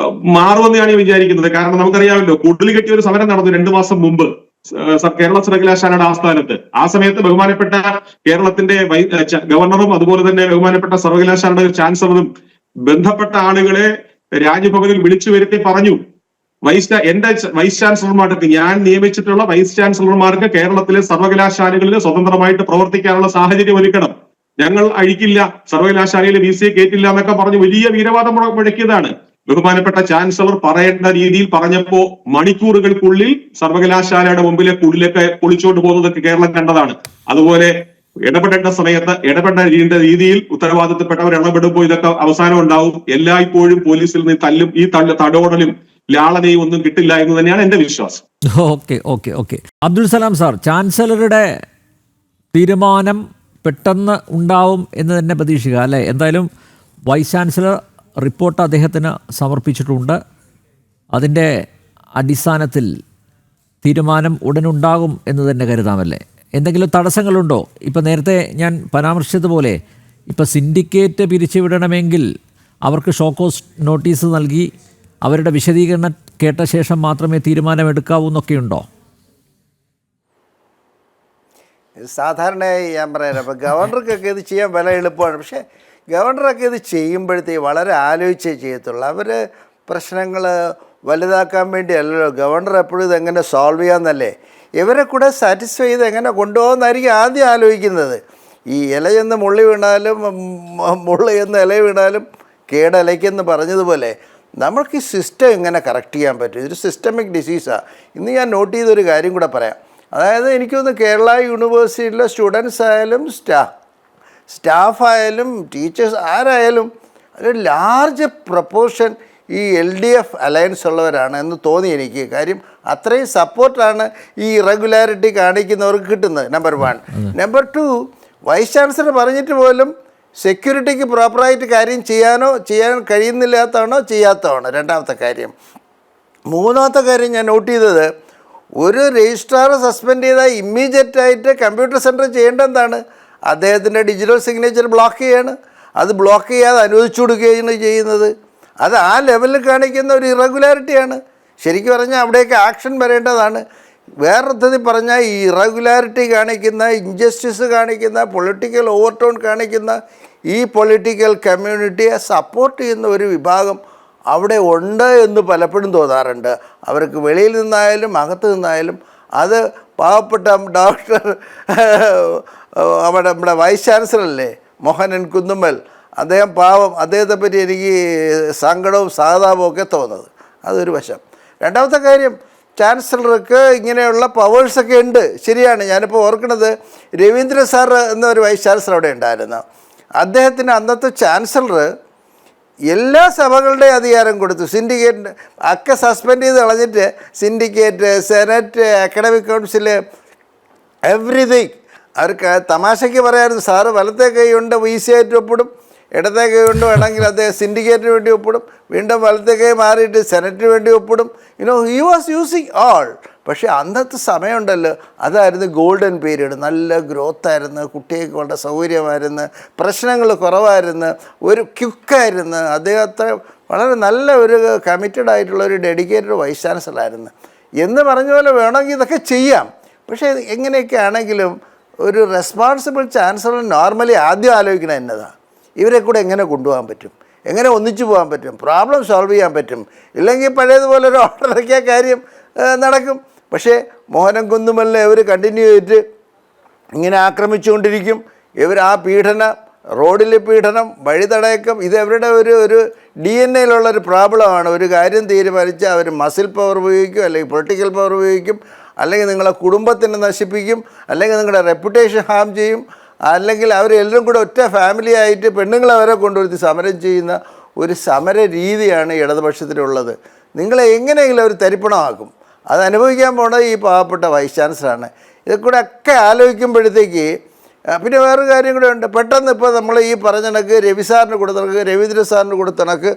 മാറുമെന്നാണ് ഞാൻ വിചാരിക്കുന്നത്. കാരണം നമുക്കറിയാമല്ലോ, കുടിൽ കെട്ടിയ ഒരു സമരം നടന്നു 2 മാസം മുമ്പ് കേരള സർവകലാശാലയുടെ ആസ്ഥാനത്ത്. ആ സമയത്ത് ബഹുമാനപ്പെട്ട കേരളത്തിന്റെ ഗവർണറും അതുപോലെ തന്നെ ബഹുമാനപ്പെട്ട സർവകലാശാലയുടെ ചാൻസലറും ബന്ധപ്പെട്ട ആളുകളെ രാജ്ഭവനിൽ വിളിച്ചു വരുത്തി പറഞ്ഞു, എന്റെ വൈസ് ചാൻസലർമാർക്ക്, ഞാൻ നിയമിച്ചിട്ടുള്ള വൈസ് ചാൻസലർമാർക്ക് കേരളത്തിലെ സർവകലാശാലകളിൽ സ്വതന്ത്രമായിട്ട് പ്രവർത്തിക്കാനുള്ള സാഹചര്യം ഒരുക്കണം. ഞങ്ങൾ അഴിക്കില്ല, സർവകലാശാലയിലെ VC കേട്ടില്ല എന്നൊക്കെ പറഞ്ഞ് വലിയ വീരവാദം മുഴക്കിയതാണ്. ബഹുമാനപ്പെട്ട ചാൻസലർ പറയേണ്ട രീതിയിൽ പറഞ്ഞപ്പോ മണിക്കൂറുകൾക്കുള്ളിൽ സർവകലാശാലയുടെ മുമ്പിലെ കുടിലൊക്കെ പൊളിച്ചുകൊണ്ട് പോകുന്നതൊക്കെ കേരളം കണ്ടതാണ്. അതുപോലെ ഇടപെടേണ്ട സമയത്ത് ഇടപെടേണ്ട രീതിയിൽ ഉത്തരവാദിത്തപ്പെട്ടവർ ഇടപെടുമ്പോൾ ഇതൊക്കെ അവസാനം ഉണ്ടാവും. എല്ലായ്പ്പോഴും പോലീസിൽ നിന്ന് ഈ തടോടലും ലാളനയും ഒന്നും കിട്ടില്ല എന്ന് തന്നെയാണ് എന്റെ വിശ്വാസം. ഓക്കെ അബ്ദുൽ സലാം സാർ, ചാൻസലറുടെ തീരുമാനം പെട്ടെന്ന് ഉണ്ടാവും എന്ന് തന്നെ പ്രതീക്ഷിക്കുക അല്ലേ? എന്തായാലും വൈസ് ചാൻസലർ റിപ്പോർട്ട് അദ്ദേഹത്തിന് സമർപ്പിച്ചിട്ടുണ്ട്. അതിൻ്റെ അടിസ്ഥാനത്തിൽ തീരുമാനം ഉടനുണ്ടാകും എന്ന് തന്നെ കരുതാമല്ലേ? എന്തെങ്കിലും തടസ്സങ്ങളുണ്ടോ? ഇപ്പം നേരത്തെ ഞാൻ പരാമർശിച്ചതുപോലെ ഇപ്പം സിൻഡിക്കേറ്റ് പിരിച്ചുവിടണമെങ്കിൽ അവർക്ക് ഷോക്കോസ് നോട്ടീസ് നൽകി അവരുടെ വിശദീകരണം കേട്ട ശേഷം മാത്രമേ തീരുമാനമെടുക്കാവൂ എന്നൊക്കെയുണ്ടോ? സാധാരണയായി ഞാൻ പറയാം, അപ്പോൾ ഗവർണർക്കൊക്കെ ഇത് ചെയ്യാൻ വളരെ എളുപ്പമാണ്. പക്ഷേ ഗവർണറൊക്കെ ഇത് ചെയ്യുമ്പോഴത്തേക്ക് വളരെ ആലോചിച്ചേ ചെയ്യത്തുള്ളൂ. അവർ പ്രശ്നങ്ങൾ വലുതാക്കാൻ വേണ്ടിയല്ലല്ലോ. ഗവർണർ എപ്പോഴും ഇതെങ്ങനെ സോൾവ് ചെയ്യാമെന്നല്ലേ, ഇവരെ കൂടെ സാറ്റിസ്ഫൈ ചെയ്ത് എങ്ങനെ കൊണ്ടുപോകുന്നതായിരിക്കും ആദ്യം ആലോചിക്കുന്നത്. ഈ ഇലയെന്ന് മുള്ളി വീണാലും മുള്ളിയെന്ന് ഇല വീണാലും കേടലയ്ക്കെന്ന് പറഞ്ഞതുപോലെ നമ്മൾക്ക് ഈ സിസ്റ്റം എങ്ങനെ കറക്റ്റ് ചെയ്യാൻ പറ്റും? ഇതൊരു സിസ്റ്റമിക് ഡിസീസാണ്. ഇന്ന് ഞാൻ നോട്ട് ചെയ്തൊരു കാര്യം കൂടെ പറയാം. അതായത് എനിക്കൊന്ന് കേരള യൂണിവേഴ്സിറ്റിയിലെ സ്റ്റുഡൻസ് ആയാലും സ്റ്റാഫായാലും ടീച്ചേഴ്സ് ആരായാലും ഒരു ലാർജ് പ്രപ്പോർഷൻ ഈ LDF അലയൻസ് ഉള്ളവരാണ് എന്ന് തോന്നി എനിക്ക്. കാര്യം അത്രയും സപ്പോർട്ടാണ് ഈ ഇറഗുലാരിറ്റി കാണിക്കുന്നവർക്ക് കിട്ടുന്നത്, നമ്പർ 1. നമ്പർ 2, വൈസ് ചാൻസലർ പറഞ്ഞിട്ട് പോലും സെക്യൂരിറ്റിക്ക് പ്രോപ്പറായിട്ട് കാര്യം ചെയ്യാൻ കഴിയുന്നില്ലാത്തതാണോ ചെയ്യാത്തതാണോ രണ്ടാമത്തെ കാര്യം. മൂന്നാമത്തെ കാര്യം ഞാൻ നോട്ട് ചെയ്തത്, ഒരു രജിസ്ട്രാർ സസ്പെൻഡ് ചെയ്താൽ ഇമ്മീഡിയറ്റായിട്ട് കമ്പ്യൂട്ടർ സെൻറ്റർ ചെയ്യേണ്ടതാണ് അദ്ദേഹത്തിൻ്റെ ഡിജിറ്റൽ സിഗ്നേച്ചർ ബ്ലോക്ക് ചെയ്യാണ്. അത് ബ്ലോക്ക് ചെയ്യാതെ അനുവദിച്ചു കൊടുക്കുകയാണ് ചെയ്യുന്നത്. അത് ആ ലെവലിൽ കാണിക്കുന്ന ഒരു ഇറഗുലാരിറ്റിയാണ്. ശരിക്കും പറഞ്ഞാൽ അവിടെയൊക്കെ ആക്ഷൻ വരേണ്ടതാണ്. വേറൊരുത്തത്തിൽ പറഞ്ഞാൽ ഈ ഇറഗുലാരിറ്റി കാണിക്കുന്ന, ഇൻജസ്റ്റിസ് കാണിക്കുന്ന, പൊളിറ്റിക്കൽ ഓവർടോൺ കാണിക്കുന്ന ഈ പൊളിറ്റിക്കൽ കമ്മ്യൂണിറ്റിയെ സപ്പോർട്ട് ചെയ്യുന്ന ഒരു വിഭാഗം അവിടെ ഉണ്ട് എന്ന് പലപ്പോഴും തോന്നാറുണ്ട്. അവർക്ക് വെളിയിൽ നിന്നായാലും അകത്ത് നിന്നായാലും. അത് പാവപ്പെട്ട ഡോക്ടർ നമ്മുടെ വൈസ് ചാൻസലറല്ലേ മോഹനൻ കുന്നുമ്മൽ, അദ്ദേഹം പാവം, അദ്ദേഹത്തെ പറ്റി എനിക്ക് സങ്കടവും സഹതാപവും ഒക്കെ തോന്നുന്നത്. അതൊരു വശം. രണ്ടാമത്തെ കാര്യം, ചാൻസലർക്ക് ഇങ്ങനെയുള്ള പവേഴ്സൊക്കെ ഉണ്ട്, ശരിയാണ്. ഞാനിപ്പോൾ ഓർക്കുന്നത് രവീന്ദ്ര സാർ എന്നൊരു വൈസ് ചാൻസലർ അവിടെ ഉണ്ടായിരുന്നു. അദ്ദേഹത്തിന് അന്നത്തെ ചാൻസലർ എല്ലാ സഭകളുടെയും അധികാരം കൊടുത്തു. സിൻഡിക്കേറ്റ് ഒക്കെ സസ്പെൻഡ് ചെയ്ത് കളഞ്ഞിട്ട് syndicate, senate, academic council, everything. അവർക്ക് തമാശയ്ക്ക് പറയാമായിരുന്നു, സാറ് വലത്തെ കൈ കൊണ്ട് VC ആയിട്ട് ഒപ്പിടും, ഇടത്തെ കൈ കൊണ്ട് വേണമെങ്കിൽ അദ്ദേഹം സിൻഡിക്കേറ്റിന് വേണ്ടി ഒപ്പിടും, വീണ്ടും വലത്തെ കൈ മാറിയിട്ട് സെനറ്റിന് വേണ്ടി ഒപ്പിടും. He was using all. പക്ഷേ അന്നത്തെ സമയമുണ്ടല്ലോ, അതായിരുന്നു ഗോൾഡൻ പീരീഡ്. നല്ല ഗ്രോത്തായിരുന്നു, കുട്ടികൾക്ക് വളരെ സൗകര്യമായിരുന്നു, പ്രശ്നങ്ങൾ കുറവായിരുന്നു, ഒരു ക്യുക്കായിരുന്നു. അദ്ദേഹത്തെ വളരെ നല്ല ഒരു കമ്മിറ്റഡ് ആയിട്ടുള്ള ഒരു ഡെഡിക്കേറ്റഡ് വൈസ് ചാൻസലറായിരുന്നു. എന്ന് പറഞ്ഞ പോലെ വേണമെങ്കിൽ ഇതൊക്കെ ചെയ്യാം. പക്ഷേ എങ്ങനെയൊക്കെ ആണെങ്കിലും ഒരു റെസ്പോൺസിബിൾ ചാൻസലർ നോർമലി ആദ്യം ആലോചിക്കണം എന്നതാണ്, ഇവരെ കൂടെ എങ്ങനെ കൊണ്ടുപോകാൻ പറ്റും, എങ്ങനെ ഒന്നിച്ചു പോകാൻ പറ്റും, പ്രോബ്ലം സോൾവ് ചെയ്യാൻ പറ്റും. ഇല്ലെങ്കിൽ പഴയതുപോലെ ഒരു ഓർഡർ ഇറക്കിയ കാര്യം നടക്കും. പക്ഷേ മോഹനം കുന്നുമലിനെ അവർ കണ്ടിന്യൂ ചെയ്തിട്ട് ഇങ്ങനെ ആക്രമിച്ചുകൊണ്ടിരിക്കും. ഇവർ ആ പീഡനം, റോഡിൽ പീഡനം, വഴിതടയക്കം, ഇത് അവരുടെ ഒരു DNA-യിലുള്ളൊരു പ്രോബ്ലമാണ്. ഒരു കാര്യം തീരുമാനിച്ചാൽ അവർ മസിൽ പവർ ഉപയോഗിക്കും, അല്ലെങ്കിൽ പൊളിറ്റിക്കൽ പവർ ഉപയോഗിക്കും, അല്ലെങ്കിൽ നിങ്ങളെ കുടുംബത്തിനെ നശിപ്പിക്കും, അല്ലെങ്കിൽ നിങ്ങളുടെ റെപ്യൂട്ടേഷൻ ഹാം ചെയ്യും, അല്ലെങ്കിൽ അവരെല്ലാം കൂടെ ഒറ്റ ഫാമിലി ആയിട്ട് പെണ്ണുങ്ങളെ അവരെ കൊണ്ടുവരുത്തി സമരം ചെയ്യുന്ന ഒരു സമര രീതിയാണ് ഇടതുപക്ഷത്തിലുള്ളത്. നിങ്ങളെ എങ്ങനെയെങ്കിലും അവർ തരിപ്പണമാക്കും. അത് അനുഭവിക്കാൻ പോണത് ഈ പാവപ്പെട്ട വൈസ് ചാൻസലറാണ്. ഇതൊക്കെ കൂടെ ഒക്കെ ആലോചിക്കുമ്പോഴത്തേക്ക് പിന്നെ വേറൊരു കാര്യം കൂടെ ഉണ്ട്. പെട്ടെന്ന് ഇപ്പോൾ നമ്മൾ ഈ പറഞ്ഞ കണക്ക് രവി സാറിന് കൊടുത്ത കണക്ക്, രവീന്ദ്ര സാറിന് കൊടുത്ത കണക്ക്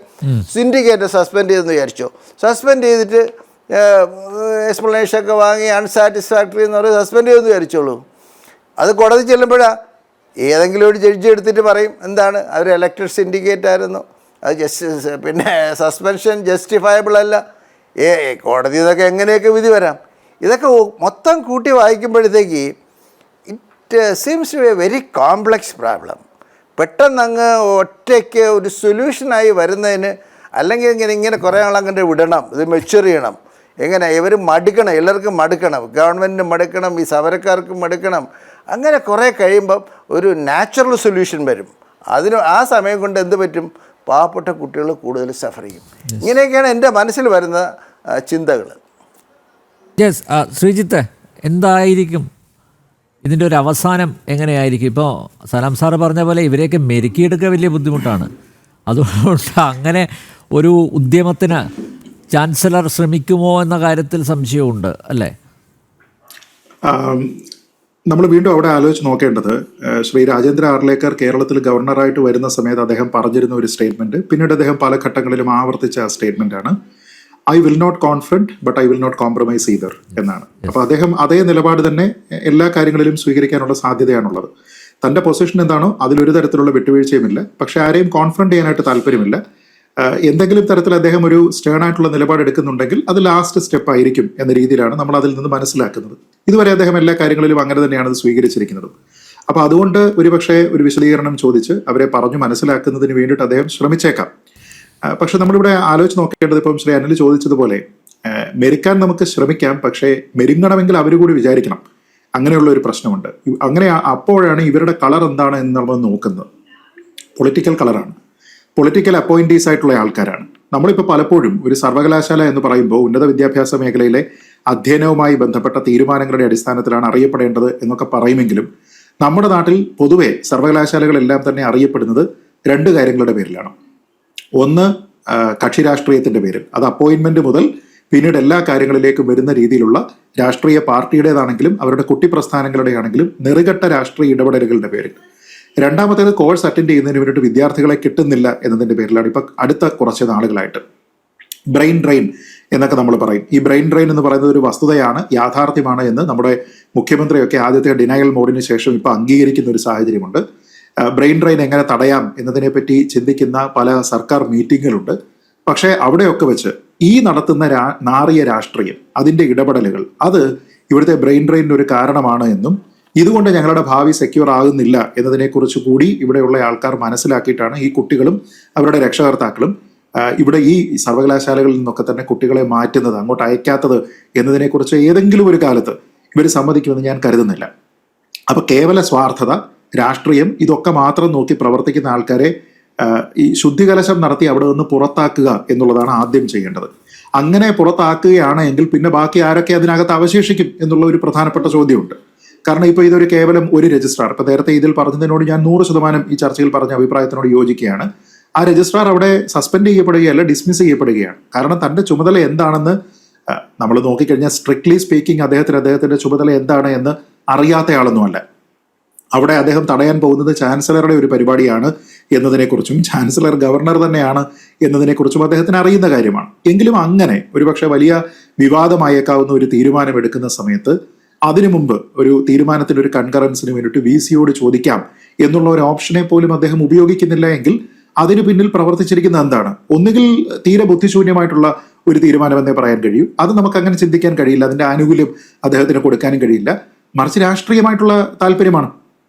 സിൻഡിക്കേറ്റ് സസ്പെൻഡ് ചെയ്തെന്ന് വിചാരിച്ചോ. സസ്പെൻഡ് ചെയ്തിട്ട് എക്സ്പ്ലനേഷനൊക്കെ വാങ്ങി അൺസാറ്റിസ്ഫാക്ടറി എന്ന് പറഞ്ഞ് സസ്പെൻഡ് ചെയ്തെന്ന് വിചാരിച്ചോളൂ. അത് കോടതി ചെല്ലുമ്പോഴാണ് ഏതെങ്കിലും ഒരു ജഡ്ജി എടുത്തിട്ട് പറയും എന്താണ് അവർ ഇലക്റ്റഡ് സിൻഡിക്കേറ്റ് ആയിരുന്നു, അത് പിന്നെ സസ്പെൻഷൻ ജസ്റ്റിഫയബിൾ അല്ല. കോടതി ഇതൊക്കെ എങ്ങനെയൊക്കെ വിധി വരാം. ഇതൊക്കെ മൊത്തം കൂട്ടി വായിക്കുമ്പോഴത്തേക്ക് it seems to be a very complex problem. പെട്ടെന്ന് അങ്ങ് ഒറ്റയ്ക്ക് ഒരു സൊല്യൂഷനായി വരുന്നതിന്, അല്ലെങ്കിൽ ഇങ്ങനെ കുറേ ആളങ്ങനെ വിടണം, ഇത് മെച്യൂർ ചെയ്യണം. എങ്ങനെ ഇവർ മടുക്കണം, എല്ലാവർക്കും മടുക്കണം, ഗവൺമെൻറ്റിന് മടുക്കണം, ഈ സമരക്കാർക്കും മടുക്കണം. അങ്ങനെ കുറേ കഴിയുമ്പം ഒരു നാച്ചുറൽ സൊല്യൂഷൻ വരും. ആ സമയം കൊണ്ട് എന്ത് പറ്റും, പാവപ്പെട്ട കുട്ടികൾ കൂടുതൽ സഫർ ചെയ്യും. ഇങ്ങനെയൊക്കെയാണ് എൻ്റെ മനസ്സിൽ വരുന്ന ചിന്തകൾ. യെസ്, ശ്രീജിത്ത്, എന്തായിരിക്കും ഇതിൻ്റെ ഒരു അവസാനം എങ്ങനെയായിരിക്കും? ഇപ്പോൾ സലാം സാറ് പറഞ്ഞ പോലെ ഇവരെയൊക്കെ മെരുക്കിയെടുക്കുക വലിയ ബുദ്ധിമുട്ടാണ്. അതുകൊണ്ട് അങ്ങനെ ഒരു ഉദ്യമത്തിന് ചാൻസലർ ശ്രമിക്കുമോ എന്ന കാര്യത്തിൽ സംശയമുണ്ട് അല്ലേ? നമ്മൾ വീണ്ടും അവിടെ ആലോചിച്ച് നോക്കേണ്ടത്, ശ്രീ രാജേന്ദ്ര ആർലേക്കർ കേരളത്തിൽ ഗവർണറായിട്ട് വരുന്ന സമയത്ത് അദ്ദേഹം പറഞ്ഞിരുന്ന ഒരു സ്റ്റേറ്റ്മെന്റ്, പിന്നീട് അദ്ദേഹം പല ഘട്ടങ്ങളിലും ആവർത്തിച്ച സ്റ്റേറ്റ്മെന്റ് ആണ്, I will not confront but I will not compromise either എന്നാണ്. അപ്പോൾ അദ്ദേഹം അതേ നിലപാട് തന്നെ എല്ലാ കാര്യങ്ങളിലും സ്വീകരിക്കാനുള്ള സാധ്യതയാണുള്ളത്. തൻ്റെ പൊസിഷൻ എന്താണോ അതിലൊരു തരത്തിലുള്ള വിട്ടുവീഴ്ചയുമില്ല. പക്ഷെ ആരെയും കോൺഫ്രണ്ട് ചെയ്യാനായിട്ട് താല്പര്യമില്ല. എന്തെങ്കിലും തരത്തിൽ അദ്ദേഹം ഒരു സ്റ്റേൺ ആയിട്ടുള്ള നിലപാട് എടുക്കുന്നുണ്ടെങ്കിൽ അത് ലാസ്റ്റ് സ്റ്റെപ്പ് ആയിരിക്കും എന്ന രീതിയിലാണ് നമ്മൾ അതിൽ നിന്ന് മനസ്സിലാക്കുന്നത്. ഇതുവരെ അദ്ദേഹം എല്ലാ കാര്യങ്ങളിലും അങ്ങനെ തന്നെയാണ് അത് സ്വീകരിച്ചിരിക്കുന്നത്. അപ്പോൾ അതുകൊണ്ട് ഒരുപക്ഷെ ഒരു വിശദീകരണം ചോദിച്ച് അവരെ പറഞ്ഞു മനസ്സിലാക്കുന്നതിന് വേണ്ടിയിട്ട് അദ്ദേഹം ശ്രമിച്ചേക്കാം. പക്ഷെ നമ്മളിവിടെ ആലോചിച്ച് നോക്കേണ്ടത്, ഇപ്പം ശ്രീ അനിൽ ചോദിച്ചതുപോലെ മെരുക്കാൻ നമുക്ക് ശ്രമിക്കാം, പക്ഷേ മെരുങ്ങണമെങ്കിൽ അവർ കൂടി വിചാരിക്കണം. അങ്ങനെയുള്ള ഒരു പ്രശ്നമുണ്ട്. അങ്ങനെ അപ്പോഴാണ് ഇവരുടെ കളർ എന്താണ് എന്ന് നമ്മൾ നോക്കുന്നത്. പൊളിറ്റിക്കൽ കളറാണ്, പൊളിറ്റിക്കൽ അപ്പോയിന്റീസ് ആയിട്ടുള്ള ആൾക്കാരാണ്. നമ്മളിപ്പോൾ പലപ്പോഴും ഒരു സർവകലാശാല എന്ന് പറയുമ്പോൾ ഉന്നത വിദ്യാഭ്യാസ മേഖലയിലെ അധ്യയനവുമായി ബന്ധപ്പെട്ട തീരുമാനങ്ങളുടെ അടിസ്ഥാനത്തിലാണ് അറിയപ്പെടേണ്ടത് എന്നൊക്കെ പറയുമെങ്കിലും നമ്മുടെ നാട്ടിൽ പൊതുവെ സർവകലാശാലകളെല്ലാം തന്നെ അറിയപ്പെടുന്നത് രണ്ട് കാര്യങ്ങളുടെ പേരിലാണ്. ഒന്ന്, കക്ഷി രാഷ്ട്രീയത്തിന്റെ പേരിൽ, അത് അപ്പോയിന്റ്മെന്റ് മുതൽ പിന്നീട് എല്ലാ കാര്യങ്ങളിലേക്കും വരുന്ന രീതിയിലുള്ള രാഷ്ട്രീയ പാർട്ടിയുടേതാണെങ്കിലും അവരുടെ കുട്ടിപ്രസ്ഥാനങ്ങളുടെ ആണെങ്കിലും നെറുകെട്ട രാഷ്ട്രീയ ഇടപെടലുകളുടെ പേരിൽ. രണ്ടാമത്തേത്, കോഴ്സ് അറ്റൻഡ് ചെയ്യുന്നതിന് വേണ്ടിയിട്ട് വിദ്യാർത്ഥികളെ കിട്ടുന്നില്ല എന്നതിന്റെ പേരിലാണ്. ഇപ്പൊ അടുത്ത കുറച്ച് നാളുകളായിട്ട് ബ്രെയിൻ ഡ്രെയിൻ എന്നൊക്കെ നമ്മൾ പറയും. ഈ ബ്രെയിൻ ഡ്രെയിൻ എന്ന് പറയുന്നത് ഒരു വസ്തുതയാണ്, യാഥാർത്ഥ്യമാണ് എന്ന് നമ്മുടെ മുഖ്യമന്ത്രിയൊക്കെ ആദ്യത്തെ ഡിനയൽ മോഡിന് ശേഷം ഇപ്പൊ അംഗീകരിക്കുന്ന ഒരു സാഹചര്യമുണ്ട്. ബ്രെയിൻ ഡ്രെയിൻ എങ്ങനെ തടയാം എന്നതിനെപ്പറ്റി ചിന്തിക്കുന്ന പല സർക്കാർ മീറ്റിങ്ങുകളുണ്ട്. പക്ഷേ അവിടെയൊക്കെ വെച്ച് ഈ നടത്തുന്ന നാറിയ രാഷ്ട്രീയം, അതിന്റെ ഇടപെടലുകൾ, അത് ഇവിടുത്തെ ബ്രെയിൻ ഡ്രെയിനിന്റെ ഒരു കാരണമാണ് എന്നും ഇതുകൊണ്ട് ഞങ്ങളുടെ ഭാവി സെക്യൂർ ആകുന്നില്ല എന്നതിനെക്കുറിച്ച് കൂടി ഇവിടെയുള്ള ആൾക്കാർ മനസ്സിലാക്കിയിട്ടാണ് ഈ കുട്ടികളും അവരുടെ രക്ഷകർത്താക്കളും ഇവിടെ ഈ സർവകലാശാലകളിൽ നിന്നൊക്കെ തന്നെ കുട്ടികളെ മാറ്റുന്നത്, അങ്ങോട്ട് അയക്കാത്തത് എന്നതിനെക്കുറിച്ച് ഏതെങ്കിലും ഒരു കാലത്ത് ഇവർ സമ്മതിക്കുമെന്ന് ഞാൻ കരുതുന്നില്ല. അപ്പൊ കേവല സ്വാർത്ഥത, രാഷ്ട്രീയം, ഇതൊക്കെ മാത്രം നോക്കി പ്രവർത്തിക്കുന്ന ആൾക്കാരെ ഈ ശുദ്ധികലശം നടത്തി അവിടെ നിന്ന് പുറത്താക്കുക എന്നുള്ളതാണ് ആദ്യം ചെയ്യേണ്ടത്. അങ്ങനെ പുറത്താക്കുകയാണ് എങ്കിൽ പിന്നെ ബാക്കി ആരൊക്കെ അതിനകത്ത് അവശേഷിക്കും എന്നുള്ള ഒരു പ്രധാനപ്പെട്ട ചോദ്യമുണ്ട്. കാരണം ഇപ്പോൾ ഇതൊരു കേവലം ഒരു രജിസ്ട്രാർ, ഇപ്പൊ നേരത്തെ ഇതിൽ പറഞ്ഞതിനോട് ഞാൻ 100% ഈ ചർച്ചയിൽ പറഞ്ഞ അഭിപ്രായത്തിനോട് യോജിക്കുകയാണ്. ആ രജിസ്ട്രാർ അവിടെ സസ്പെൻഡ് ചെയ്യപ്പെടുകയല്ല, ഡിസ്മിസ് ചെയ്യപ്പെടുകയാണ്. കാരണം തന്റെ ചുമതല എന്താണെന്ന് നമ്മൾ നോക്കിക്കഴിഞ്ഞാൽ സ്ട്രിക്ട്ലി സ്പീക്കിംഗ് അദ്ദേഹത്തിന്റെ ചുമതല എന്താണ് എന്ന് അറിയാത്ത ആളൊന്നുമല്ല. അവിടെ അദ്ദേഹം തടയാൻ പോകുന്നത് ചാൻസലറുടെ ഒരു പരിപാടിയാണ് എന്നതിനെക്കുറിച്ചും ചാൻസലർ ഗവർണർ തന്നെയാണ് എന്നതിനെക്കുറിച്ചും അദ്ദേഹത്തിന് അറിയുന്ന കാര്യമാണ്. എങ്കിലും അങ്ങനെ ഒരുപക്ഷെ വലിയ വിവാദമായേക്കാവുന്ന ഒരു തീരുമാനം എടുക്കുന്ന സമയത്ത് അതിനു മുമ്പ് ഒരു തീരുമാനത്തിന് ഒരു കൺകറൻസിന് വേണ്ടിയിട്ട് VC-യോട് ചോദിക്കാം എന്നുള്ള ഒരു ഓപ്ഷനെ പോലും അദ്ദേഹം ഉപയോഗിക്കുന്നില്ല എങ്കിൽ അതിന് പിന്നിൽ പ്രവർത്തിച്ചിരിക്കുന്ന എന്താണ്? ഒന്നുകിൽ തീരെ ബുദ്ധിശൂന്യമായിട്ടുള്ള ഒരു തീരുമാനമെന്നേ പറയാൻ കഴിയൂ. അത് നമുക്ക് അങ്ങനെ ചിന്തിക്കാൻ കഴിയില്ല. അതിന്റെ ആനുകൂല്യം അദ്ദേഹത്തിന് കൊടുക്കാനും കഴിയില്ല. മറിച്ച് രാഷ്ട്രീയമായിട്ടുള്ള താല്പര്യമാണ്.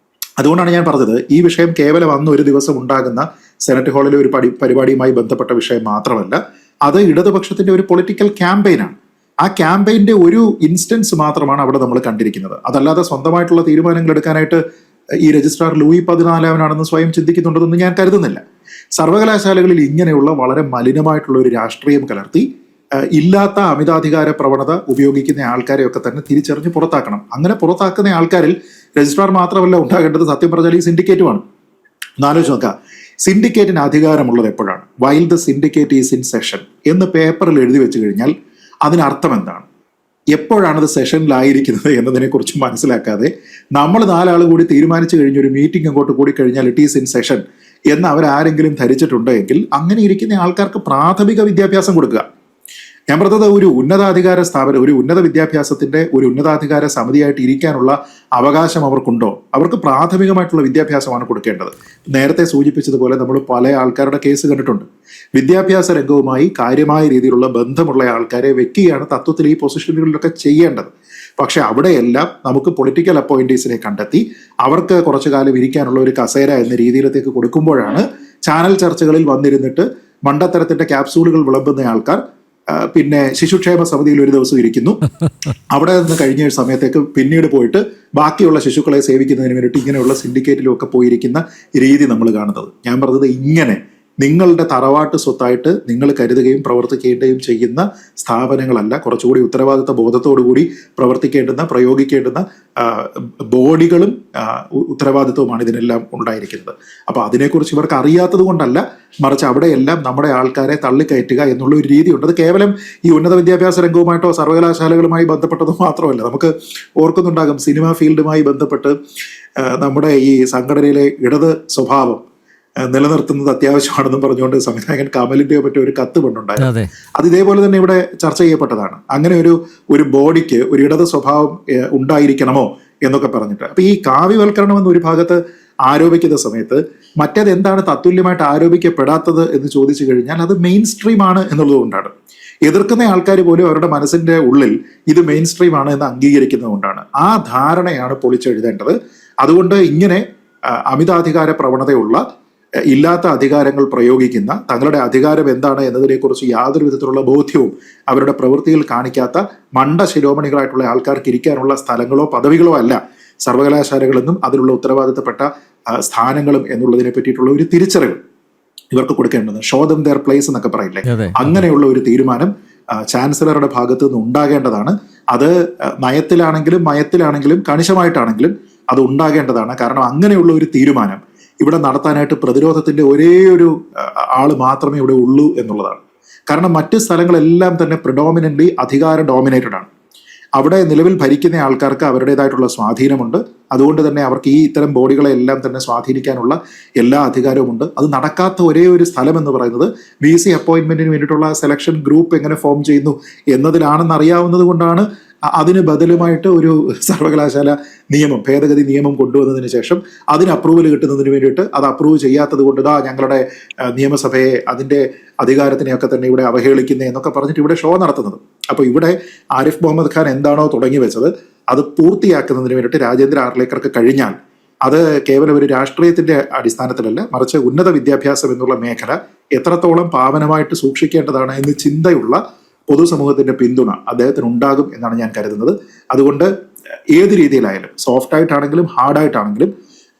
അതുകൊണ്ടാണ് ഞാൻ പറഞ്ഞത്, ഈ വിഷയം കേവലം അന്ന് ഒരു ദിവസം ഉണ്ടാകുന്ന സെനറ്റ് ഹാളിലെ ഒരു പരിപാടിയുമായി ബന്ധപ്പെട്ട വിഷയം മാത്രമല്ല, അത് ഇടതുപക്ഷത്തിന്റെ ഒരു പൊളിറ്റിക്കൽ ക്യാമ്പയിനാണ്. ആ ക്യാമ്പയിന്റെ ഒരു ഇൻസ്റ്റൻസ് മാത്രമാണ് അവിടെ നമ്മൾ കണ്ടിരിക്കുന്നത്. അതല്ലാതെ സ്വന്തമായിട്ടുള്ള തീരുമാനങ്ങൾ എടുക്കാനായിട്ട് ഈ രജിസ്ട്രാർ ലൂയി 14 സ്വയം ചിന്തിക്കുന്നുണ്ടെന്ന് ഞാൻ കരുതുന്നില്ല. സർവകലാശാലകളിൽ ഇങ്ങനെയുള്ള വളരെ മലിനമായിട്ടുള്ള ഒരു രാഷ്ട്രീയം കലർത്തി ഇല്ലാത്ത അമിതാധികാര പ്രവണത ഉപയോഗിക്കുന്ന ആൾക്കാരെയൊക്കെ തന്നെ തിരിച്ചറിഞ്ഞ് പുറത്താക്കണം. അങ്ങനെ പുറത്താക്കുന്ന ആൾക്കാരിൽ രജിസ്ട്രാർ മാത്രമല്ല ഉണ്ടാകേണ്ടത്, സത്യം പറഞ്ഞാൽ ഈ സിൻഡിക്കേറ്റുമാണ്. ഒന്നാലോചിച്ച് നോക്കുക, സിൻഡിക്കേറ്റിന് അധികാരമുള്ളത് എപ്പോഴാണ്? While the syndicate is in session എന്ന് പേപ്പറിൽ എഴുതി വെച്ച് കഴിഞ്ഞാൽ അതിനർത്ഥം എന്താണ്? എപ്പോഴാണത് സെഷനിലായിരിക്കുന്നത് എന്നതിനെക്കുറിച്ച് മനസ്സിലാക്കാതെ നമ്മൾ 4 ആൾ കൂടി തീരുമാനിച്ചു കഴിഞ്ഞ ഒരു മീറ്റിംഗ് അങ്ങോട്ട് കൂടി കഴിഞ്ഞാൽ ഇറ്റ് ഈസ് ഇൻ സെഷൻ എന്ന് അവരാരെങ്കിലും ധരിച്ചിട്ടുണ്ടെങ്കിൽ അങ്ങനെ ഇരിക്കുന്ന ആൾക്കാർക്ക് പ്രാഥമിക വിദ്യാഭ്യാസം കൊടുക്കുക. ഞാൻ പറഞ്ഞത്, ഒരു ഉന്നതാധികാര സ്ഥാപനം, ഒരു ഉന്നത വിദ്യാഭ്യാസത്തിന്റെ ഒരു ഉന്നതാധികാര സമിതിയായിട്ട് ഇരിക്കാനുള്ള അവകാശം അവർക്കുണ്ടോ? അവർക്ക് പ്രാഥമികമായിട്ടുള്ള വിദ്യാഭ്യാസമാണ് കൊടുക്കേണ്ടത്. നേരത്തെ സൂചിപ്പിച്ചതുപോലെ നമ്മൾ പല ആൾക്കാരുടെ കേസ് കണ്ടിട്ടുണ്ട്. വിദ്യാഭ്യാസ രംഗവുമായി കാര്യമായ രീതിയിലുള്ള ബന്ധമുള്ള ആൾക്കാരെ വെക്കുകയാണ് തത്വത്തിൽ ഈ പൊസിഷനുകളിലൊക്കെ ചെയ്യേണ്ടത്. പക്ഷെ അവിടെയെല്ലാം നമുക്ക് പൊളിറ്റിക്കൽ അപ്പോയിന്റീസിനെ കണ്ടെത്തി അവർക്ക് കുറച്ചു കാലം ഇരിക്കാനുള്ള ഒരു കസേര എന്ന രീതിയിലേക്ക് കൊടുക്കുമ്പോഴാണ് ചാനൽ ചർച്ചകളിൽ വന്നിരുന്നിട്ട് മണ്ടത്തരത്തിന്റെ ക്യാപ്സൂളുകൾ വിളമ്പുന്ന ആൾക്കാർ പിന്നെ ശിശുക്ഷേമ സമിതിയിൽ ഒരു ദിവസം ഇരിക്കുന്നു. അവിടെ നിന്ന് കഴിഞ്ഞ സമയത്തേക്ക് പിന്നീട് പോയിട്ട് ബാക്കിയുള്ള ശിശുക്കളെ സേവിക്കുന്നതിന് വേണ്ടിയിട്ട് ഇങ്ങനെയുള്ള സിൻഡിക്കേറ്റിലും ഒക്കെ പോയിരിക്കുന്ന രീതി നമ്മൾ കാണുന്നത്. ഞാൻ പറഞ്ഞത്, ഇങ്ങനെ നിങ്ങളുടെ തറവാട്ട് സ്വത്തായിട്ട് നിങ്ങൾ കരുതുകയും പ്രവർത്തിക്കേണ്ടയും ചെയ്യുന്ന സ്ഥാപനങ്ങളല്ല, കുറച്ചുകൂടി ഉത്തരവാദിത്ത ബോധത്തോടുകൂടി പ്രവർത്തിക്കേണ്ടുന്ന പ്രയോഗിക്കേണ്ടുന്ന ബോഡികളും ഉത്തരവാദിത്വമാണ് ഇതിനെല്ലാം ഉണ്ടായിരിക്കുന്നത്. അപ്പോൾ അതിനെക്കുറിച്ച് ഇവർക്ക് അറിയാത്തത് കൊണ്ടല്ല, മറിച്ച് അവിടെയെല്ലാം നമ്മുടെ ആൾക്കാരെ തള്ളിക്കയറ്റുക എന്നുള്ള ഒരു രീതിയുണ്ട്. അത് കേവലം ഈ ഉന്നത വിദ്യാഭ്യാസ രംഗവുമായിട്ടോ സർവകലാശാലകളുമായി ബന്ധപ്പെട്ടത് മാത്രമല്ല. നമുക്ക് ഓർക്കുന്നുണ്ടാകും, സിനിമാ ഫീൽഡുമായി ബന്ധപ്പെട്ട് നമ്മുടെ ഈ സംഘടനയിലെ ഇടത് സ്വഭാവം നിലനിർത്തുന്നത് അത്യാവശ്യമാണെന്നും പറഞ്ഞുകൊണ്ട് സംവിധായകൻ കമലിന്റെ പറ്റി ഒരു കത്ത് പണ്ടുണ്ടായിരുന്നു. അത് ഇതേപോലെ തന്നെ ഇവിടെ ചർച്ച ചെയ്യപ്പെട്ടതാണ്. അങ്ങനെ ഒരു ബോഡിക്ക് ഒരു ഇടത് സ്വഭാവം ഉണ്ടായിരിക്കണമോ എന്നൊക്കെ പറഞ്ഞിട്ട്. അപ്പൊ ഈ കാവ്യവൽക്കരണം എന്ന ഒരു ഭാഗത്ത് ആരോപിക്കുന്ന സമയത്ത് മറ്റേത് എന്താണ് തത്തുല്യമായിട്ട് ആരോപിക്കപ്പെടാത്തത് എന്ന് ചോദിച്ചു കഴിഞ്ഞാൽ അത് മെയിൻ സ്ട്രീം ആണ് എന്നുള്ളത് കൊണ്ടാണ്. എതിർക്കുന്ന ആൾക്കാർ പോലും അവരുടെ മനസ്സിന്റെ ഉള്ളിൽ ഇത് മെയിൻ സ്ട്രീം ആണ് എന്ന് അംഗീകരിക്കുന്നത് കൊണ്ടാണ്. ആ ധാരണയാണ് പൊളിച്ചെഴുതേണ്ടത്. അതുകൊണ്ട് ഇങ്ങനെ അമിതാധികാര പ്രവണതയുള്ള, ഇല്ലാത്ത അധികാരങ്ങൾ പ്രയോഗിക്കുന്ന, തങ്ങളുടെ അധികാരം എന്താണ് എന്നതിനെക്കുറിച്ച് യാതൊരു വിധത്തിലുള്ള ബോധ്യവും അവരുടെ പ്രവൃത്തിയിൽ കാണിക്കാത്ത മണ്ട ശിരോമണികളായിട്ടുള്ള ആൾക്കാർക്ക് ഇരിക്കാനുള്ള സ്ഥലങ്ങളോ പദവികളോ അല്ല സർവകലാശാലകളെന്നും അതിലുള്ള ഉത്തരവാദിത്തപ്പെട്ട സ്ഥാനങ്ങളും എന്നുള്ളതിനെ പറ്റിയിട്ടുള്ള ഒരു തിരിച്ചറിവ് ഇവർക്ക് കൊടുക്കേണ്ടത്. ഷോ ദം ദെയർ പ്ലേസ് എന്നൊക്കെ പറയില്ലേ, അങ്ങനെയുള്ള ഒരു തീരുമാനം ചാൻസലറുടെ ഭാഗത്തു നിന്ന് ഉണ്ടാകേണ്ടതാണ്. അത് നയത്തിലാണെങ്കിലും മയത്തിലാണെങ്കിലും കണിശമായിട്ടാണെങ്കിലും അത് ഉണ്ടാകേണ്ടതാണ്. കാരണം അങ്ങനെയുള്ള ഒരു തീരുമാനം ഇവിടെ നടത്താനായിട്ട് പ്രതിരോധത്തിന്റെ ഒരേ ഒരു ആള് മാത്രമേ ഇവിടെ ഉള്ളൂ എന്നുള്ളതാണ്. കാരണം മറ്റ് സ്ഥലങ്ങളെല്ലാം തന്നെ പ്രിഡോമിനന്റ്ലി അധികാര ഡോമിനേറ്റഡ് ആണ്. അവിടെ നിലവിൽ ഭരിക്കുന്ന ആൾക്കാർക്ക് അവരുടേതായിട്ടുള്ള സ്വാധീനമുണ്ട്. അതുകൊണ്ട് തന്നെ അവർക്ക് ഈ ഇത്തരം ബോഡികളെ എല്ലാം തന്നെ സ്വാധീനിക്കാനുള്ള എല്ലാ അധികാരവുമുണ്ട്. അത് നടക്കാത്ത ഒരേ ഒരു സ്ഥലം എന്ന് പറയുന്നത് VC അപ്പോയിന്റ്മെന്റിന് വേണ്ടിയിട്ടുള്ള സെലക്ഷൻ ഗ്രൂപ്പ് എങ്ങനെ ഫോം ചെയ്യുന്നു എന്നതിലാണെന്ന് അറിയാവുന്നത് കൊണ്ടാണ് അതിന് ബദലുമായിട്ട് ഒരു സർവകലാശാല നിയമം, ഭേദഗതി നിയമം കൊണ്ടുവന്നതിന് ശേഷം അതിന് അപ്രൂവൽ കിട്ടുന്നതിന് വേണ്ടിയിട്ട് അത് അപ്രൂവ് ചെയ്യാത്തത് കൊണ്ട് ഞങ്ങളുടെ നിയമസഭയെ അതിൻ്റെ അധികാരത്തിനെയൊക്കെ തന്നെ ഇവിടെ അവഹേളിക്കുന്നത് എന്നൊക്കെ പറഞ്ഞിട്ട് ഇവിടെ ഷോ നടത്തുന്നത്. അപ്പോൾ ഇവിടെ ആരിഫ് മുഹമ്മദ് ഖാൻ എന്താണോ തുടങ്ങി വെച്ചത് അത് പൂർത്തിയാക്കുന്നതിന് വേണ്ടിയിട്ട് രാജേന്ദ്ര ആർലേക്കർക്ക് കഴിഞ്ഞാൽ അത് കേവലം ഒരു രാഷ്ട്രീയത്തിന്റെ അടിസ്ഥാനത്തിലല്ല, മറിച്ച് ഉന്നത വിദ്യാഭ്യാസം എന്നുള്ള മേഖല എത്രത്തോളം പാവനമായിട്ട് സൂക്ഷിക്കേണ്ടതാണ് എന്ന് ചിന്തയുള്ള പൊതുസമൂഹത്തിന്റെ പിന്തുണ അദ്ദേഹത്തിന് ഉണ്ടാകും എന്നാണ് ഞാൻ കരുതുന്നത്. അതുകൊണ്ട് ഏത് രീതിയിലായാലും, സോഫ്റ്റ് ആയിട്ടാണെങ്കിലും ഹാർഡായിട്ടാണെങ്കിലും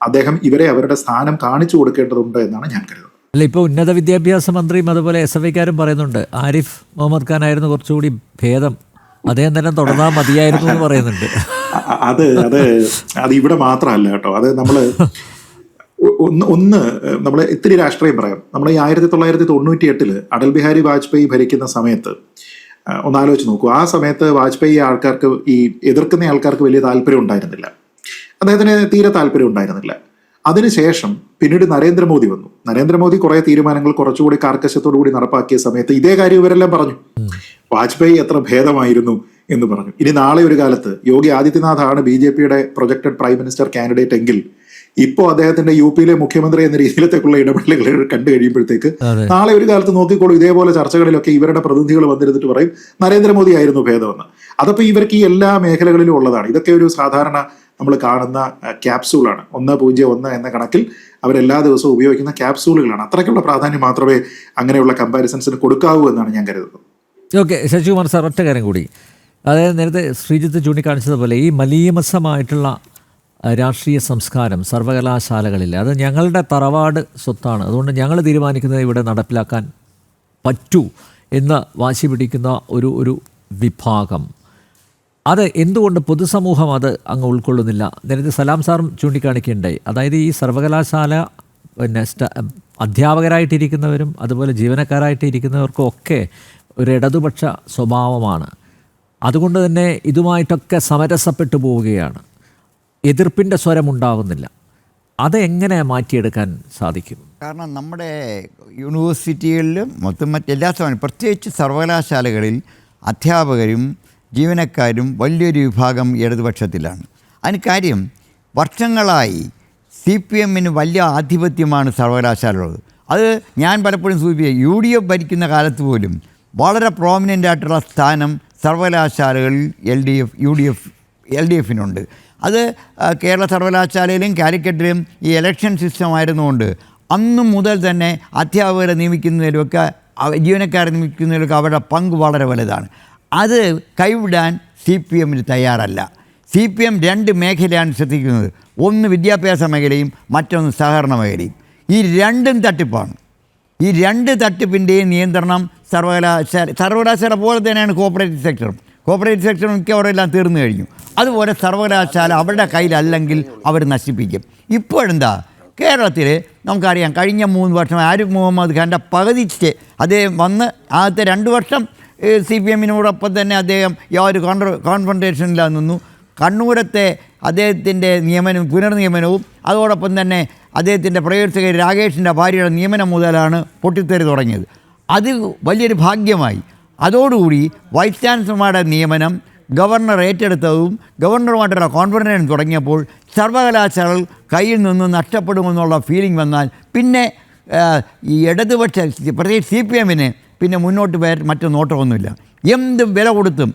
അദ്ദേഹം ഇവരെ അവരുടെ സ്ഥാനം കാണിച്ചു കൊടുക്കേണ്ടതുണ്ട് എന്നാണ് ഞാൻ കരുതുന്നത്. അല്ല, ഇപ്പോൾ ഉന്നത വിദ്യാഭ്യാസ മന്ത്രിയും അതുപോലെ SFIക്കാരും പറയുന്നുണ്ട് ആരിഫ് മുഹമ്മദ് ഖാൻ ആയിരുന്നു കുറച്ചുകൂടി ഭേദം, അദ്ദേഹം തന്നെ തുടർന്നാൽ മതിയായിരുന്നു എന്ന് പറയുന്നുണ്ട്. അത് ഇവിടെ മാത്രമല്ല കേട്ടോ. അത് നമ്മൾ ഇത്തിരി രാഷ്ട്രീയം പറയാം. നമ്മൾ ഈ 1998 അടൽ ബിഹാരി വാജ്പേയി ഭരിക്കുന്ന സമയത്ത് ഒന്നാലോചിച്ച് നോക്കൂ. ആ സമയത്ത് വാജ്പേയി ആൾക്കാർക്ക്, ഈ എതിർക്കുന്ന ആൾക്കാർക്ക് വലിയ താല്പര്യം ഉണ്ടായിരുന്നില്ല, അദ്ദേഹത്തിന് തീരെ താല്പര്യം ഉണ്ടായിരുന്നില്ല. അതിനുശേഷം പിന്നീട് നരേന്ദ്രമോദി വന്നു. നരേന്ദ്രമോദി കുറെ തീരുമാനങ്ങൾ കുറച്ചുകൂടി കാർക്കശ്യത്തോടു കൂടി നടപ്പാക്കിയ സമയത്ത് ഇതേ കാര്യം ഇവരെല്ലാം പറഞ്ഞു, വാജ്പേയി എത്ര ഭേദമായിരുന്നു എന്ന് പറഞ്ഞു. ഇനി നാളെ ഒരു കാലത്ത് യോഗി ആദിത്യനാഥാണ് BJPയുടെ പ്രൊജക്റ്റഡ് പ്രൈം മിനിസ്റ്റർ കാൻഡിഡേറ്റ് എങ്കിൽ ഇപ്പോൾ അദ്ദേഹത്തിന്റെ UP-യിലെ മുഖ്യമന്ത്രി എന്ന രീതിയിലത്തേക്കുള്ള ഇടപെടലുകൾ കണ്ടു കഴിയുമ്പോഴത്തേക്ക് നാളെ ഒരു കാലത്ത് നോക്കിക്കോളൂ, ഇതേപോലെ ചർച്ചകളിലൊക്കെ ഇവരുടെ പ്രതിനിധികൾ വന്നിരുന്നിട്ട് പറയും നരേന്ദ്രമോദി ആയിരുന്നു ഭേദമെന്ന്. അതപ്പോൾ ഇവർക്ക് ഈ എല്ലാ മേഖലകളിലും ഉള്ളതാണ്. ഇതൊക്കെ ഒരു സാധാരണ നമ്മൾ കാണുന്ന ക്യാപ്സൂളാണ്. 101 എന്ന കണക്കിൽ അവരെല്ലാ ദിവസവും ഉപയോഗിക്കുന്ന ക്യാപ്സൂളുകളാണ്. അത്രയ്ക്കുള്ള പ്രാധാന്യം മാത്രമേ അങ്ങനെയുള്ള കമ്പാരിസൺസിന് കൊടുക്കാവൂ എന്നാണ് ഞാൻ കരുതുന്നത്. ഓക്കെ, ശശികുമാർ സാർ, ഒറ്റ കാര്യം കൂടി. അതായത് നേരത്തെ ശ്രീജിത്ത് ചൂണ്ടിക്കാണിച്ചതുപോലെ ഈ മലീമസമായിട്ടുള്ള രാഷ്ട്രീയ സംസ്കാരം സർവകലാശാലകളിൽ അത് ഞങ്ങളുടെ തറവാട് സ്വത്താണ്, അതുകൊണ്ട് ഞങ്ങൾ തീരുമാനിക്കുന്നത് ഇവിടെ നടപ്പിലാക്കാൻ പറ്റൂ എന്ന് വാശി പിടിക്കുന്ന ഒരു വിഭാഗം, അത് എന്തുകൊണ്ട് പൊതുസമൂഹം അത് അങ്ങ് ഉൾക്കൊള്ളുന്നില്ല? നേരത്തെ സലാം സാറും ചൂണ്ടിക്കാണിക്കുകയുണ്ടായി. അതായത് ഈ സർവകലാശാല പിന്നെ അധ്യാപകരായിട്ടിരിക്കുന്നവരും അതുപോലെ ജീവനക്കാരായിട്ടിരിക്കുന്നവർക്കും ഒക്കെ ഒരു ഇടതുപക്ഷ സ്വഭാവമാണ്. അതുകൊണ്ട് തന്നെ ഇതുമായിട്ടൊക്കെ സമരസപ്പെട്ടു പോവുകയാണ്, എതിർപ്പിൻ്റെ സ്വരമുണ്ടാകുന്നില്ല. അതെങ്ങനെ മാറ്റിയെടുക്കാൻ സാധിക്കും? കാരണം നമ്മുടെ യൂണിവേഴ്സിറ്റികളിലും മറ്റെല്ലാ സ്ഥലങ്ങളും പ്രത്യേകിച്ച് സർവകലാശാലകളിൽ അധ്യാപകരും ജീവനക്കാരും വലിയൊരു വിഭാഗം ഇടതുപക്ഷത്തിലാണ്. അതിന് കാര്യം വർഷങ്ങളായി CPM-ന് വലിയ ആധിപത്യമാണ് സർവകലാശാലകൾ. അത് ഞാൻ പലപ്പോഴും സൂചിപ്പിക്കുക, UDF ഭരിക്കുന്ന കാലത്ത് പോലും വളരെ പ്രോമിനൻ്റ് ആയിട്ടുള്ള സ്ഥാനം സർവകലാശാലകളിൽ LDF-നുണ്ട്. അത് കേരള സർവകലാശാലയിലും കാലിക്കറ്റിലും ഈ ഇലക്ഷൻ സിസ്റ്റം ആയിരുന്നുകൊണ്ട് അന്നു മുതൽ തന്നെ അധ്യാപകരെ നിയമിക്കുന്നതിലൊക്കെ ജീവനക്കാരെ നിയമിക്കുന്നതിലൊക്കെ അവരുടെ പങ്ക് വളരെ വലുതാണ്. അത് കൈവിടാൻ CPM-ന് തയ്യാറല്ല. CPM 2 മേഖലയാണ് ശ്രദ്ധിക്കുന്നത്. ഒന്ന് വിദ്യാഭ്യാസ മേഖലയും മറ്റൊന്ന് സഹകരണ മേഖലയും. ഈ രണ്ടും തട്ടിപ്പാണ്. ഈ 2 തട്ടിപ്പിൻ്റെയും നിയന്ത്രണം സർവകലാശാല പോലെ തന്നെയാണ് കോപ്പറേറ്റീവ് സെക്ടറും. കോപ്പറേറ്റീവ് സെക്ടറും മിക്കവരെല്ലാം തീർന്നു കഴിഞ്ഞു. അതുപോലെ സർവകലാശാല അവരുടെ കയ്യിലല്ലെങ്കിൽ അവർ നശിപ്പിക്കും. ഇപ്പോഴെന്താ കേരളത്തിൽ നമുക്കറിയാം, കഴിഞ്ഞ 3 വർഷം ആരിഫ് മുഹമ്മദ് ഖാൻ്റെ പകുതി അദ്ദേഹം വന്ന് ആദ്യത്തെ 2 വർഷം CPM-നോടൊപ്പം തന്നെ അദ്ദേഹം യാതൊരു കോൺഫ്രണ്ടേഷനിലാണ് നിന്നു. കണ്ണൂരത്തെ അദ്ദേഹത്തിൻ്റെ പുനർനിയമനവും അതോടൊപ്പം തന്നെ അദ്ദേഹത്തിൻ്റെ പ്രൈവറ്റ് സെക്രട്ടറി രാകേഷിൻ്റെ ഭാര്യയുടെ നിയമനം മുതലാണ് പൊട്ടിത്തെറി തുടങ്ങിയത്. അത് വലിയൊരു ഭാഗ്യമായി. അതോടുകൂടി വൈസ് ചാൻസലർമാരുടെ നിയമനം ഗവർണർ ഏറ്റെടുത്തതും ഗവർണറുമായിട്ടുള്ള കോൺഫറൻസ് തുടങ്ങിയപ്പോൾ സർവകലാശാലകൾ കയ്യിൽ നിന്ന് നഷ്ടപ്പെടുമെന്നുള്ള ഫീലിംഗ് വന്നാൽ പിന്നെ ഈ ഇടതുപക്ഷ പ്രത്യേകിച്ച് CPM-ന് പിന്നെ മുന്നോട്ട് മറ്റു നോട്ടമൊന്നുമില്ല. എന്ത് വില കൊടുത്തും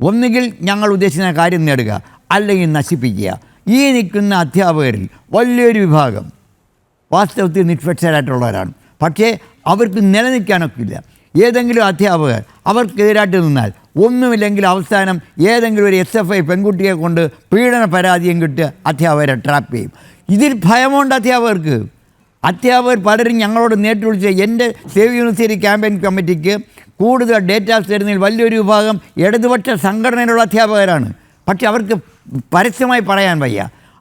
ഒന്നുകിൽ ഞങ്ങൾ ഉദ്ദേശിക്കുന്ന കാര്യം നേടുക, അല്ലെങ്കിൽ നശിപ്പിക്കുക. ഈ നിൽക്കുന്ന അധ്യാപകരിൽ വലിയൊരു വിഭാഗം വാസ്തവത്തിൽ നിഷ്പക്ഷരായിട്ടുള്ളവരാണ്. പക്ഷേ അവർക്ക് നിലനിൽക്കാനൊക്കില്ല. ഏതെങ്കിലും അധ്യാപകർ അവർക്കെതിരായിട്ട് നിന്നാൽ ഒന്നുമില്ലെങ്കിൽ അവസാനം ഏതെങ്കിലും ഒരു SFI പെൺകുട്ടിയെ കൊണ്ട് പീഡന പരാതിയും കിട്ടി അധ്യാപകരെ ട്രാപ്പ് ചെയ്യും. ഇതിൽ ഭയമുണ്ട് അധ്യാപകർക്ക്. അധ്യാപകർ പലരും ഞങ്ങളോട് നേരിട്ട് വിളിച്ച് എൻ്റെ സേവ് യൂണിവേഴ്സിറ്റി ക്യാമ്പയിൻ കമ്മിറ്റിക്ക് കൂടുതൽ ഡേറ്റാസ് തരുന്നതിൽ വലിയൊരു വിഭാഗം ഇടതുപക്ഷ സംഘടനയിലുള്ള അധ്യാപകരാണ്. പക്ഷെ അവർക്ക് പരസ്യമായി പറയാൻ വയ്യ.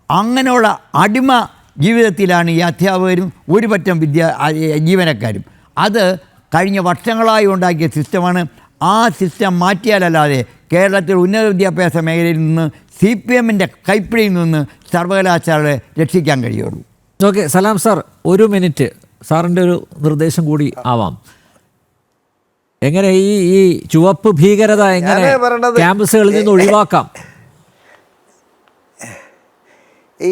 അങ്ങനെയുള്ള അടിമ ജീവിതത്തിലാണ് ഈ അധ്യാപകരും ഒരു പറ്റം ജീവനക്കാരും. അത് കഴിഞ്ഞ വർഷങ്ങളായി ഉണ്ടാക്കിയ സിസ്റ്റമാണ്. ആ സിസ്റ്റം മാറ്റിയാലല്ലാതെ കേരളത്തിൽ ഉന്നത വിദ്യാഭ്യാസ മേഖലയിൽ നിന്ന് CPM-ൻ്റെ കൈപ്പിടിയിൽ നിന്ന് സർവകലാശാലകളെ രക്ഷിക്കാൻ കഴിയുള്ളൂ. ഓക്കെ, സലാം സാർ, 1 മിനിറ്റ് സാറിൻ്റെ ഒരു നിർദ്ദേശം കൂടി ആവാം. എങ്ങനെ ഈ ചുവപ്പ് ഭീകരത എങ്ങനെ ക്യാമ്പസുകളിൽ നിന്ന് ഒഴിവാക്കാം? ഈ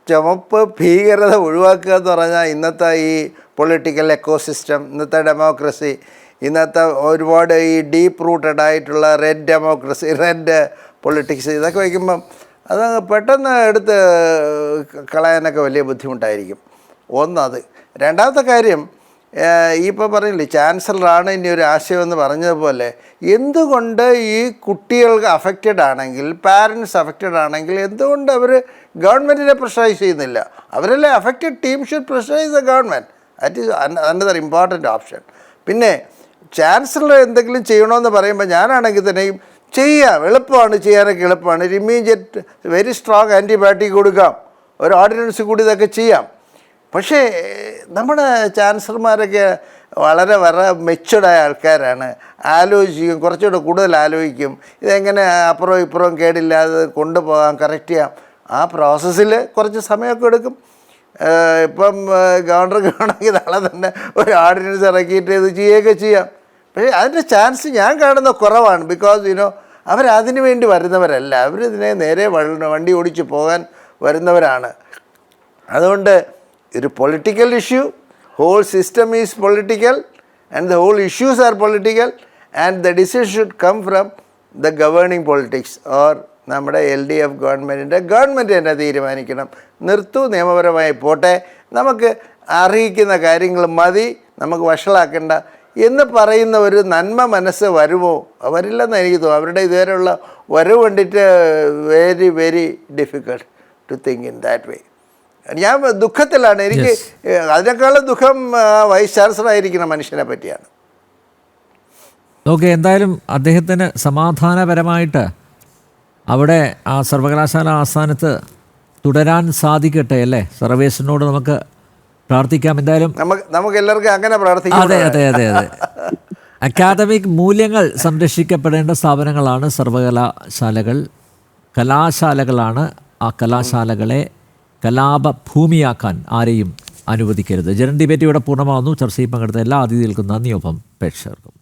ചുമപ്പ് ഭീകരത ഒഴിവാക്കുക എന്ന് പറഞ്ഞാൽ ഇന്നത്തെ ഈ പൊളിറ്റിക്കൽ എക്കോസിസ്റ്റം, ഇന്നത്തെ ഡെമോക്രസി, ഇന്നത്തെ ഒരുപാട് ഈ ഡീപ്പ് റൂട്ടഡ് ആയിട്ടുള്ള റെഡ് ഡെമോക്രസി, റെഡ് പൊളിറ്റിക്സ്, ഇതൊക്കെ വയ്ക്കുമ്പം അത് പെട്ടെന്ന് എടുത്ത് കളയാനൊക്കെ വലിയ ബുദ്ധിമുട്ടായിരിക്കും. ഒന്നത്. രണ്ടാമത്തെ കാര്യം, ഇപ്പോൾ പറഞ്ഞില്ലേ ചാൻസലറാണ് ഇനി ഒരു ആശയമെന്ന് പറഞ്ഞതുപോലെ, എന്തുകൊണ്ട് ഈ കുട്ടികൾക്ക് അഫക്റ്റഡ് ആണെങ്കിൽ, പാരൻസ് അഫക്റ്റഡ് ആണെങ്കിൽ എന്തുകൊണ്ട് അവർ ഗവൺമെൻറ്റിനെ പ്രഷറൈസ് ചെയ്യുന്നില്ല? അവരല്ലേ affected team should pressurise the government. That is another important option. പിന്നെ ചാൻസലർ എന്തെങ്കിലും ചെയ്യണമെന്ന് പറയുമ്പോൾ ഞാനാണെങ്കിൽ തന്നെയും ചെയ്യാം, എളുപ്പമാണ്, ചെയ്യാനൊക്കെ എളുപ്പമാണ്. ഒരു ഇമ്മീഡിയറ്റ് വെരി സ്ട്രോങ് ആൻറ്റിബയോട്ടിക് കൊടുക്കാം, ഒരു ഓർഡിനൻസ് കൂടി ഇതൊക്കെ ചെയ്യാം. പക്ഷേ നമ്മുടെ ചാൻസലർമാരൊക്കെ വളരെ മെച്ചുവർഡായ ആൾക്കാരാണ്. ആലോചിക്കും, കുറച്ചുകൂടെ കൂടുതൽ ആലോചിക്കും, ഇതെങ്ങനെ അപ്പുറവും ഇപ്പുറവും കേടില്ലാതെ കൊണ്ടുപോകാം, കറക്റ്റ് ചെയ്യാം. ആ പ്രോസസ്സിൽ കുറച്ച് സമയമൊക്കെ എടുക്കും. ഇപ്പം ഗവർണർക്ക് ആണെങ്കിൽ നാളെ തന്നെ ഒരു ഓർഡിനൻസ് ഇറക്കിയിട്ട് ഇത് ചെയ്യുകയൊക്കെ ചെയ്യാം. പക്ഷേ അതിൻ്റെ ചാൻസ് ഞാൻ കാണുന്ന കുറവാണ്. ബിക്കോസ് അവരതിനു വേണ്ടി വരുന്നവരല്ല, അവരിതിനെ നേരെ വണ്ടി ഓടിച്ച് പോകാൻ വരുന്നവരാണ്. അതുകൊണ്ട് ഒരു political issue, whole system is political and the whole issues are political and the decision should come from the governing politics or നമ്മുടെ LDF ഗവൺമെൻറ് തന്നെ തീരുമാനിക്കണം. നിർത്തു, നിയമപരമായി പോട്ടെ, നമുക്ക് അർഹിക്കുന്ന കാര്യങ്ങൾ മതി, നമുക്ക് വഷളാക്കേണ്ട എന്ന് പറയുന്ന ഒരു നന്മ മനസ്സ് വരുമോ? വരില്ലെന്ന് എനിക്ക് തോന്നുന്നു. അവരുടെ ഇതുവരെയുള്ള വരവ് കണ്ടിട്ട് very very difficult to think in that way. ഞാൻ ദുഃഖത്തിലാണ്. എനിക്ക് അതിനേക്കാളും ദുഃഖം വൈസ് ചാൻസലർ ആയിരിക്കുന്ന മനുഷ്യനെ പറ്റിയാണ്. ഓക്കെ, എന്തായാലും അദ്ദേഹത്തിന് സമാധാനപരമായിട്ട് അവിടെ ആ സർവകലാശാല ആസ്ഥാനത്ത് തുടരാൻ സാധിക്കട്ടെ അല്ലേ? സർവേശ്വരനോട് നമുക്ക് പ്രാർത്ഥിക്കാം. എന്തായാലും നമുക്ക് എല്ലാവർക്കും അങ്ങനെ പ്രാർത്ഥിക്കാം. അതെ അതെ അതെ അതെ അക്കാദമിക് മൂല്യങ്ങൾ സംരക്ഷിക്കപ്പെടേണ്ട സ്ഥാപനങ്ങളാണ് സർവകലാശാലകൾ. കലാശാലകളാണ്. ആ കലാശാലകളെ കലാപഭൂമിയാക്കാൻ ആരെയും അനുവദിക്കരുത്. ജനറൽ ഡിബേറ്റ് ഇവിടെ പൂർണ്ണമാകുന്നു. ചർച്ചയിൽ പങ്കെടുത്ത എല്ലാ അതിഥികൾക്കും നന്ദിയൊപ്പം പ്രേക്ഷകർക്കും.